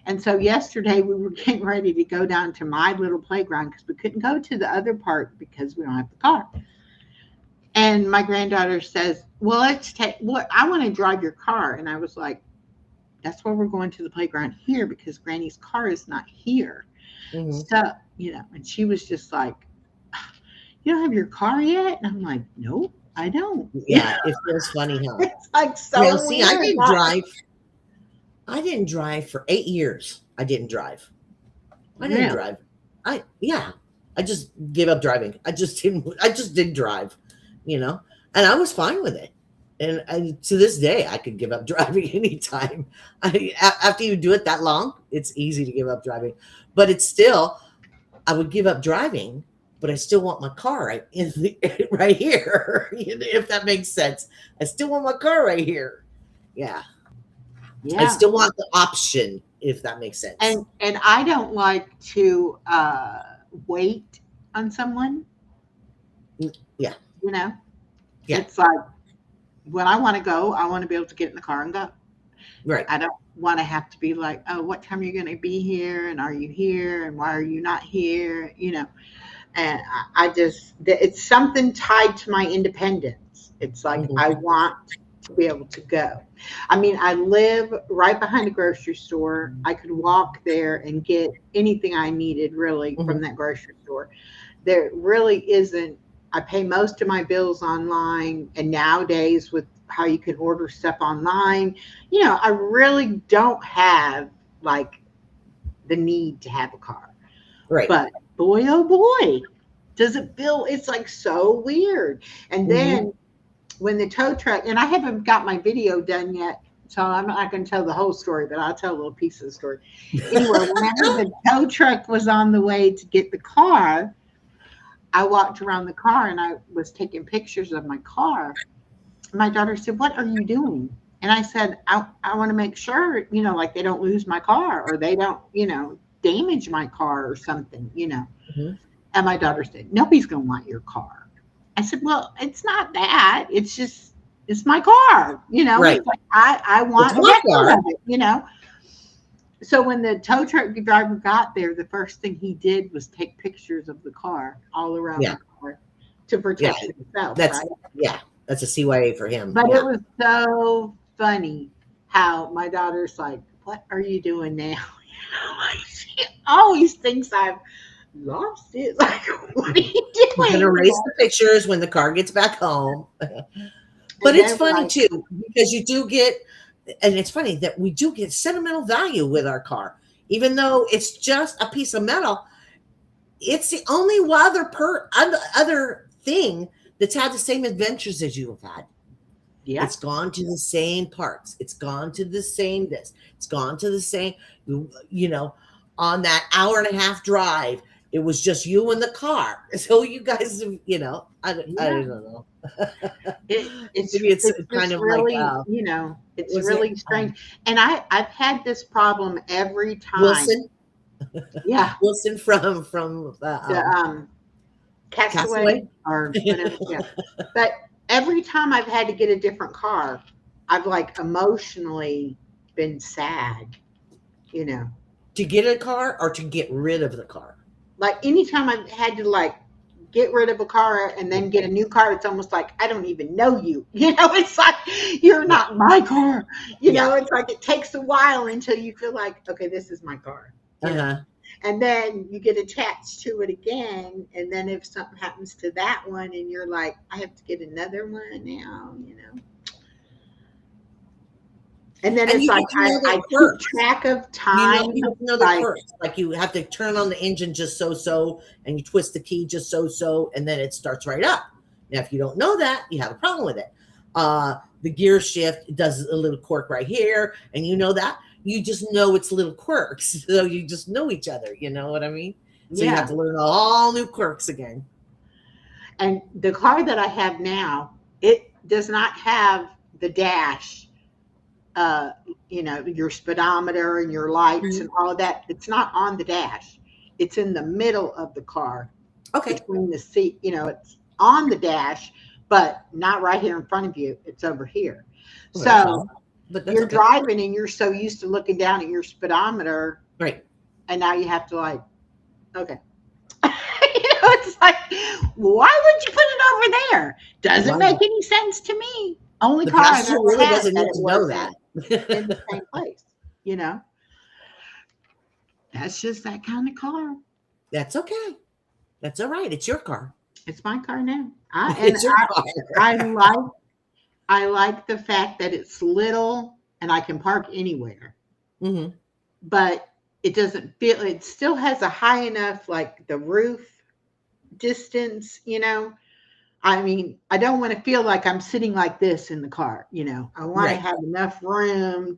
And so yesterday we were getting ready to go down to my little playground because we couldn't go to the other part because we don't have the car. And my granddaughter says, well, I want to drive your car. And I was like, that's why we're going to the playground here because Granny's car is not here. hmm So, and she was just like, you don't have your car yet? And I'm like, nope, I don't. Yeah, it feels funny, huh? It's like so Well, see, weird. I didn't drive for 8 years. I didn't drive. Really? I just gave up driving. I just didn't drive, and I was fine with it. And to this day, I could give up driving anytime. After you do it that long, it's easy to give up driving. But it's still, I would give up driving, but I still want my car right here, if that makes sense. I still want my car right here. Yeah. I Yeah. still want the option, if that makes sense. And I don't like to wait on someone. Yeah. Yeah. Yeah. It's like when I want to go, I want to be able to get in the car and go. Right. I don't want to have to be like, oh, what time are you going to be here? And are you here? And why are you not here? And I just, it's something tied to my independence. It's like, Mhm. I want to be able to go. I mean, I live right behind a grocery store. I could walk there and get anything I needed really from that grocery store. There really isn't, I pay most of my bills online. And nowadays with how you can order stuff online, I really don't have like the need to have a car. Right. But boy, oh boy, does it feel, it's like so weird. And then when the tow truck, and I haven't got my video done yet, so I'm not going to tell the whole story, but I'll tell a little piece of the story. Anyway, whenever the tow truck was on the way to get the car, I walked around the car and I was taking pictures of my car. My daughter said, "What are you doing?" And I said, I want to make sure, like they don't lose my car or they don't, damage my car or something, And my daughter said, "Nobody's going to want your car." I said, "Well, it's not that. It's just, it's my car, Right. It's like, I want a my record car. of it, So when the tow truck driver got there, the first thing he did was take pictures of the car all around the car to protect himself. That's right? That's a CYA for him. But it was so funny how my daughter's like, "What are you doing now?" She always thinks I've lost it. Like, what are you I'm doing? gonna erase the pictures when the car gets back home. But it's funny too, because you do get, and it's funny that we do get sentimental value with our car, even though it's just a piece of metal. It's the only other thing that's had the same adventures as you have had. Yeah. It's gone to the same parts. It's gone to the same this. It's gone to the same, on that hour and a half drive, it was just you in the car. So you guys, I don't know. It's kind of really, like, it's really strange. And I've had this problem every time. Wilson. Yeah. Wilson from the Castaway or whatever. Yeah. But every time I've had to get a different car, I've like emotionally been sad, To get a car or to get rid of the car? Like anytime I've had to like get rid of a car and then get a new car, it's almost like I don't even know you. It's like you're not my car. It's like it takes a while until you feel like, okay, this is my car. And then you get attached to it again. And then if something happens to that one and you're like, I have to get another one now, And then it's like I keep track of time. You know the quirks. Like you have to turn on the engine just so, and you twist the key just so, and then it starts right up. Now, if you don't know that, you have a problem with it. The gear shift does a little quirk right here, and you know that. You just know it's little quirks, so you just know each other. You know what I mean? So you have to learn all new quirks again. And the car that I have now, it does not have the dash. Your speedometer and your lights and all of that. It's not on the dash. It's in the middle of the car. Okay. Between the seat, it's on the dash, but not right here in front of you. It's over here. So you're driving and you're so used to looking down at your speedometer. Right. And now you have to like, okay. It's like, why would you put it over there? Doesn't make any sense to me. Only car I've ever really had doesn't need to know that. in the same place, That's just that kind of car. That's okay. That's all right. It's your car. It's my car now. It's your car. I like the fact that it's little and I can park anywhere. Mm-hmm. But it doesn't feel. It still has a high enough, like the roof distance. I mean, I don't want to feel like I'm sitting like this in the car, I want to have enough room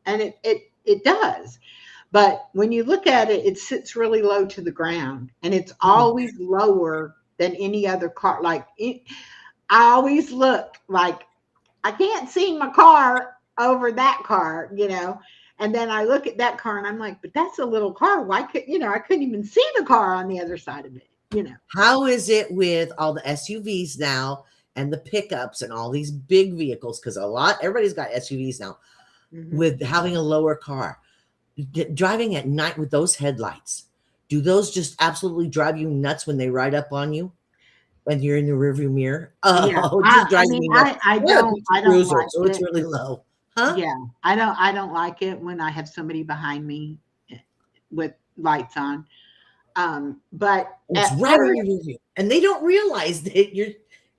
and it does. But when you look at it, it sits really low to the ground and it's always lower than any other car. Like I always look like I can't see my car over that car, and then I look at that car and I'm like, but that's a little car. Why could, I couldn't even see the car on the other side of it. How is it with all the SUVs now and the pickups and all these big vehicles? Because everybody's got SUVs now with having a lower car. Driving at night with those headlights, do those just absolutely drive you nuts when they ride up on you when you're in the rearview mirror? Just drives me nuts. I don't like so it's really low. Huh? Yeah, I don't like it when I have somebody behind me with lights on. But it's right in your review, and they don't realize that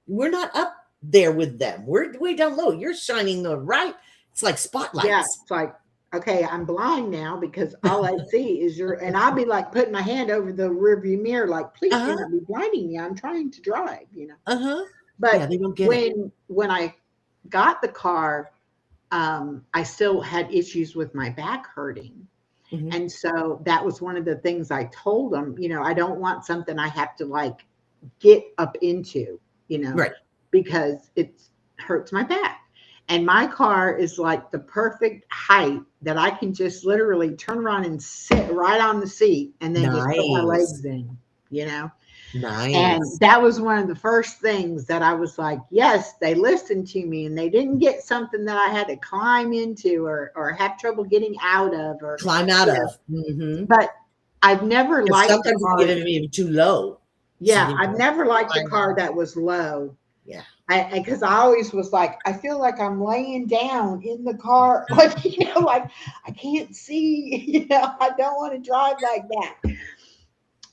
we're not up there with them. We're way down low. You're shining the right. It's like spotlights. Yeah, it's like okay, I'm blind now because all I see is and I'll be like putting my hand over the rearview mirror, like, please do Uh-huh. not be blinding me. I'm trying to drive, Uh-huh. Yeah, But they don't get it. when I got the car, I still had issues with my back hurting. Mhm. And so that was one of the things I told them, I don't want something I have to like get up into, Right. because it hurts my back. And my car is like the perfect height that I can just literally turn around and sit right on the seat and then just put my Nice. legs in, you know? And Nice. that was one of the first things that I was like, yes, they listened to me and they didn't get something that I had to climb into or have trouble getting out of Climb out you know, of. Mm-hmm. but I've never Because liked the sometimes you car. get it even too low. So Yeah, you I've know, never liked the climb car out. that was low. Yeah. Because I always was like, I feel like I'm laying down in the car, like like I can't see. I don't want to drive like that.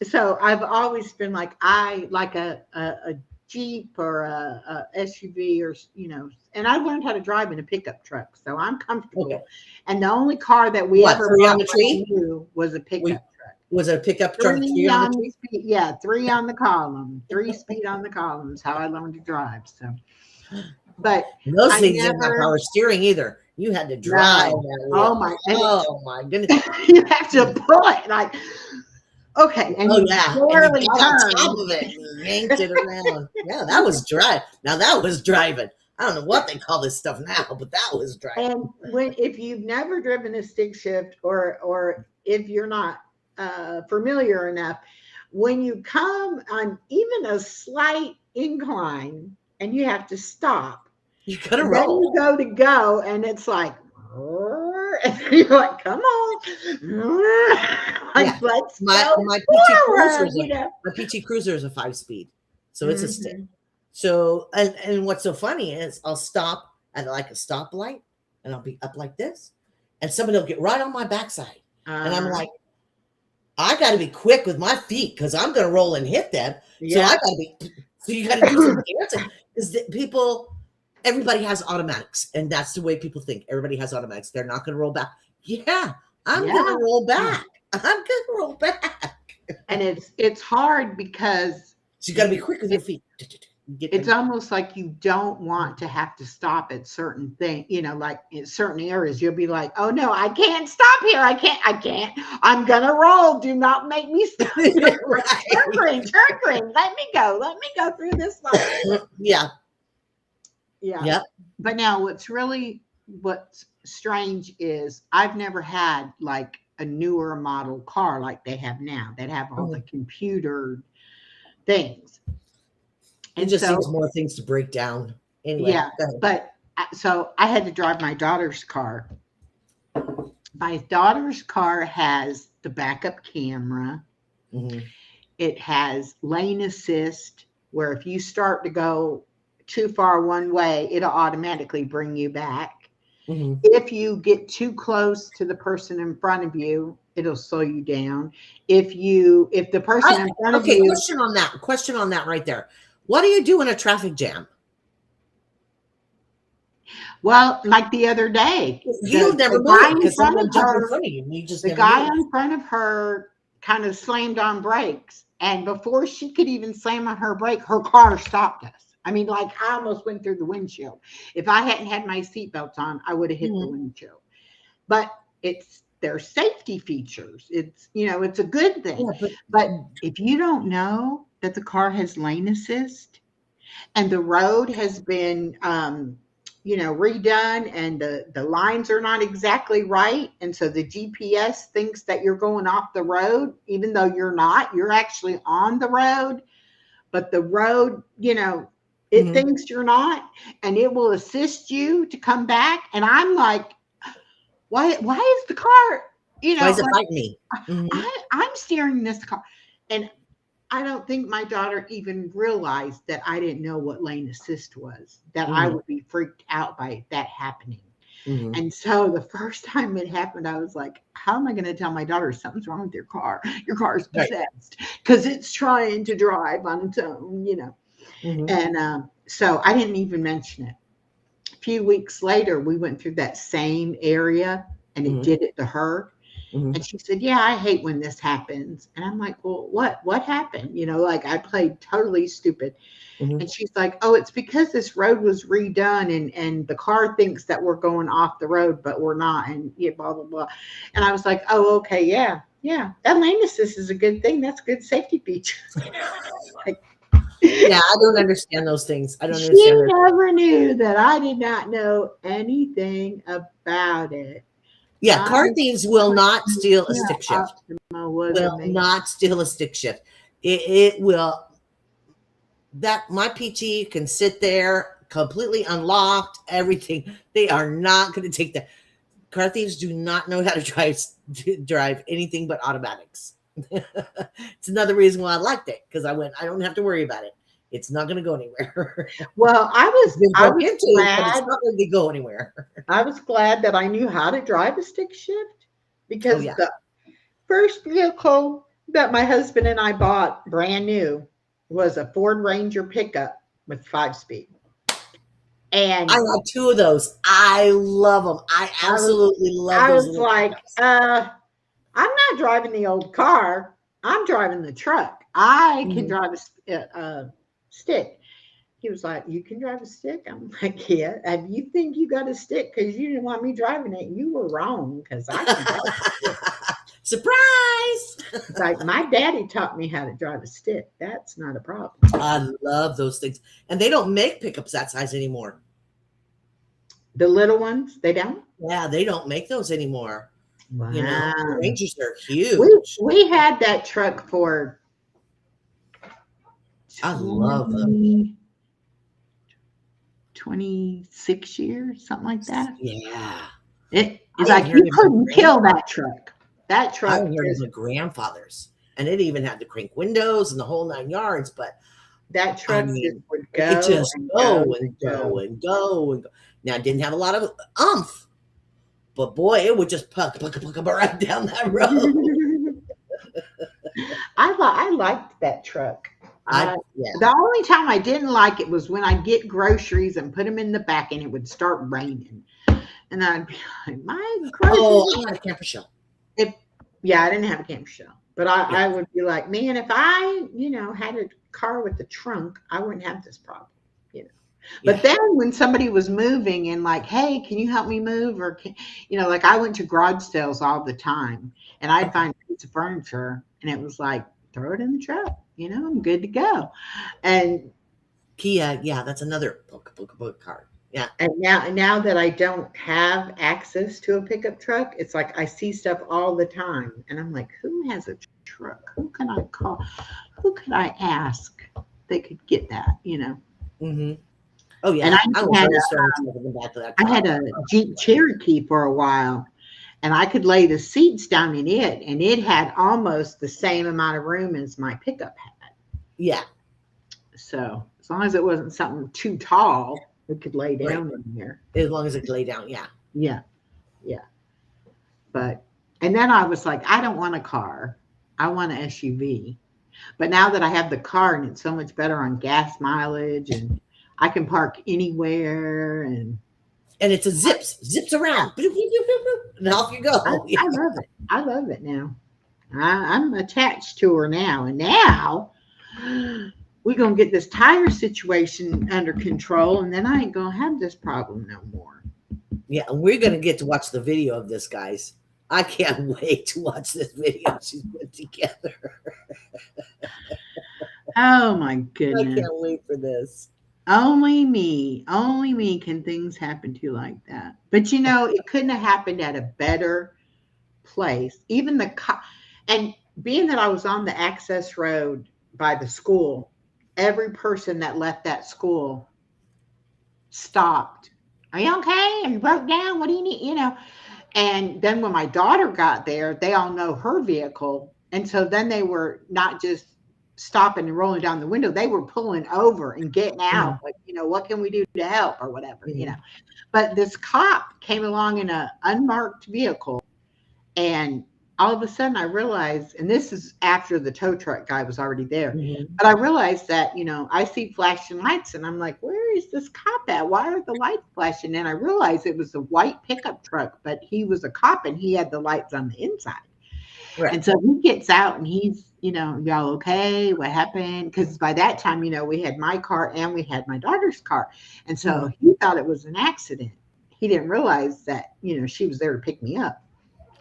So I've always been like, I like a Jeep or a SUV or and I learned how to drive in a pickup truck, so I'm comfortable. Okay. And the only car that we What, ever 3 on bought the tree? brand new was a pickup truck. Was it a pickup truck 3 Three on the on tree? speed, yeah, 3 on the column, 3 speed on the column is how I learned to drive. So, but And those I things didn't have never, power steering either. You had to drive no, that oh wheel. my, and Oh my goodness. you have to pull it like, okay, and Oh you yeah. And you barely got on turn. top of it and you yanked it around. Yeah, that was drive. Now that was driving. I don't know what they call this stuff now, but that was driving. And if you've never driven a stick shift or if you're not familiar enough, when you come on even a slight incline and you have to stop, You gotta and then you roll. go and it's like, and you're like, come on, Yeah. like let's My go my PT Cruiser forward, is a my PT Cruiser is a 5-speed. So it's a stick. Mhm. So and what's so funny is I'll stop at like a stoplight and I'll be up like this, and somebody will get right on my backside. And I'm like, I got to be quick with my feet because I'm going to roll and hit them. So I yeah, got to be. So you got to do some dancing because people, everybody has automatics, and that's the way people think. Everybody has automatics. They're not going to roll back. Yeah, I'm yeah. going to roll back. I'm going to roll back. And it's hard because So you got to be quick with your feet. Get it's them. almost like you don't want to have to stop at certain things, like in certain areas. You'll be like, oh no, I can't stop here. I can't. I'm gonna roll. Do not make me stop. Right. Turn green. Let me go through this light. Yeah. Yeah. Yep. But now what's strange is I've never had like a newer model car like they have now that have all the computer things. It And just so, seems more things to break down. Anyway, yeah, go ahead. but so I had to drive my daughter's car. My daughter's car has the backup camera. Mhm. It has lane assist, where if you start to go too far one way, it'll automatically bring you back. Mhm. If you get too close to the person in front of you, it'll slow you down. If the person in front of Okay, you, question on that right there. What do you do in a traffic jam? well, like the other day, You never the move guy in because front someone of jumped in her, front of you and you just the never guy move. in front of her kind of slammed on brakes. And before she could even slam on her brake, her car stopped us. I mean, like I almost went through the windshield. If I hadn't had my seatbelt on, I would have hit the windshield. But there's safety features. It's a good thing. Yeah, But if you don't know that the car has lane assist and the road has been redone and the lines are not exactly right, and so the GPS thinks that you're going off the road even though you're not. You're actually on the road, but the road it thinks you're not, and it will assist you to come back. And I'm like, why is the car why is it like fighting me? Mhm. I'm steering this car? And I don't think my daughter even realized that I didn't know what lane assist was, that I Mhm. would be freaked out by that happening. Mhm. And so the first time it happened, I was like, how am I going to tell my daughter something's wrong with your car? Your car is Right. possessed because it's trying to drive on its own, Mhm. And so I didn't even mention it. A few weeks later, we went through that same area and it Mhm. did it to her. Mhm. And she said, yeah, I hate when this happens. And I'm like, well, what happened? You know, like I played totally stupid. Mhm. And she's like, oh, it's because this road was redone and the car thinks that we're going off the road, but we're not. And yeah, blah, blah, blah. And I was like, oh, okay. Yeah. Yeah. That lane assist is a good thing. That's a good safety feature. Like, Yeah, I don't understand those things. I don't she understand that. never knew that I did not know anything about it. Yeah, I car thieves will not steal a yeah, stick shift. Optima was Will amazing. not steal a stick shift. It will. That my PT can sit there completely unlocked. Everything. They are not going to take that. Car thieves do not know how to drive anything but automatics. It's another reason why I liked it, because I don't have to worry about it. It's not going to go anywhere. Well, It's been I broke was into, but it's glad not going to go anywhere. I was glad that I knew how to drive a stick shift Oh because yeah. the first vehicle that my husband and I bought brand new was a Ford Ranger pickup with 5-speed. I And have two of those. I love them. I I was absolutely love I those was little like, pickups. I'm not driving the old car. I'm driving the truck. I can Mhm. drive a stick. He was like, you can drive a stick? I'm like, yeah. If you think you got a stick because you didn't want me driving it, you were wrong because I can drive a stick. Surprise! Like my daddy taught me how to drive a stick. That's not a problem. I love those things. And they don't make pickups that size anymore. The little ones, they don't? Yeah, they don't make those anymore. You know, the Wow. Rangers are We huge. we had that truck for I love them. 20, 26 years, something like that. Yeah. It is I like you inherited my couldn't kill that truck. That I truck inherited is my grandfather's. And it even had the crank windows and the whole 9 yards. But that I truck just mean, would it go just and go go and and go go. and go and go. Now, it didn't have a lot of umph, but boy, it would just puck right down that road. I liked that truck. Yeah. The only time I didn't like it was when I'd get groceries and put them in the back and it would start raining. And I'd be like, my Oh, groceries. I had a camper shell. Yeah, I didn't have a camper shell. But Yeah. I would be like, man, if I, had a car with a trunk, I wouldn't have this problem. But Yeah. then when somebody was moving and like, hey, can you help me move? Or like I went to garage sales all the time and I'd Okay. find a piece of furniture and it was like, throw it in the truck, I'm good to go. And Kia, yeah, that's another book card. Yeah. and now that I don't have access to a pickup truck, it's like I see stuff all the time and I'm like, who has a truck? Who can I call? Who could I ask they could get that, Mm-hmm. Oh And yeah. I was had always throwing stuff in the back of that I had car. a Jeep Cherokee for a while, and I could lay the seats down in it, and it had almost the same amount of room as my pickup had. Yeah. So as long as it wasn't something too tall, it could lay Right. down in there. As long as it lay down. Yeah. Yeah, yeah. And then I was like, I don't want a car. I want an SUV. But now that I have the car and it's so much better on gas mileage and I can park anywhere and it's a zips around. And off you go. Yeah. I love it. I love it now. I'm attached to her now. And now we're going to get this tire situation under control. And then I ain't going to have this problem no more. Yeah. And we're going to get to watch the video of this, guys. I can't wait to watch this video she's put together. Oh my I goodness. can't wait for this. Only me can things happen to like that. But it couldn't have happened at a better place. Even and being that I was on the access road by the school, every person that left that school stopped. Are you okay? Are you broke down? What do you need? And then when my daughter got there, they all know her vehicle. And so then they were not just stopping and rolling down the window. They were pulling over and getting out. Like, what can we do to help or whatever, But this cop came along in an unmarked vehicle and all of a sudden I realized, and this is after the tow truck guy was already there, Mhm. but I realized that, I see flashing lights and I'm like, where is this cop at? Why are the lights flashing? And I realized it was a white pickup truck, but he was a cop and he had the lights on the inside. Right. And so he gets out and he's, y'all okay? What happened? Because by that time, we had my car and we had my daughter's car. And so he thought it was an accident. He didn't realize that, she was there to pick me up.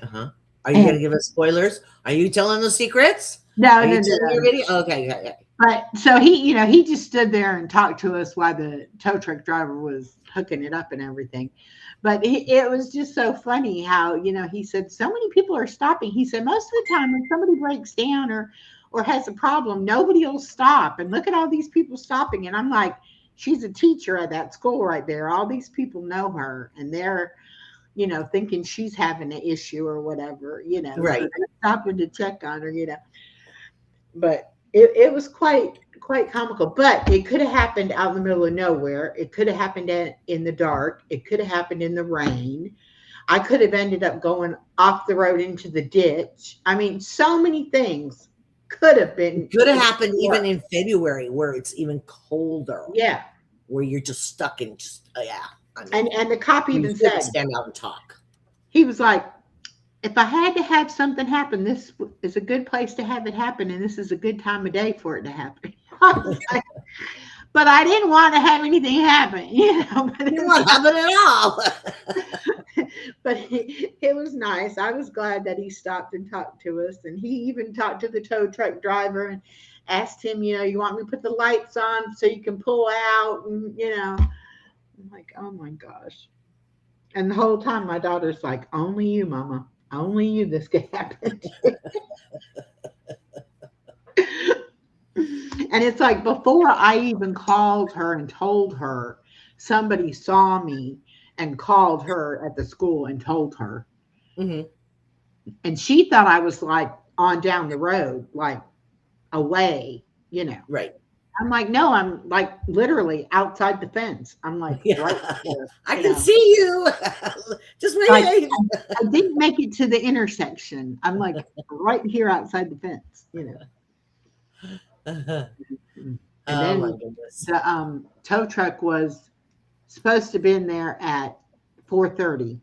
Uh-huh. Are you And gonna give us spoilers? Are you telling the secrets? no, Are no, you no, telling no. your video? Okay, yeah, yeah. But so he just stood there and talked to us while the tow truck driver was hooking it up and everything. But it was just so funny how, he said, so many people are stopping. He said, most of the time when somebody breaks down or has a problem, nobody will stop. And look at all these people stopping. And I'm like, she's a teacher at that school right there. All these people know her and they're, thinking she's having an issue or whatever, so Right. they're stopping to check on her, But it was quite comical. But it could have happened out in the middle of nowhere. It could have happened in the dark. It could have happened in the rain. I could have ended up going off the road into the ditch. I mean, so many things could have been. Could have happened even in February where it's even colder. Yeah. Where you're just stuck in yeah. I mean, And the cop even you couldn't said, stand out and talk. he was like, if I had to have something happen, this is a good place to have it happen, and this is a good time of day for it to happen. I was like, but I didn't want to have anything happen, But It won't happen at all. but it was nice. I was glad that he stopped and talked to us, and he even talked to the tow truck driver and asked him, you want me to put the lights on so you can pull out, and I'm like, oh my gosh. And the whole time my daughter's like, only you, Mama. Only you this could happen. And it's like before I even called her and told her, somebody saw me and called her at the school and told her. Mm-hmm. And she thought I was like on down the road, like away, Right. I'm like, no, I'm like literally outside the fence. I'm like, Yeah. right there, I can see you. Just like, wait. I didn't make it to the intersection. I'm like right here outside the fence, Uh-huh. And Oh then my goodness. the tow truck was supposed to have been there at 4:30,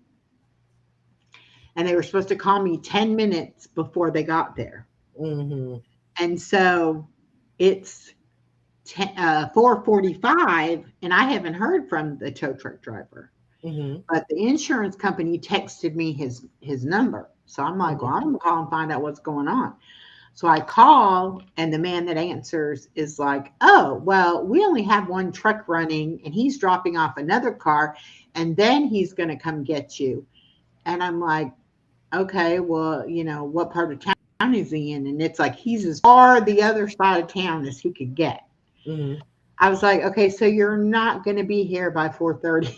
and they were supposed to call me 10 minutes before they got there. Mm-hmm. And so it's 4:45, and I haven't heard from the tow truck driver. Mm-hmm. But the insurance company texted me his number. So I'm like, well, I'm going to call and find out what's going on. So I call, and the man that answers is like, oh, well, we only have one truck running, and he's dropping off another car, and then he's going to come get you. And I'm like, okay, well, what part of town is he in? And it's like, he's as far the other side of town as he could get. Mm-hmm. I was like, okay, so you're not going to be here by 4:30.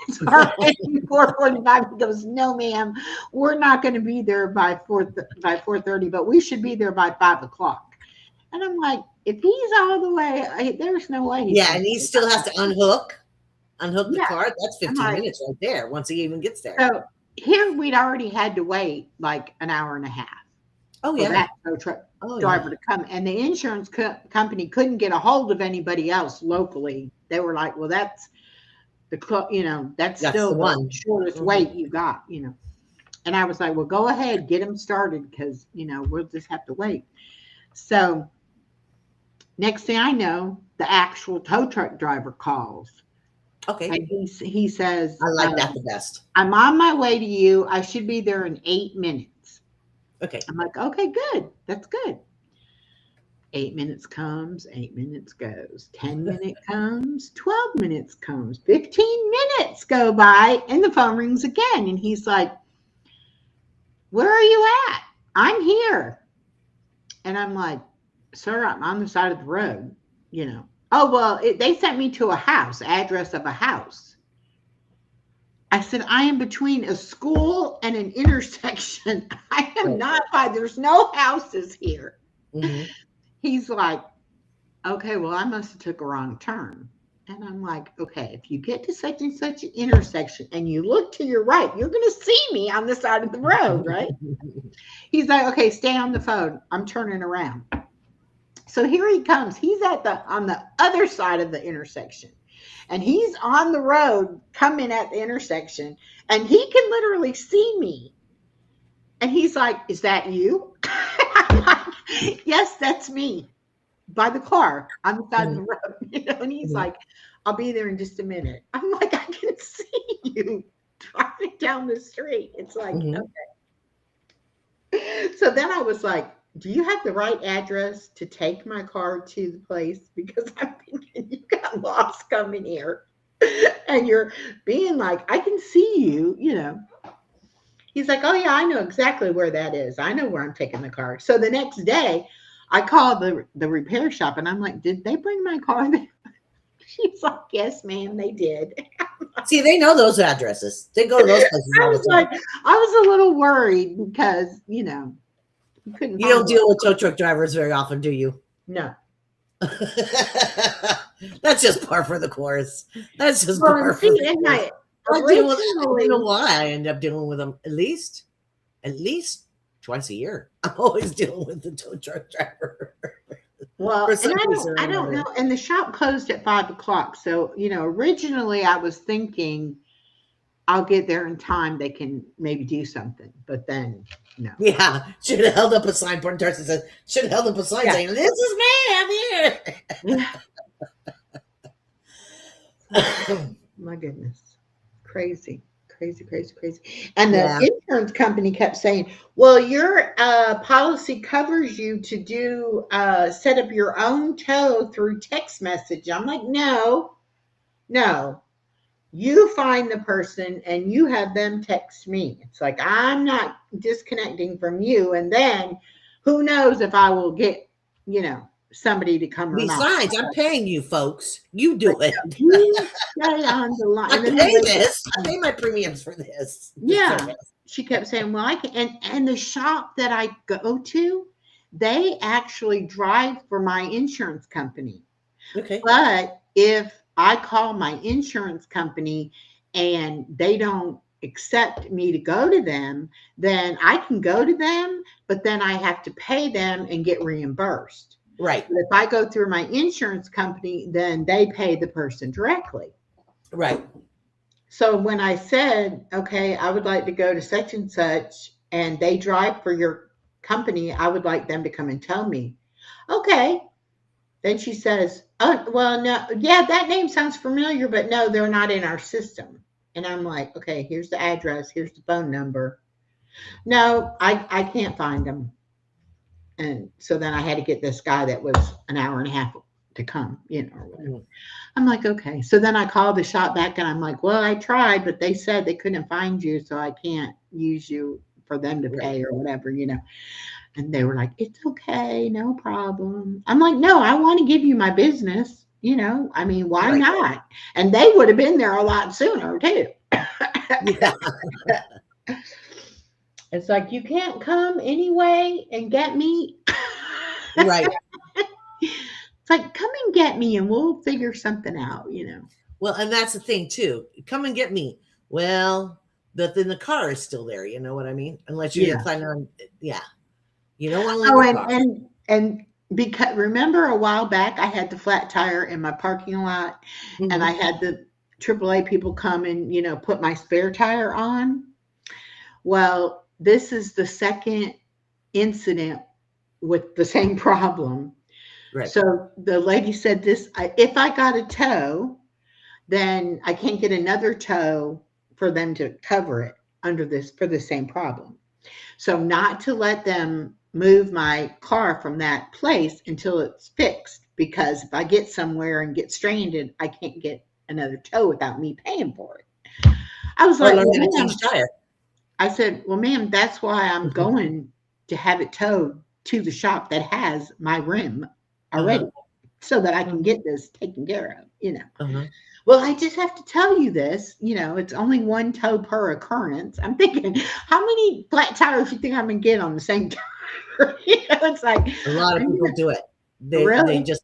It's already 4:45. He goes, no, ma'am, we're not going to be there by 4:30, but we should be there by 5:00. And I'm like, if he's all the way, there's no way. Yeah, and he still has to unhook the Yeah. car. That's 15 like, minutes right there once he even gets there. So here we'd already had to wait like an hour and a half. Oh for yeah. that tow truck driver to come, and the insurance company couldn't get a hold of anybody else locally. They were like, well, that's that's still the one shortest wait you got, And I was like, well, go ahead, get them started, because we'll just have to wait. So next thing I know, the actual tow truck driver calls. Okay. And he says, I like that the best. I'm on my way to you. I should be there in 8 minutes. Okay. I'm like, okay, good. That's good. 8 minutes comes, 8 minutes goes, 10 minutes comes, 12 minutes comes, 15 minutes go by, and the phone rings again. And he's like, where are you at? I'm here. And I'm like, sir, I'm on the side of the road, Oh, well, they sent me to a house, address of a house. I said, I am between a school and an intersection. I am not by, there's no houses here. Mm-hmm. He's like, okay, well, I must have took a wrong turn. And I'm like, okay, if you get to such and such an intersection and you look to your right, you're going to see me on the side of the road, right? He's like, okay, stay on the phone. I'm turning around. So here he comes. He's on the other side of the intersection. And he's on the road coming at the intersection. And he can literally see me. And he's like, is that you? I'm like, yes, that's me. By the car on the side of the road. And he's like, I'll be there in just a minute. I'm like, I can see you driving down the street. It's like, okay. So then I was like, do you have the right address to take my car to the place? Because I'm thinking you got lost coming here. And you're being like, I can see you, He's like, oh, yeah, I know exactly where that is. I know where I'm taking the car. So the next day, I called the repair shop, and I'm like, did they bring my car there? She's like, yes, ma'am, they did. See, they know those addresses. They go to those places all the time. I was a little worried because, you couldn't. You don't deal with tow truck drivers very often, do you? No. That's just par for the course. That's just par for the course. I don't know why I end up dealing with them at least twice a year. I'm always dealing with the tow truck driver. Well, and I don't know. And the shop closed at 5:00. So, originally I was thinking I'll get there in time. They can maybe do something, but then no. Yeah. Should have held up a sign. Poor Darcy says, should have held up a sign saying, this is me. I'm here. My goodness. Crazy. And the insurance company kept saying, well, your policy covers you to do set up your own tow through text message. I'm like, no, you find the person and you have them text me. It's like, I'm not disconnecting from you. And then who knows if I will get, somebody to come. Besides, I'm paying you, folks. You do it. You stay on the line. I pay this. I pay my premiums for this. Yeah. She kept saying, well, I can. And the shop that I go to, they actually drive for my insurance company. Okay. But if I call my insurance company and they don't accept me to go to them, then I can go to them, but then I have to pay them and get reimbursed. Right. But if I go through my insurance company, then they pay the person directly. Right. So when I said, okay, I would like to go to such and such, and they drive for your company, I would like them to come and tell me. Okay. Then she says, oh, well, no, yeah, that name sounds familiar, but no, they're not in our system. And I'm like, okay, here's the address. Here's the phone number. No, I can't find them. And so then I had to get this guy that was an hour and a half to come, or whatever. I'm like, okay. So then I called the shop back and I'm like, well, I tried, but they said they couldn't find you. So I can't use you for them to pay or whatever, And they were like, it's okay. No problem. I'm like, no, I want to give you my business. I mean, why not? And they would have been there a lot sooner too. Yeah. It's like, you can't come anyway and get me. Right. It's like, come and get me and we'll figure something out, Well, and that's the thing too. Come and get me. Well, but then the car is still there. You know what I mean? Unless you plan on, you don't want to let the car. And because remember a while back, I had the flat tire in my parking lot and I had the AAA people come and, put my spare tire on. Well, this is the second incident with the same problem. Right. So the lady said if I got a tow, then I can't get another tow for them to cover it for the same problem. So not to let them move my car from that place until it's fixed, because if I get somewhere and get stranded, I can't get another tow without me paying for it. I was like, change tire. I said, well, ma'am, that's why I'm going to have it towed to the shop that has my rim already so that I can get this taken care of, Well, I just have to tell you this, it's only one tow per occurrence. I'm thinking, how many flat tires do you think I'm going to get on the same tire? It's like. A lot of people do it. They just,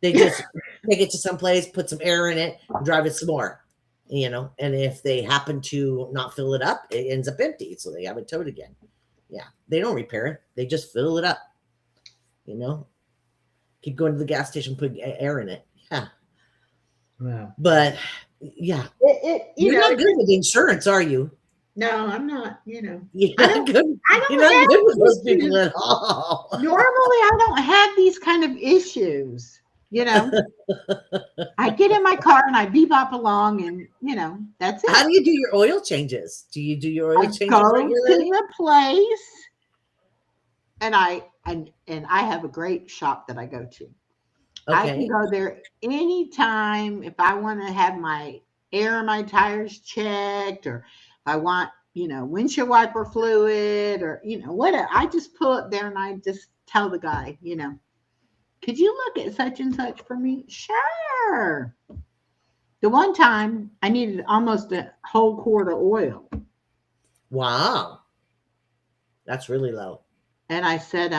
They just take it to some place, put some air in it, drive it some more, and if they happen to not fill it up, it ends up empty. So they have it towed again. Yeah. They don't repair it. They just fill it up, keep going to the gas station, put air in it. Yeah. Wow. But yeah, you're not good with insurance, are you? No, I'm not. You're I not don't. good. I don't You're not have good with those issues. people at all. Normally, I don't have these kind of issues. I get in my car and I bebop along, and that's it. How do you do your oil changes? Do you do your oil I changes go regularly? to the place, and I have a great shop that I go to. I can Okay. go there anytime if I want to have my air in my tires checked, or if I want, windshield wiper fluid, or whatever. I just pull up there and I just tell the guy, could you look at such and such for me? Sure. The one time I needed almost a whole quart of oil. Wow. That's really low. And I said,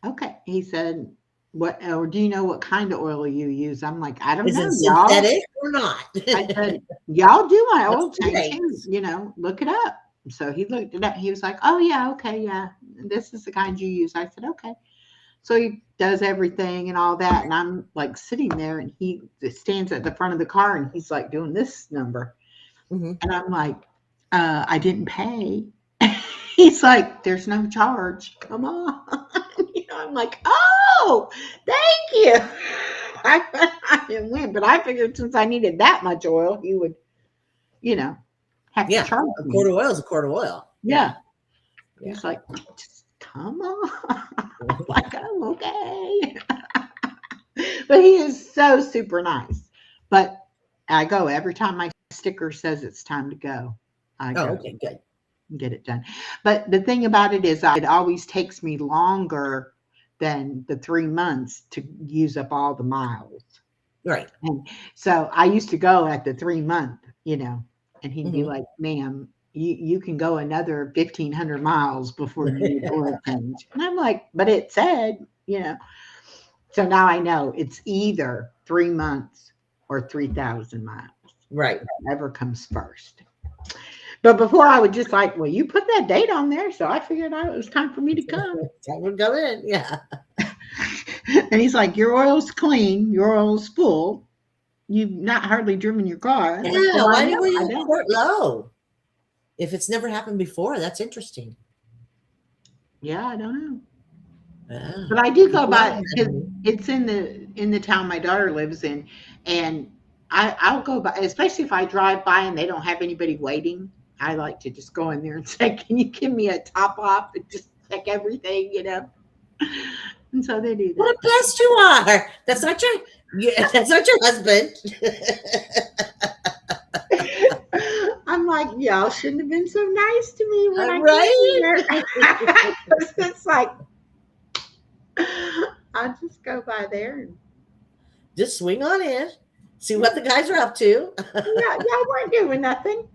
okay. He said, what, or do you know what kind of oil you use? I'm like, I don't Is know, it y'all. synthetic or not? I said, y'all do my oil What's the change too, look it up. So he looked it up. He was like, oh yeah, okay, yeah. This is the kind you use. I said, okay. So he does everything and all that. And I'm like sitting there, and he stands at the front of the car, and he's like doing this number. Mm-hmm. And I'm like, I didn't pay. He's like, there's no charge. Come on. I'm like, oh, thank you. I didn't win, but I figured since I needed that much oil, he would, have to charge A me. quart of oil is a quart of oil. Yeah. Yeah. He's like, just come on. I'm like, oh, okay. But he is so super nice. But I go every time my sticker says it's time to go. I go. Okay, good. Get it done. But the thing about it is, it always takes me longer than the 3 months to use up all the miles. Right. And so I used to go at the 3 month, and he'd be like, ma'am, you can go another 1,500 miles before you need oil change. And I'm like, but it said, So now I know it's either 3 months or 3,000 miles. Right. Whatever comes first. But before I would just like, well, you put that date on there, so I figured out it was time for me to come. Time to go in, yeah. And he's like, your oil's clean, your oil's full. You've not hardly driven your car. Yeah, Like, well, why I do we know. report low? If it's never happened before, that's interesting. Yeah, I don't know. Yeah. But I do go by, because it's in the town my daughter lives in, and I'll go by, especially if I drive by and they don't have anybody waiting. I like to just go in there and say, can you give me a top off and just check everything, And so they do that. What a pest you are. That's not your husband. I'm like, y'all shouldn't have been so nice to me when I Right? came here. It's like, I'll just go by there and Just swing on in. See what the guys are up to. y'all weren't doing nothing.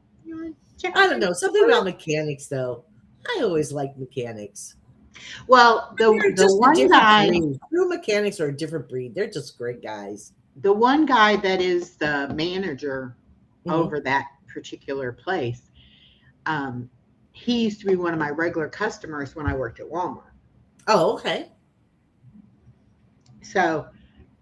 I don't know. Something about mechanics, though. I always like mechanics. Well, the one guy, breed. True mechanics are a different breed. They're just great guys. the one guy that is the manager Mhm. over that particular place, he used to be one of my regular customers when I worked at Walmart. Oh, okay. So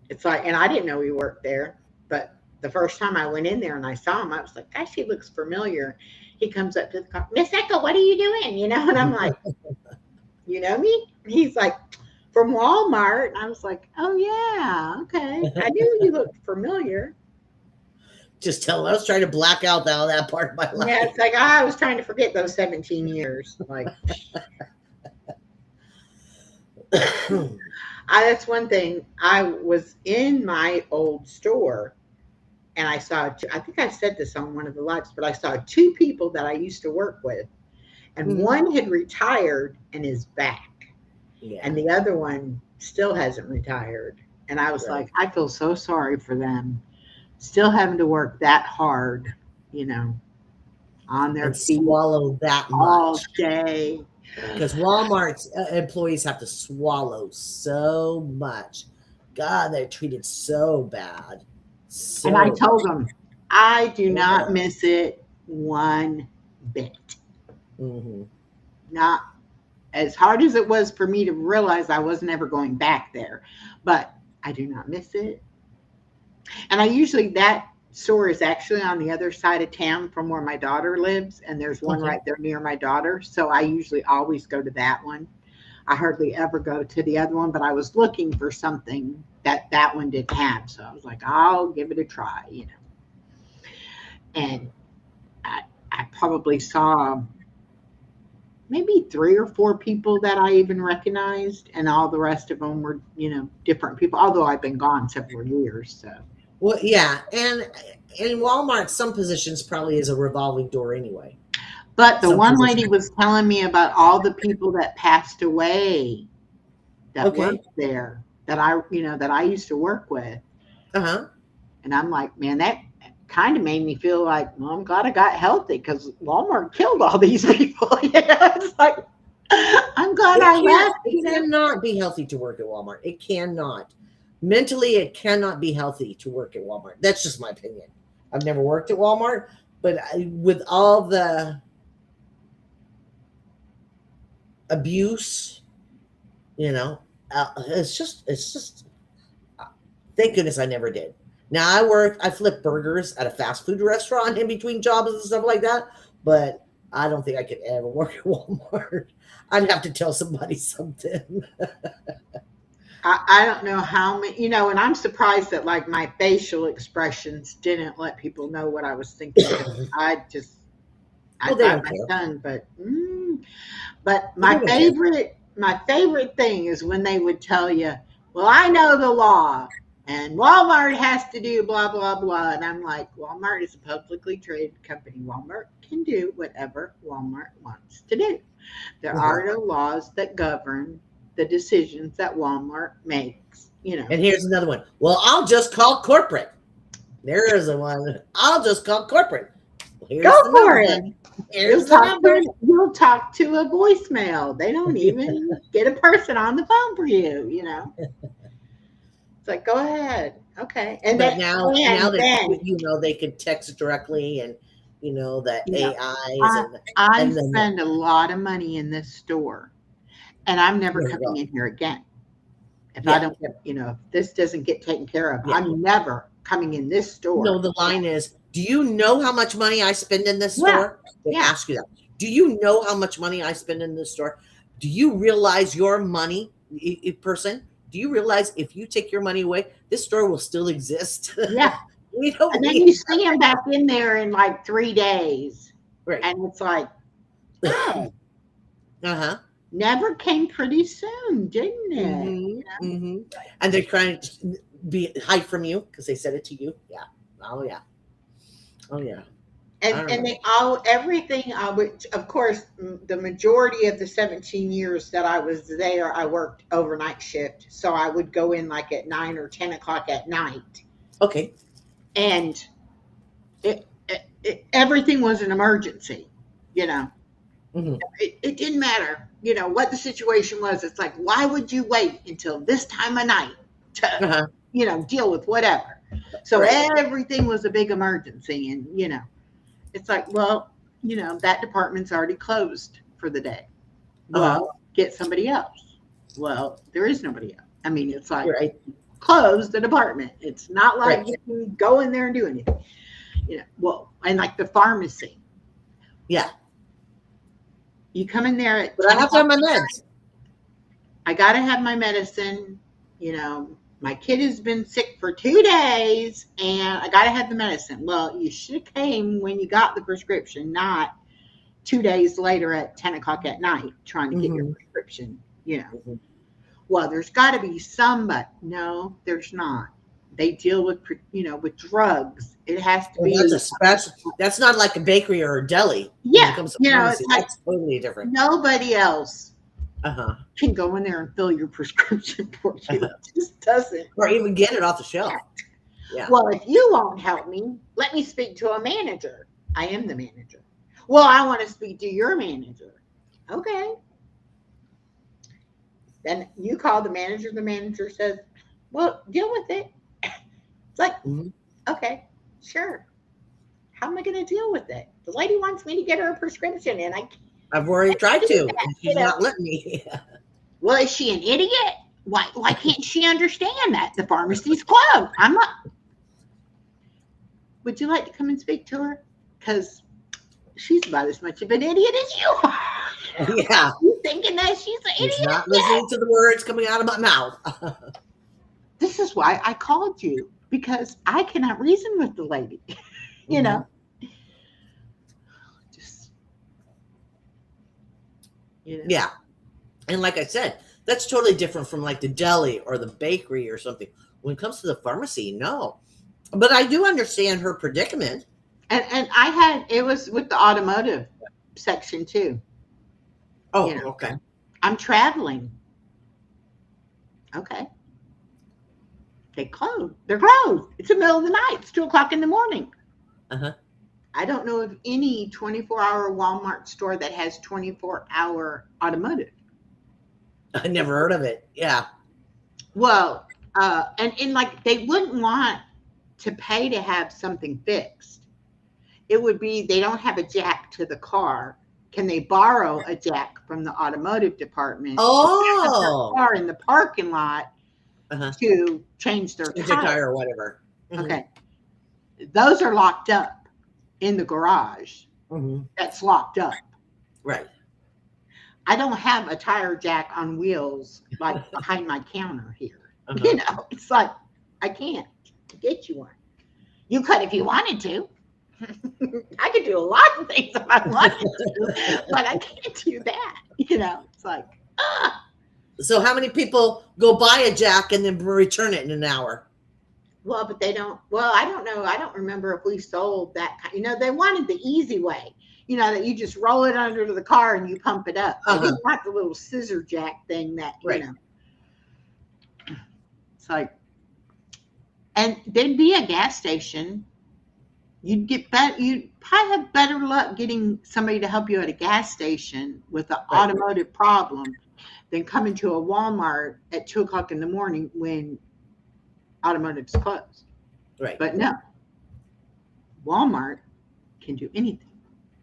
it's like, and I didn't know he worked there, but the first time I went in there and I saw him, I was like, gosh, he looks familiar. He comes up to the car, Miss Echo, what are you doing? And I'm like, you know me? And he's like, from Walmart. And I was like, oh yeah, okay. I knew you looked familiar. Just tell them I was trying to black out that part of my life. Yeah, it's like, I was trying to forget those 17 years. Like, that's one thing. I was in my old store and I saw, I think I said this on one of the lives, but I saw 2 people that I used to work with. And one had retired and is back. Yeah. And the other one still hasn't retired. And I was like, I feel so sorry for them. Still having to work that hard, on their feet. Swallow that much. All day. Because Walmart's employees have to swallow so much. God, they're treated so bad. So And I told them, I do not bad. miss it one bit. Mm-hmm. Not as hard as it was for me to realize I was never going back there, but I do not miss it. And I usually, that store is actually on the other side of town from where my daughter lives, and there's one Okay. right there near my daughter. So I usually always go to that one. I hardly ever go to the other one, but I was looking for something that one didn't have. So I was like, I'll give it a try, you know. And I probably saw maybe 3 or 4 people that I even recognized, and all the rest of them were, you know, different people, although I've been gone several years. So, Well, yeah, and in Walmart, some positions probably is a revolving door anyway. but the Some one positions. lady was telling me about all the people that passed away that Okay. worked there that I used to work with. Uh-huh. And I'm like, man, that kind of made me feel like, well, I'm glad I got healthy because Walmart killed all these people. You know, it's like, I'm glad I left. It cannot be healthy to work at Walmart. It cannot. Mentally, it cannot be healthy to work at Walmart. That's just my opinion. I've never worked at Walmart, but with all the abuse, you know, it's just. Thank goodness I never did. Now I flip burgers at a fast food restaurant in between jobs and stuff like that, but I don't think I could ever work at Walmart. I'd have to tell somebody something. I don't know how many, you know, and I'm surprised that like my facial expressions didn't let people know what I was thinking. I Well, they bite don't my care. tongue, but They don't care. my favorite thing is when they would tell you, well, I know the law and Walmart has to do blah, blah, blah. And I'm like, Walmart is a publicly traded company. Walmart can do whatever Walmart wants to do. There Uh-huh. are no laws that govern the decisions that Walmart makes, you know. And here's another one. Well, I'll just call corporate. There is a one. I'll just call corporate. Go Here's the for number. it. Here's the number. You'll talk to a voicemail. They don't even get a person on the phone for you, you know. It's like, go ahead. Okay. And But then, now that then you know they can text directly, and you know that you know, AIs I, I and then spend a lot of money in this store and I'm never there you coming go. in here again. If I Yeah. don't get, you know, if this doesn't get taken care of, Yeah. I'm never coming in this No, store. the line is, do you know how much money I spend in this Yeah. store? They Yeah. ask you that. Do you know how much money I spend in this store? Do you realize your money, person? Do you realize if you take your money away, this store will still exist? Yeah. We don't And then need you see them back in there in like 3 days. right. And it's like, oh, Uh-huh. never came pretty soon, didn't it? Mm-hmm. Mm-hmm. And they're trying to hide from you because they said it to you. Yeah. Oh yeah. Oh yeah. And they all everything I would, of course, the majority of the 17 years that I was there, I worked overnight shift, so I would go in like at 9 or 10 o'clock at night, Okay. and everything was an emergency, you know. Mm-hmm. It didn't matter, you know, what the situation was. It's like, why would you wait until this time of night to, Uh-huh. you know, deal with whatever? So Right. everything was a big emergency, and you know. It's like, well, you know, that department's already closed for the day. Well, get somebody else. Well, there is nobody else. I mean, it's like Right. close the department. It's not like Right. you can go in there and do anything. You know, well, and like the pharmacy. Yeah. You come in there at But I have to have my meds. I gotta have my medicine, you know. My kid has been sick for 2 days and I got to have the medicine. Well, you should have came when you got the prescription, not 2 days later at 10 o'clock at night trying to get your prescription, you know. Mm-hmm. Well, there's got to be somebody. No, there's not. They deal with, you know, with drugs. It has to be. That's a special. That's not like a bakery or a deli. Yeah, When it comes to you know, pharmacy, it's like that's totally different. nobody else Uh-huh. can go in there and fill your prescription for you. It just doesn't. Or even get it off the shelf. Yeah. Well, if you won't help me, let me speak to a manager. I am the manager. Well, I want to speak to your manager. Okay. Then you call the manager. The manager says, Well, deal with it. It's like, Mhm. okay, sure. How am I going to deal with it? The lady wants me to get her a prescription, and I can't I've already tried do to, that. and she's not letting me. Well, is she an idiot? Why can't she understand that the pharmacy's closed? I'm not. Would you like to come and speak to her? Because she's about as much of an idiot as you are. Yeah, You thinking that she's an she's idiot? not listening to the words coming out of my mouth. This is why I called you, because I cannot reason with the lady. You know, just Yeah. And like I said, that's totally different from like the deli or the bakery or something. When it comes to the pharmacy, no. But I do understand her predicament. And I had it was with the automotive section too. Oh, You know, okay. I'm traveling. Okay. They closed. They're closed. It's the middle of the night. It's 2 o'clock in the morning. Uh-huh. I don't know of any 24-hour Walmart store that has 24-hour automotive. I never heard of it. Yeah. Well, and like they wouldn't want to pay to have something fixed. It would be they don't have a jack to the car. Can they borrow a jack from the automotive department? Oh. Car in the parking lot Uh-huh. to change their Change a tire. tire or whatever. Mhm. Okay, those are locked up in the garage. Mhm. That's locked up. Right. I don't have a tire jack on wheels like behind my counter here. Uh-huh. You know, it's like I can't get you one. You could if you wanted to. I could do a lot of things if I wanted to, but I can't do that. You know, it's like, So how many people go buy a jack and then return it in an hour? well, but they don't. Well, I don't know. I don't remember if we sold that. You know, they wanted the easy way. You know, that you just roll it under the car and you pump it up. They didn't want the little scissor jack thing that, Right. you know. It's like, and there'd be a gas station. You'd get better. You'd probably have better luck getting somebody to help you at a gas station with an Right. automotive problem than coming to a Walmart at 2 o'clock in the morning when automotive's closed. Right. But no, Walmart can do anything.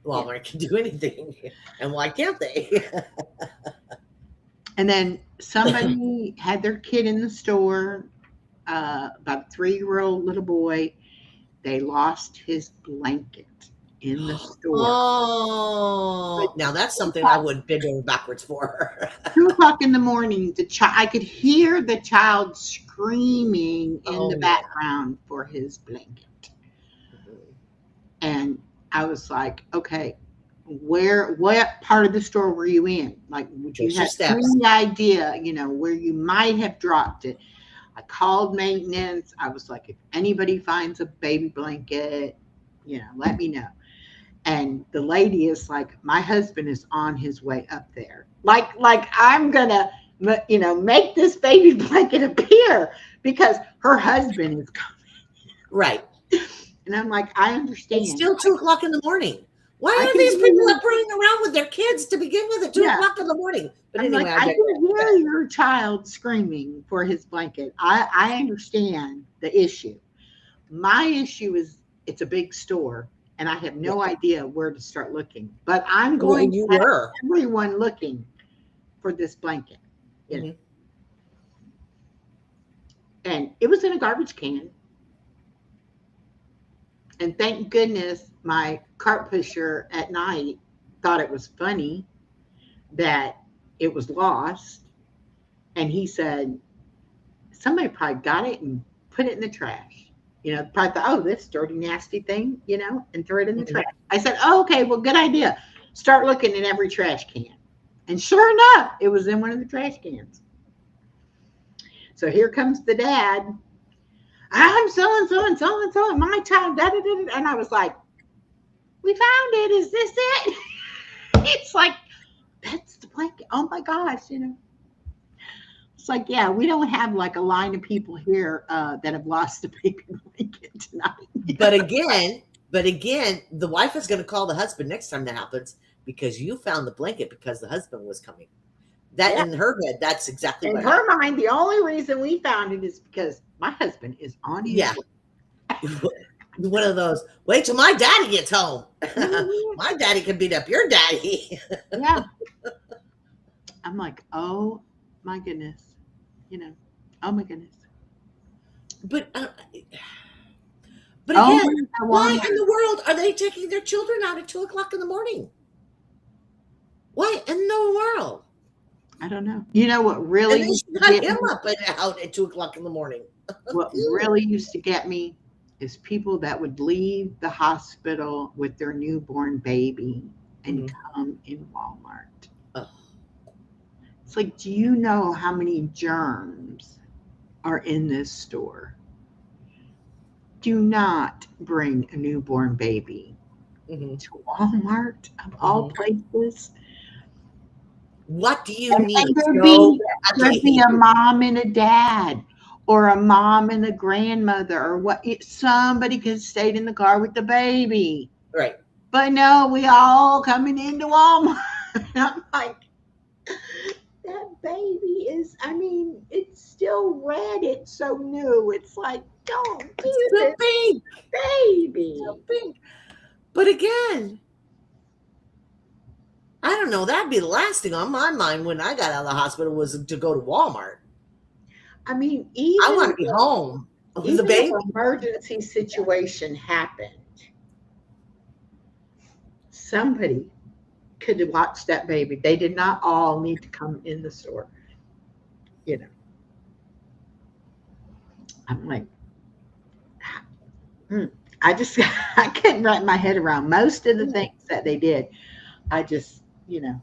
Walmart can do anything. And why can't they? And then somebody had their kid in the store, about a 3-year-old little boy. They lost his blanket in the store. Oh, now that's something I would bend over backwards for. 2 o'clock in the morning, I could hear the child screaming in the background for his blanket. And I was like, okay, what part of the store were you in? Like, would you have any idea, you know, where you might have dropped it? I called maintenance. I was like, if anybody finds a baby blanket, you know, let me know. And the lady is like, my husband is on his way up there. Like I'm gonna, you know, make this baby blanket appear because her husband is coming. Right. And I'm like, I understand. It's still 2 o'clock in the morning. Why are these people up running around with their kids to begin with at 2 o'clock in the morning? But I'm anyway, like, I can hear your child screaming for his blanket. I understand the issue. My issue is it's a big store and I have no idea where to start looking. But I'm going to have everyone looking for this blanket. You know? And it was in a garbage can. And thank goodness my cart pusher at night thought it was funny that it was lost. And he said, somebody probably got it and put it in the trash. You know, probably thought, oh, this dirty, nasty thing, you know, and throw it in the trash. I said, oh, okay, well, good idea. Start looking in every trash can. And sure enough, it was in one of the trash cans. So here comes the dad. I'm so and my child, da, da, da, da. And I was like, we found it. Is this it? It's like, that's the blanket. Oh my gosh, you know. It's like, yeah, we don't have like a line of people here that have lost a baby blanket tonight. But again, the wife is going to call the husband next time that happens because you found the blanket because the husband was coming. That Yeah. in her head, that's exactly In what her happened. mind, the only reason we found it is because my husband is on his Yeah. way. One of those, wait till my daddy gets home. Mhm. My daddy can beat up your daddy. Yeah. I'm like, oh my goodness. You know, oh my goodness. But but Oh again, my why God. in the world are they taking their children out at 2 o'clock in the morning? Why in the world? I don't know. You know what And really they used should to got get him me? up and out at 2 o'clock in the morning. What really used to get me is people that would leave the hospital with their newborn baby and Mhm. come in Walmart. Oh, It's like, do you know how many germs are in this store? Do not bring a newborn baby mhm, to Walmart of all mhm. places. What do you And need so there'd badly? be a mom and a dad, or a mom and a grandmother, or what, somebody could have stayed in the car with the baby. Right. But no, we all coming into Walmart. I'm like, that baby is, I mean, it's still red. It's so new. It's like, don't It's do too this, big. Too baby. big. But again, I don't know. That'd be the last thing on my mind when I got out of the hospital was to go to Walmart. I mean, I want to be home with the even if baby. an emergency situation happened, somebody could watch that baby. They did not all need to come in the store. You know, I'm like, hmm. I just, I couldn't wrap my head around most of the things that they did. I just, you know,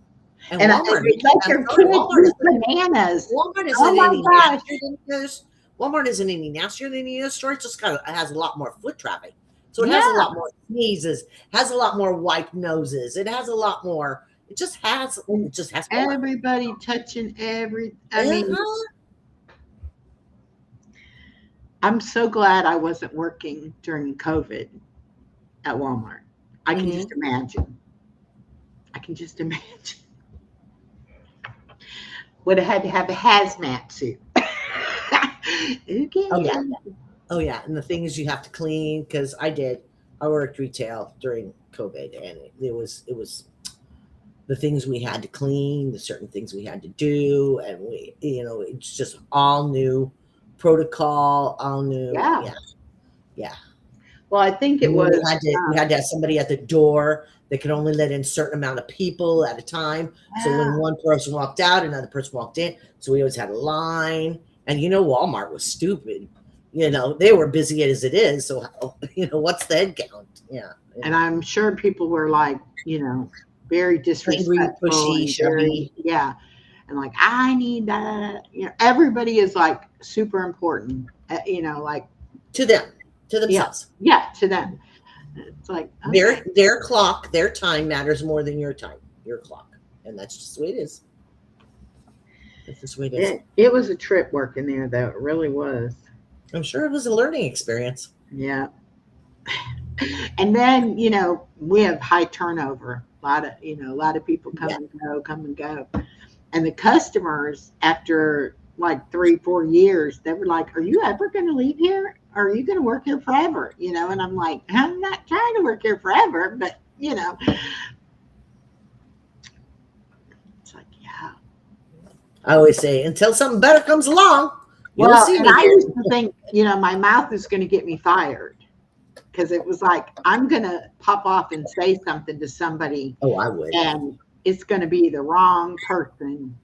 And and Walmart, they let I'm their sorry, kids eat bananas. Walmart Oh isn't my any gosh. nastier than yours. Walmart isn't any nastier than your store. It just kind of has a lot more foot traffic. So it has a Yeah. lot more sneezes, has a lot more wiped noses. It has a lot more. And It just has more. everybody touching I mean, Uh-huh. I'm so glad I wasn't working during COVID at Walmart. I can just Mhm. imagine. I can just imagine. Would have had to have a hazmat suit. Oh yeah. Okay. Oh yeah. And the things you have to clean because I did. I worked retail during COVID, and it was the things we had to clean, the certain things we had to do, and it's just all new protocol, all new, Yeah. yeah, yeah. Well, I think it And then was. we had to have somebody at the door that could only let in a certain amount of people at a time. So when Yeah. one person walked out, another person walked in. So we always had a line. And Walmart was stupid. They were busy as it is. So what's the head count? Yeah. And I'm sure people were like, very Angry, disrespectful pushy, and very, shovey. yeah. And like, I need that. Everybody is like super important, like, To them, to yeah, themselves. yeah, to them. It's like, okay. Their clock, their time matters more than your time, your clock. And that's just the way it is. That's just the way it is. It was a trip working there, though. It really was. I'm sure it was a learning experience. Yeah. And then, we have high turnover. A lot of people come Yeah. and go, come and go. And the customers, after like 3-4 years, they were like, are you ever going to leave here? Or are you going to work here forever? And I'm like, I'm not trying to work here forever, but it's like, yeah. I always say, until something better comes along, you'll Well, see and me I here. used to think, my mouth is going to get me fired because it was like, I'm going to pop off and say something to somebody Oh, I would. and it's going to be the wrong person,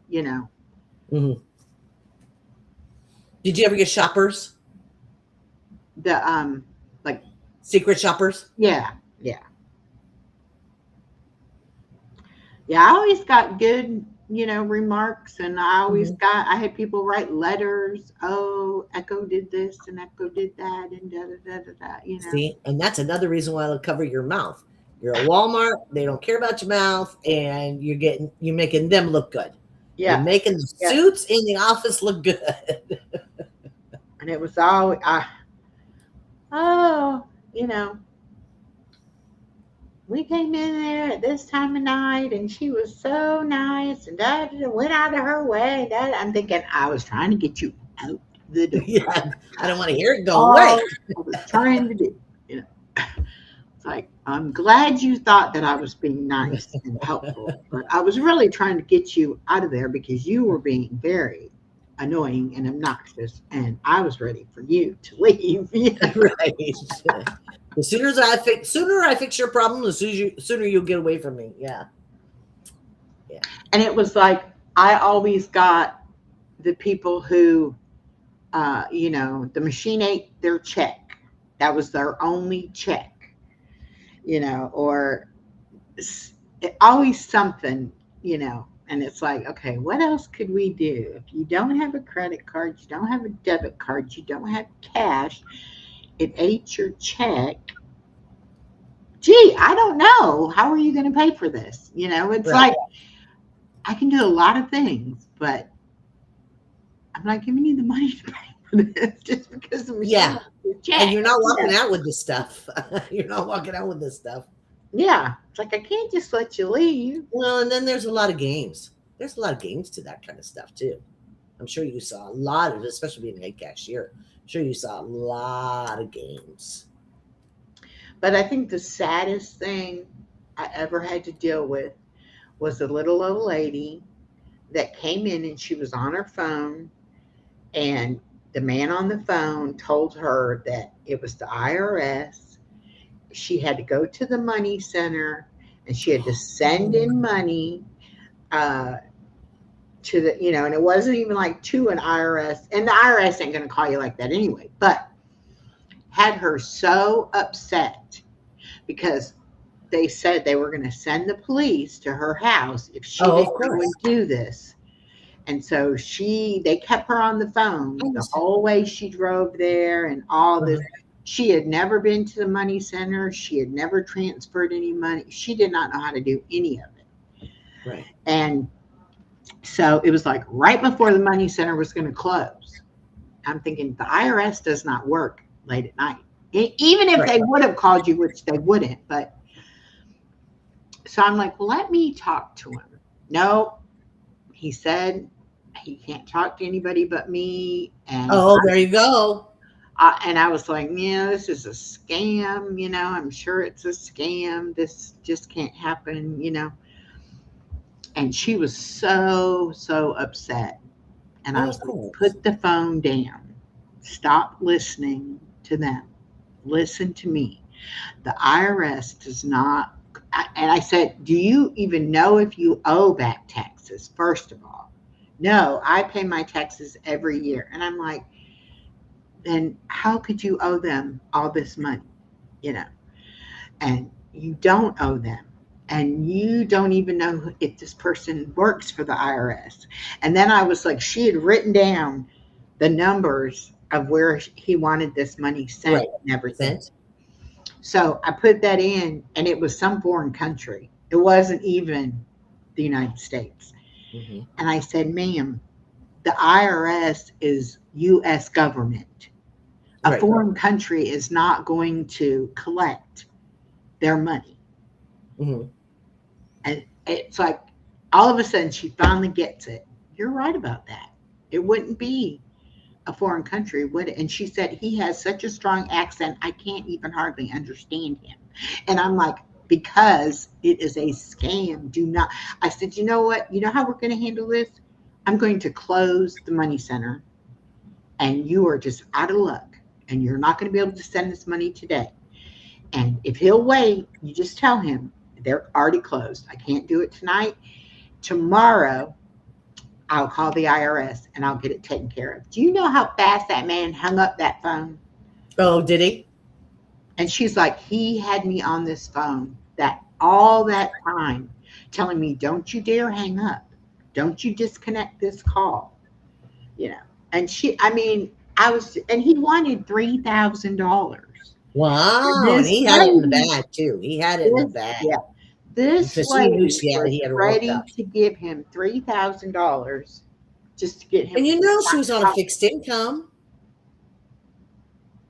Hmm. Did you ever get shoppers? like, Secret shoppers? yeah, yeah. Yeah, I always got good, remarks, and I had people write letters. Oh, Echo did this and Echo did that, and da da da da da. See, and that's another reason why they'll cover your mouth. You're a Walmart, they don't care about your mouth, and you're making them look good. You're Yeah, making the yeah. suits in the office look good. And it was all, oh, we came in there at this time of night and she was so nice and went out of her way. I'm thinking, I was trying to get you out the door. Yeah, I don't want to hear it go All away. I was trying to do. You know, it's like, I'm glad you thought that I was being nice and helpful, but I was really trying to get you out of there because you were being very annoying and obnoxious, and I was ready for you to leave. Yeah. Right. The sooner I fix your problem, the sooner you'll get away from me. Yeah. Yeah. And it was like, I always got the people who, the machine ate their check. That was their only check, or always something, and it's like, okay, what else could we do? If you don't have a credit card, you don't have a debit card, you don't have cash, it ate your check. Gee, I don't know. How are you going to pay for this? It's Right. like, I can do a lot of things, but I'm not giving you the money to pay for this just because the machine Yeah. ate your check. And you're not walking out with this stuff. You're not walking out with this stuff. Yeah. It's like, I can't just let you leave. Well, and then there's a lot of games. There's a lot of games to that kind of stuff too. I'm sure you saw a lot of, especially being a cashier. I'm sure you saw a lot of games. But I think the saddest thing I ever had to deal with was a little old lady that came in and she was on her phone, and the man on the phone told her that it was the IRS. She had to go to the money center and she had to send in money to the, and it wasn't even like to an IRS, and the IRS ain't going to call you like that anyway, but had her so upset because they said they were going to send the police to her house if she didn't go and do this. And so they kept her on the phone the whole way she drove there and all this. She had never been to the money center. She had never transferred any money. She did not know how to do any of it. Right. And so it was like right before the money center was going to close. I'm thinking the IRS does not work late at night. Even if they would have called you, which they wouldn't. But so I'm like, well, let me talk to him. No, he said he can't talk to anybody but me. And there you go. And I was like, this is a scam. I'm sure it's a scam. This just can't happen, And she was so, so upset. And I was like, put the phone down. Stop listening to them. Listen to me. The IRS does not. And I said, do you even know if you owe back taxes, first of all? No, I pay my taxes every year. And I'm like, then how could you owe them all this money? And you don't owe them. And you don't even know if this person works for the IRS. And then I was like, she had written down the numbers of where he wanted this money sent and everything. So I put that in, and it was some foreign country. It wasn't even the United States. Mm-hmm. And I said, ma'am, the IRS is U.S. government. A foreign country is not going to collect their money. Mm-hmm. And it's like, all of a sudden, she finally gets it. You're right about that. It wouldn't be a foreign country, would it? And she said, he has such a strong accent, I can't even hardly understand him. And I'm like, because it is a scam. Do not. I said, you know what? You know how we're going to handle this? I'm going to close the money center, and you are just out of luck, and you're not going to be able to send this money today. And if he'll wait, you just tell him they're already closed. I can't do it tonight. Tomorrow, I'll call the IRS and I'll get it taken care of. Do you know how fast that man hung up that phone? Oh, did he? And she's like, he had me on this phone all that time telling me, don't you dare hang up. Don't you disconnect this call. And and he wanted $3,000. Wow. And he had it in the bag too. He had it in the bag. Yeah. This lady was he ready to give him $3,000 just to get him. And she was on a fixed income.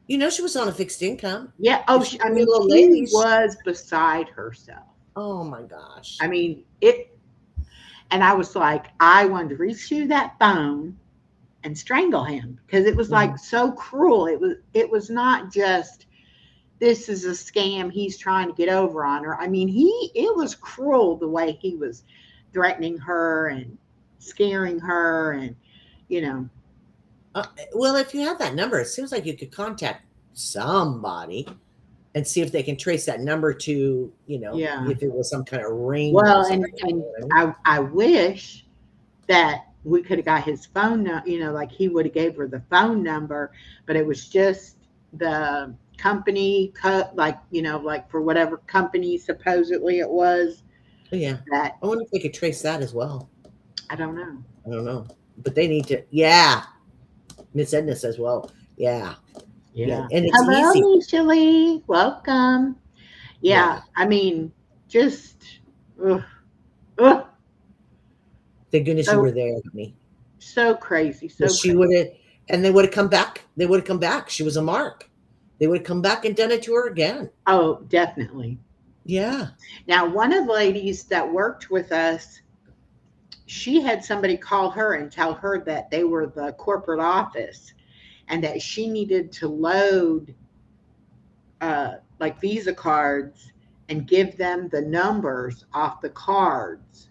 You know, she was on a fixed income. Yeah. Oh, She's I a mean, little she lady. was beside herself. Oh my gosh. I mean, and I was like, I wanted to reach through that phone and strangle him because it was like so cruel. It was not just this is a scam he's trying to get over on her. I mean, it was cruel the way he was threatening her and scaring her, and you know. Well, if you have that number, it seems like you could contact somebody and see if they can trace that number to, Yeah. if it was some kind of ring. Well, or and something. I wish that we could have got his phone number, like he would have gave her the phone number, but it was just the company like for whatever company supposedly it was. Yeah. That I wonder if they could trace that as well. I don't know. I don't know. But they need to, yeah. Miss Edna says, well, yeah. Yeah. And it's Hello, easy. Misha Lee. Welcome. Yeah. Yeah. I mean, just ugh. Thank goodness you were there with me. So crazy. So she would have, and they would have come back. They would have come back. She was a mark. They would have come back and done it to her again. Oh, definitely. Yeah. Now, one of the ladies that worked with us, she had somebody call her and tell her that they were the corporate office and that she needed to load like Visa cards and give them the numbers off the cards.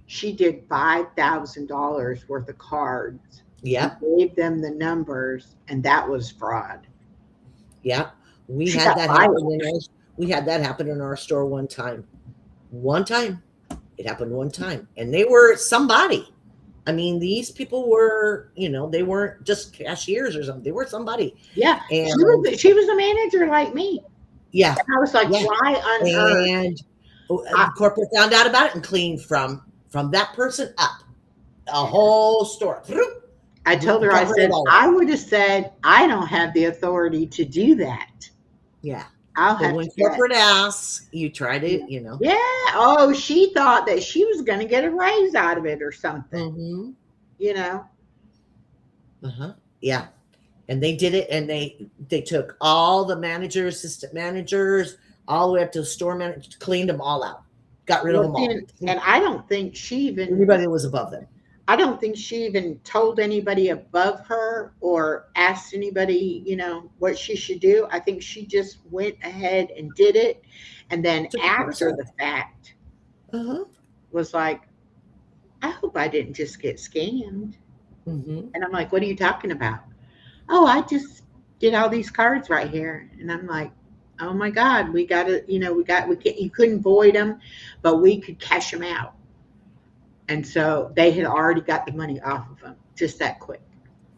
She did $5,000 worth of cards. Yeah. Gave them the numbers, and that was fraud. Yeah. We had that happen in our store one time. It happened one time. And they were somebody. I mean, these people were, they weren't just cashiers or something. They were somebody. Yeah. And she was a manager like me. Yeah. And I was like, why on earth? And the corporate found out about it and cleaned from that person up a whole store. I told her, I said, I would have said, I don't have the authority to do that. Yeah. When corporate asks, you try to, Yeah. Oh, she thought that she was going to get a raise out of it or something. Uh-huh. Yeah. And they did it, and they took all the managers, assistant managers, all the way up to the store manager, cleaned them all out, got rid of them all. And I don't think she even anybody that was above them. I don't think she even told anybody above her or asked anybody, what she should do. I think she just went ahead and did it. And then after the fact, was like, I hope I didn't just get scammed. And I'm like, what are you talking about? Oh, I just did all these cards right here. And I'm like, oh my God, we got to, you couldn't void them, but we could cash them out. And so they had already got the money off of them just that quick.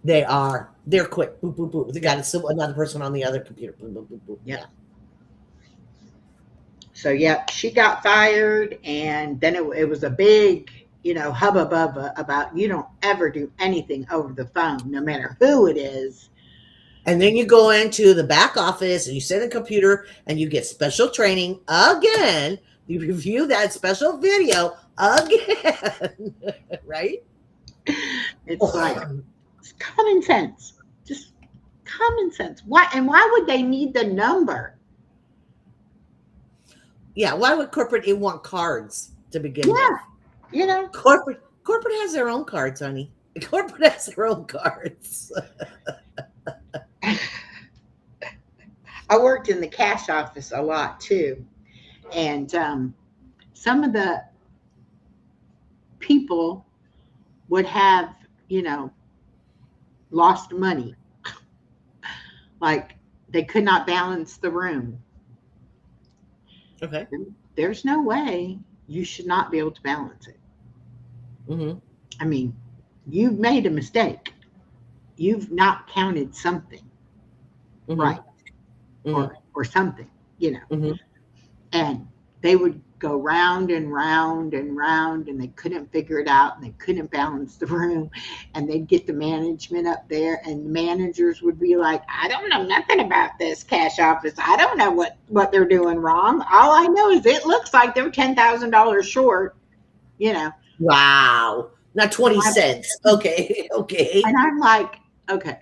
They're quick. Boop, boop, boop. They got another person on the other computer. Boop, boop, boop, boop. Yeah. So, yeah, she got fired. And then it was a big, hubbub about you don't ever do anything over the phone, no matter who it is. And then you go into the back office and you sit in a computer and you get special training again. You review that special video again, right? It's like it's common sense, just common sense. Why would they need the number? Yeah, why would corporate want cards to begin with? Corporate has their own cards, honey. Corporate has their own cards. I worked in the cash office a lot too, and some of the people would have, lost money. Like they could not balance the room. Okay. There's no way you should not be able to balance it. I mean, you've made a mistake. You've not counted something right. Or something, and they would go round and round and round, and they couldn't figure it out, and they couldn't balance the room, and they'd get the management up there, and the managers would be like, I don't know nothing about this cash office. I don't know what they're doing wrong. All I know is it looks like they're $10,000 short, Wow. Not 20 cents. Okay. And I'm like, okay.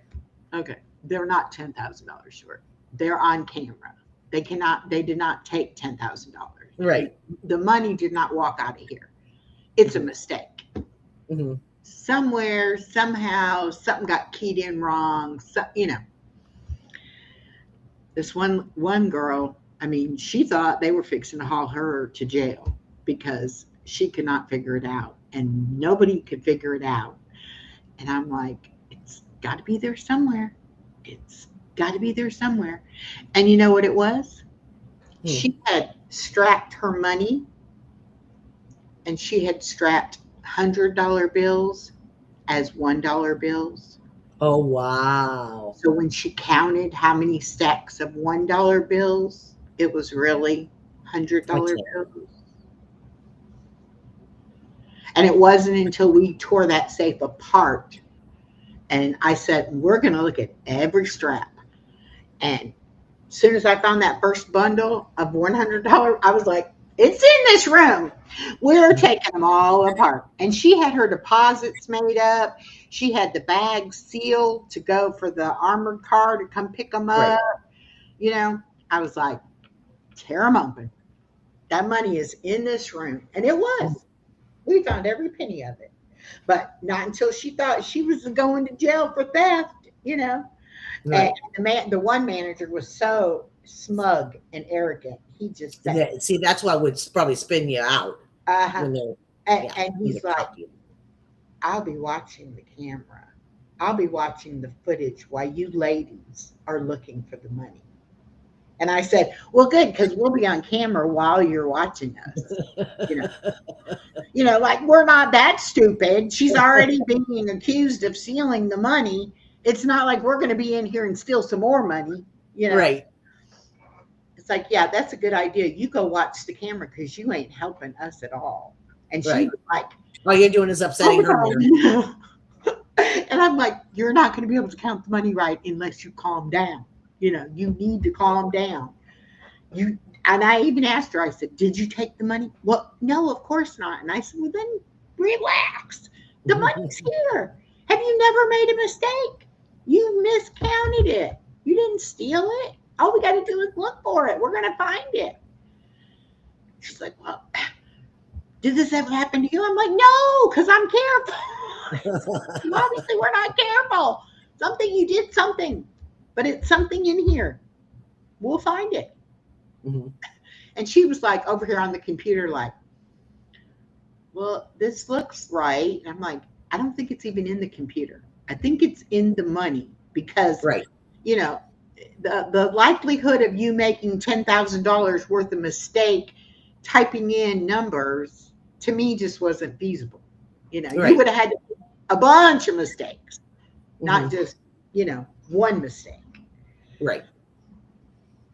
they're not $10,000 short. They're on camera. They did not take $10,000. Right. The money did not walk out of here. It's a mistake. Mm-hmm. Somewhere, somehow, something got keyed in wrong. So, this one girl, I mean, she thought they were fixing to haul her to jail because she could not figure it out, and nobody could figure it out. And I'm like, it's got to be there somewhere. It's got to be there somewhere. And you know what it was? She had strapped her money, and she had strapped $100 bills as $1 bills. Oh, wow. So when she counted how many stacks of $1 bills, it was really $100 bills. And it wasn't until we tore that safe apart and I said, we're going to look at every strap. And as soon as I found that first bundle of $100, I was like, it's in this room. We're taking them all apart. And she had her deposits made up. She had the bags sealed to go for the armored car to come pick them up. Right. I was like, tear them open. That money is in this room. And it was. We found every penny of it. But not until she thought she was going to jail for theft, Right. And the one manager was so smug and arrogant. He just said, see, that's why would probably spin you out. And he's like, I'll be watching the camera. I'll be watching the footage while you ladies are looking for the money. And I said, well, good, because we'll be on camera while you're watching us. Like we're not that stupid. She's already being accused of stealing the money. It's not like we're going to be in here and steal some more money. Right. It's like, yeah, that's a good idea. You go watch the camera because you ain't helping us at all. And she was like, all you're doing is upsetting her. And I'm like, you're not going to be able to count the money right unless you calm down. You need to calm down. And I even asked her, I said, did you take the money? Well, no, of course not. And I said, well, then relax. The money's here. Have you never made a mistake? You miscounted it. You didn't steal it. All we got to do is look for it. We're going to find it. She's like, well, did this ever happen to you? I'm like, no, because I'm careful. Obviously, we're not careful. You did something, but it's something in here. We'll find it. Mm-hmm. And she was like over here on the computer, like, well, this looks right. And I'm like, I don't think it's even in the computer. I think it's in the money because, the likelihood of you making $10,000 worth of mistake typing in numbers to me just wasn't feasible. You would have had a bunch of mistakes, not just, one mistake. Right.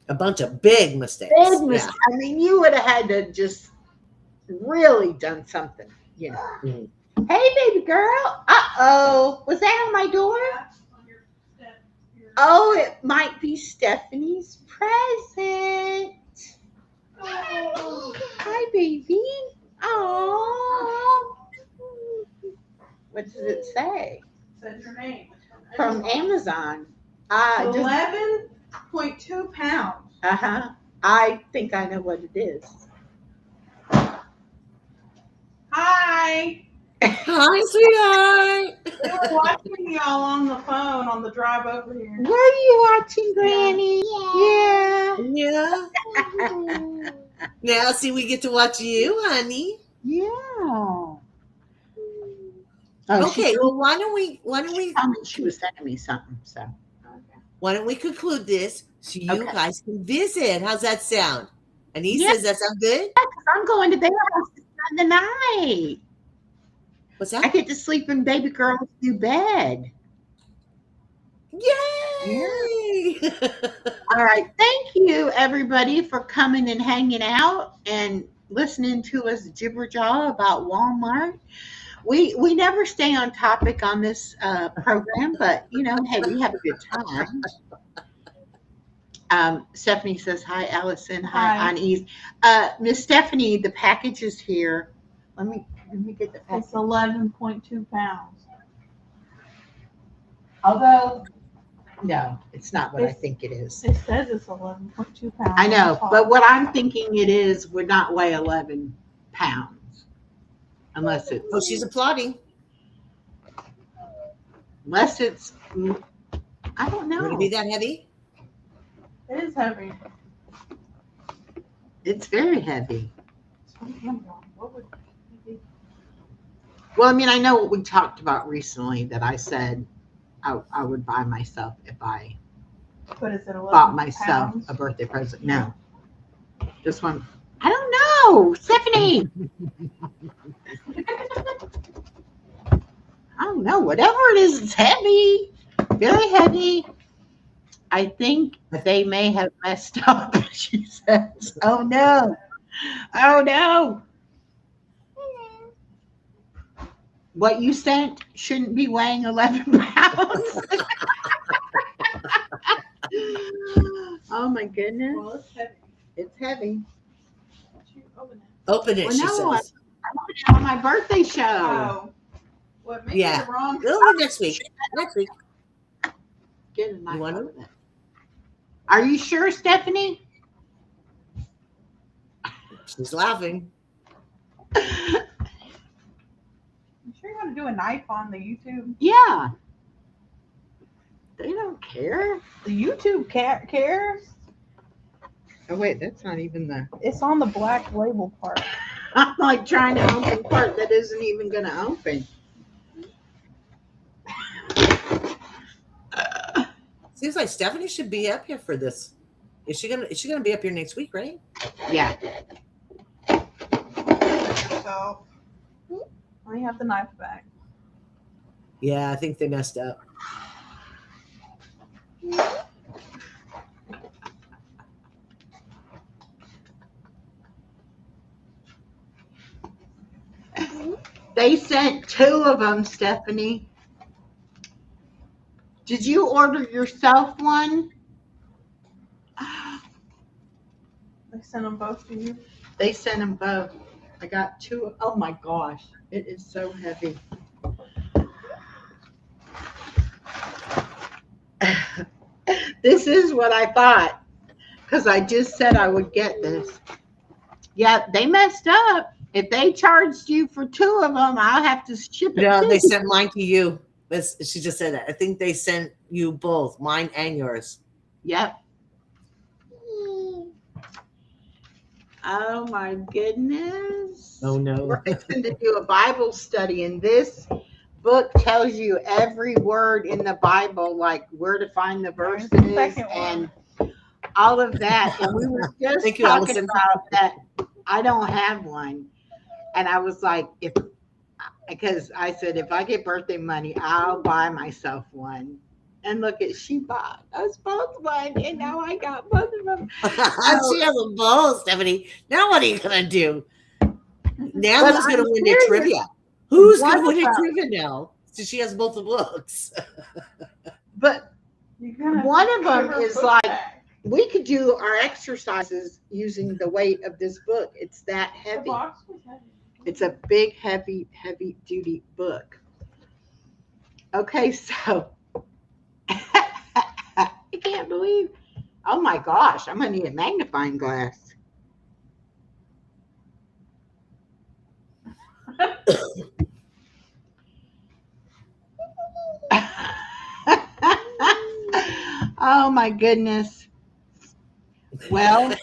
A bunch of big mistakes. Yeah. I mean, you would have had to just really done something, Mm-hmm. Hey, baby girl. Uh-oh. Was that on my door? Oh, it might be Stephanie's present. Oh, hi, baby. Oh. What does it say? It says your name. From Amazon. 11.2 pounds. Uh-huh. I think I know what it is. Hi. Hi, sweetheart. We were watching y'all on the phone on the drive over here. Were you watching, Granny? Yeah. Now, see, we get to watch you, honey. Yeah. Okay. Well, why don't we? She was sending me something. So. Okay. Why don't we conclude this so you guys can visit? How's that sound? And he says that sound good? Yeah, because I'm going to their house to spend the night. What's that? I get to sleep in baby girl's new bed. Yay! All right. Thank you, everybody, for coming and hanging out and listening to us jibber jaw about Walmart. We never stay on topic on this program, but hey, we have a good time. Stephanie says hi, Allison. Hi, Unease. Miss Stephanie, the package is here. Let me get the package. It's 11.2 pounds. Although No, it's not what I think it is. It says it's 11.2 pounds. I know, on top. but what I'm thinking it is would not weigh 11 pounds. Unless it's, Oh, she's applauding. unless it's, I don't Would it know. be that heavy? It is heavy. It's very heavy. What would it be? Well, I mean, I know what we talked about recently that I said I would buy myself if I But is it 11 bought myself pounds? a birthday present. No. This one, I don't know. Stephanie. I don't know. Whatever it is, it's heavy. Very heavy. I think they may have messed up, she says. Oh, no. Oh, no. What you sent shouldn't be weighing 11 pounds. Oh, my goodness. Well, it's heavy. It's heavy. You open it. Open it, Well, she no, says. I want it on my birthday show. Oh. What makes Yeah. it wrong? Oh, next week. Next week. Get a knife You want out it? of it. Are you sure, Stephanie? She's laughing. You sure you want to do a knife on the YouTube? Yeah. They don't care. The YouTube cares. Oh, wait, that's not even the. It's on the black label part. I'm like trying to open part that isn't even going to open. Seems like Stephanie should be up here for this. Is she gonna be up here next week, right? Yeah. So, I have the knife back. Yeah, I think they messed up. They sent 2 of them, Stephanie. Did you order yourself one? They sent them both to you. They sent them both. I got 2. Oh my gosh. It is so heavy. This is what I thought. Because I just said I would get this. Yeah, they messed up. If they charged you for 2 of them, I'll have to ship it. No, to they you. sent mine to you. She just said that. I think they sent you both, mine and yours. Yep. Oh my goodness. Oh no. We're going to do a Bible study, and this book tells you every word in the Bible, like where to find the verses There's the second and one. all of that. And we were just Thank you, talking Allison. about that. I don't have one. And I was like, because I said, if I get birthday money, I'll buy myself one. And look at, she bought us both one, and now I got both of them. She has them both, Stephanie. Now what are you gonna do? Now But who's gonna I'm win the serious. trivia? Who's What gonna win the about- trivia now? So she has both the books. But You gotta one of them give her is book like, back. we could do our exercises using the weight of this book. It's that The heavy. box was heavy. It's a big, heavy, heavy duty book. Okay, so I can't believe. Oh my gosh, I'm gonna need a magnifying glass. Oh my goodness. Well,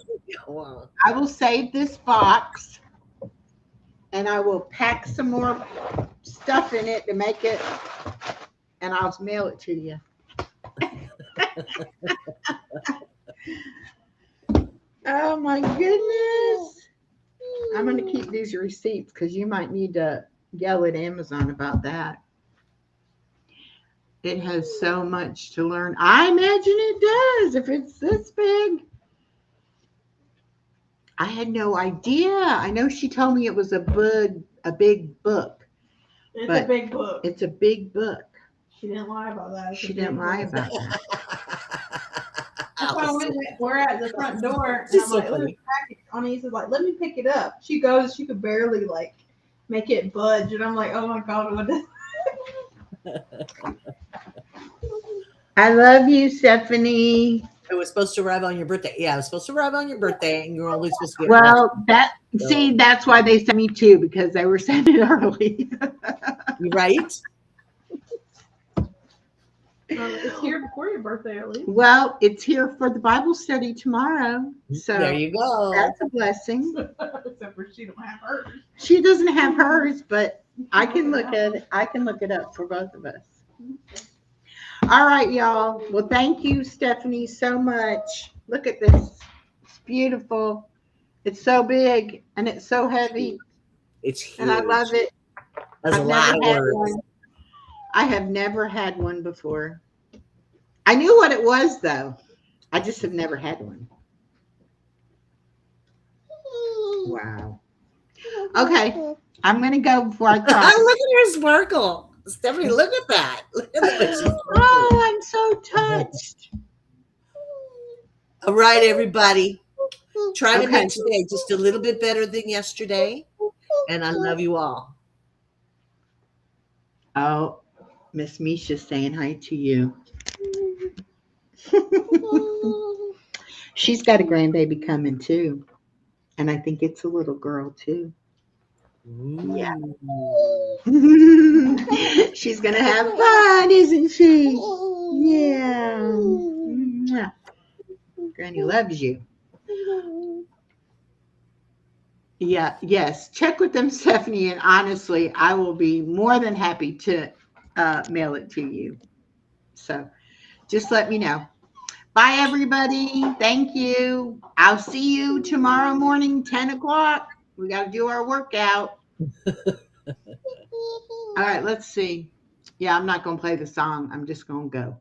Wow. I will save this box and I will pack some more stuff in it to make it, and I'll mail it to you. Oh my goodness. I'm going to keep these receipts because you might need to yell at Amazon about that. It has so much to learn. I imagine it does if it's this big. I had no idea. I know she told me it was a big book. It's But a big book. It's a big book. She didn't lie about that. It's a She big didn't lie book. about that. That's why we're at the front door. And She's I'm so like, let me pack it. Anise is like, let me pick it up. She goes, she could barely like make it budge. And I'm like, oh my God, what is I love you, Stephanie. It was supposed to arrive on your birthday. Yeah, it was supposed to arrive on your birthday, and you're only supposed to get one. Well, So, that's why they sent me two, because they were sending it early. you right? It's here before your birthday, at least. Well, it's here for the Bible study tomorrow. So There you go. that's a blessing. Except for she don't have hers. She doesn't have hers, but I can look at it. I can look it up for both of us. All right, y'all. Well, thank you, Stephanie, so much. Look at this. It's beautiful. It's so big and it's so heavy, It's huge. and I love it. That's a I've lot of never had words. one. I have never had one before. I knew what it was, though. I just have never had one. Wow. Okay, I'm going to go before I cry. Look at her sparkle. Stephanie, look at that. Look at that. Oh, I'm so touched. All right, everybody. Try to Okay. make today just a little bit better than yesterday. And I love you all. Oh, Miss Misha's saying hi to you. She's got a grandbaby coming too. And I think it's a little girl too. Yeah. She's going to have fun, isn't she? Yeah. Mwah. Granny loves you. Yeah, yes. Check with them, Stephanie, and honestly, I will be more than happy to mail it to you. So just let me know. Bye, everybody. Thank you. I'll see you tomorrow morning, 10 o'clock. We got to do our workout. All right, let's see. Yeah, I'm not going to play the song. I'm just going to go.